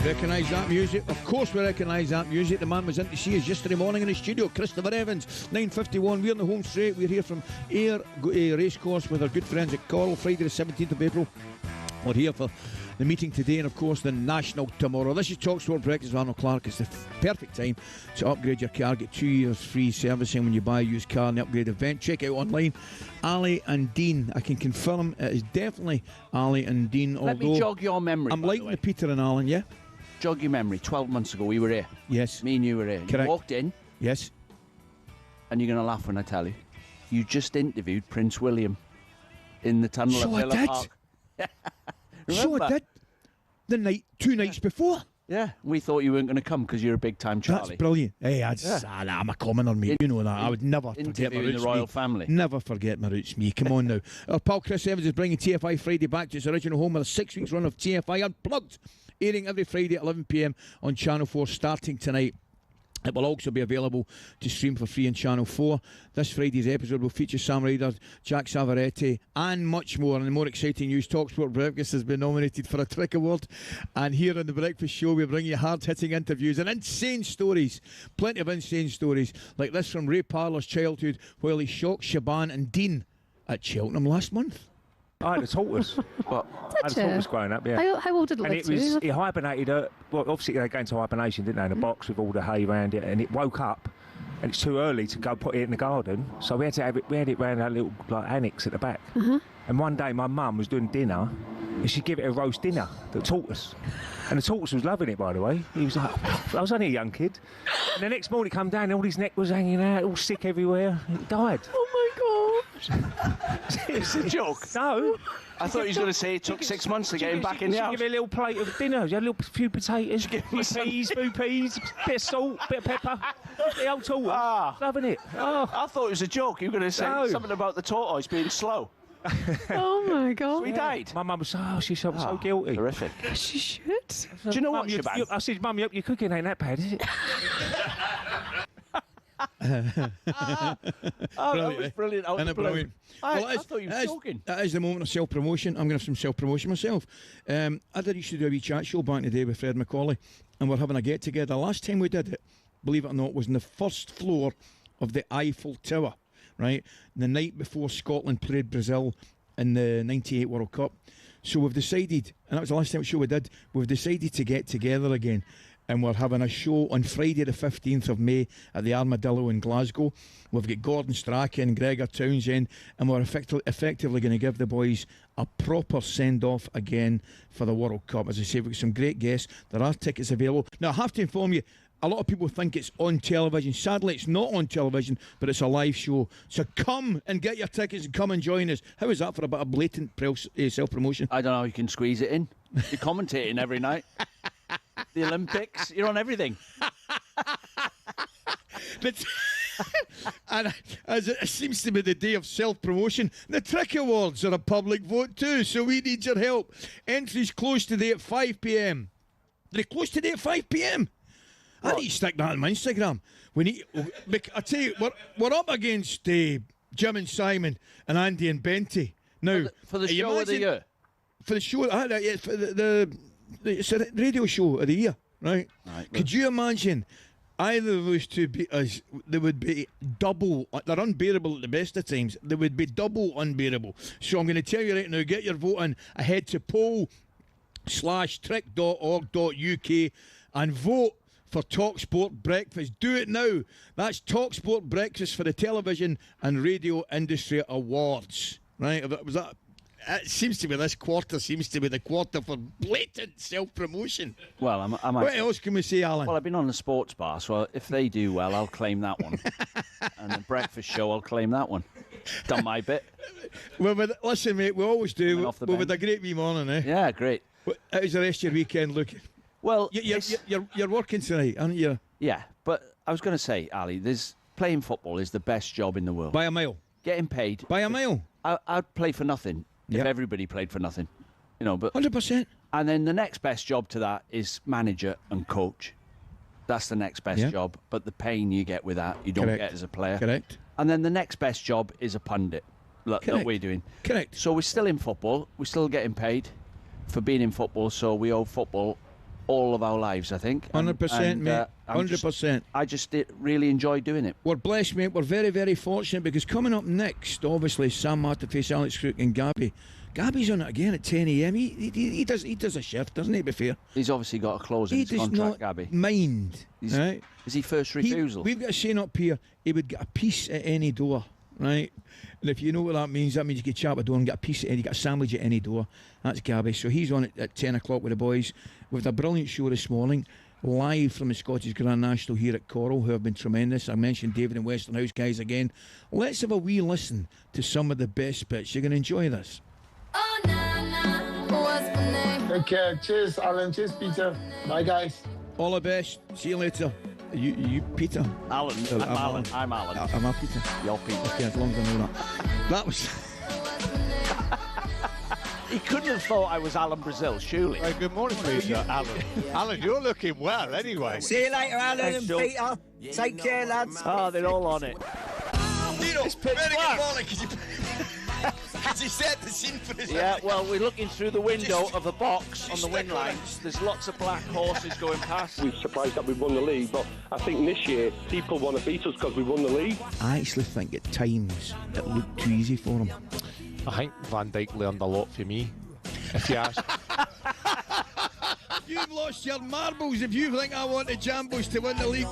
Recognise that music? Of course we recognise that music. The man was in to see us yesterday morning in the studio, Christopher Evans, 9:51. We're in the home straight. We're here from Ayr Racecourse with our good friends at Coral, Friday the 17th of April. We're here for the meeting today and, of course, the National tomorrow. This is talkSPORT Breakfast with Arnold Clark. It's the perfect time to upgrade your car. Get 2 years free servicing when you buy a used car in the upgrade event. Check it out online. Ally and Dean. I can confirm it is definitely Ally and Dean. Let me jog your memory. I'm liking the Peter and Alan, yeah? Jog your memory. 12 months ago, we were here. Yes. Me and you were here. Correct. You walked in. Yes. And you're going to laugh when I tell you. You just interviewed Prince William in the tunnel at Villa Park. So I did. The night, 2 nights before. Yeah, we thought you weren't going to come because you're a big time Charlie. That's brilliant. Hey, I'm a commoner, mate. You know that. I would never forget my roots. The royal family. Never forget my roots, me. Come on now. Our pal Chris Evans is bringing TFI Friday back to its original home with a 6 weeks run of TFI Unplugged, airing every Friday at 11 p.m. on Channel 4 starting tonight. It will also be available to stream for free on Channel 4. This Friday's episode will feature Sam Ryder, Jack Savaretti, and much more. And the more exciting news, talkSPORT Breakfast has been nominated for a Trick Award. And here on The Breakfast Show, we bring you hard-hitting interviews and insane stories. Plenty of insane stories, like this from Ray Parlour's childhood, while he shocked Shaban and Dean at Cheltenham last month. I had a tortoise. I had a tortoise growing up, yeah. How old did it live to? It hibernated, well, obviously they go into hibernation, didn't they, in a box with all the hay around it, and it woke up and it's too early to go put it in the garden. So we had it round our little like annex at the back. And one day my mum was doing dinner, and she gave it a roast dinner, the tortoise. And the tortoise was loving it, by the way. He was like, I was only a young kid. And the next morning he come down and all his neck was hanging out, all sick everywhere. He died. Oh my God. It's a joke. No. I thought he was going to say it took 6 months to get him back in the house. Give it a little plate of dinner. You had a few potatoes, few peas, bit of salt, bit of pepper. The old tortoise. Loving it. Oh. I thought it was a joke. You were going to say something about the tortoise being slow. Oh my God. So he died. My mum was she felt so guilty. Horrific. She should. Do you know what, Shaban? I said, Mum, your cooking ain't that bad, is it? That was brilliant. Brilliant. I thought you were joking. That is the moment of self-promotion. I'm going to have some self-promotion myself. I used to do a wee chat show back in the day with Fred Macaulay, and we're having a get-together. Last time we did it, believe it or not, was on the first floor of the Eiffel Tower, right? The night before Scotland played Brazil in the 98 World Cup. So we've decided, and that was the last time show we did, we've decided to get together again. And we're having a show on Friday the 15th of May at the Armadillo in Glasgow. We've got Gordon Strachan, Gregor Townsend, and we're effectively going to give the boys a proper send-off again for the World Cup. As I say, we've got some great guests. There are tickets available. Now, I have to inform you, a lot of people think it's on television. Sadly, it's not on television, but it's a live show. So come and get your tickets and come and join us. How is that for a bit of blatant self-promotion? I don't know how you can squeeze it in. You're commentating every night. The Olympics, you're on everything. And as it seems to be the day of self-promotion, the Trick Awards are a public vote too, so we need your help. Entries close today at 5 p.m. They're close today at 5 p.m. I need to stick that on my Instagram. We need. I tell you, we're up against Jim and Simon and Andy and Benty. Now, for the show of the year? For the show, for it's a radio show of the year, right? Could you imagine either of those two beat us? They would be double. They're unbearable at the best of times. They would be double unbearable. So I'm going to tell you right now, get your vote in. Head to poll.trick.org.uk and vote for talkSPORT Breakfast. Do it now. That's talkSPORT Breakfast for the Television and Radio Industry Awards. Right? Was that? It seems to be this quarter seems to be the quarter for blatant self-promotion. Well, what else can we say, Alan? Well, I've been on the sports bar, so if they do well, I'll claim that one. And the breakfast show, I'll claim that one. Done my bit. Well, listen, mate, we always do. We've had a great wee morning, eh? Yeah, great. How's the rest of your weekend looking? Well, you're working tonight, aren't you? Yeah, but I was going to say, Ali, playing football is the best job in the world. By a mile. Getting paid. By a mile. I'd play for nothing. If everybody played for nothing, but 100%. And then the next best job to that is manager and coach. That's the next best job, but the pain you get with that, you don't get as a player. Correct. And then the next best job is a pundit, that we're doing. Correct. So we're still in football. We're still getting paid for being in football. So we owe football all of our lives, I think. 100%, mate. 100%. I just really enjoy doing it. We're blessed, mate. We're very, very fortunate because coming up next, obviously, Sam Matterface, Alex Crook and Gabby. Gabby's on it again at 10 a.m. He does a shift, doesn't he, be fair? He's obviously got a clause in his contract, Gabby. Mind. Right? Is he first refusal? We've got a saying up here, he would get a piece at any door, right? And if you know what that means you can chat with a door and get a piece at any, get a sandwich at any door. That's Gabby. So he's on it at 10 o'clock with the boys. We've had a brilliant show this morning, live from the Scottish Grand National here at Coral, who have been tremendous. I mentioned David and Western House guys again. Let's have a wee listen to some of the best bits. You're going to enjoy this. Take care. Cheers, Alan. Cheers, Peter. Bye, guys. All the best. See you later. You Peter? Alan. I'm Alan. I'm Alan. I'm Peter. You're Peter. Okay, as long as I know that. That was... He couldn't have thought I was Alan Brazil, surely. Good morning, Peter. Alan. Alan, you're looking well, anyway. See you later, Alan and Peter. Take care, lads. Oh, they're all on it. It's pitch black. Because he set the scene for his well, we're looking through the window of a box on the wind lines. There's lots of black horses going past. We're surprised that we won the league, but I think this year people want to beat us because we won the league. I actually think at times it looked too easy for him. I think Van Dijk learned a lot from me, if you ask. You've lost your marbles if you think I want the Jambos to win the league.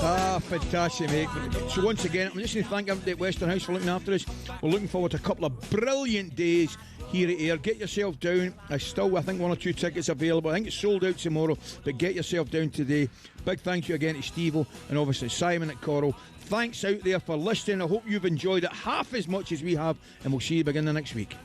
Fantastic, mate. So once again, I'm just going to thank everybody at Western House for looking after us. We're looking forward to a couple of brilliant days here at Ayr. Get yourself down. I think 1 or 2 tickets available. I think it's sold out tomorrow, but get yourself down today. Big thank you again to Steve-O and obviously Simon at Coral. Thanks out there for listening. I hope you've enjoyed it half as much as we have, and we'll see you beginning next week.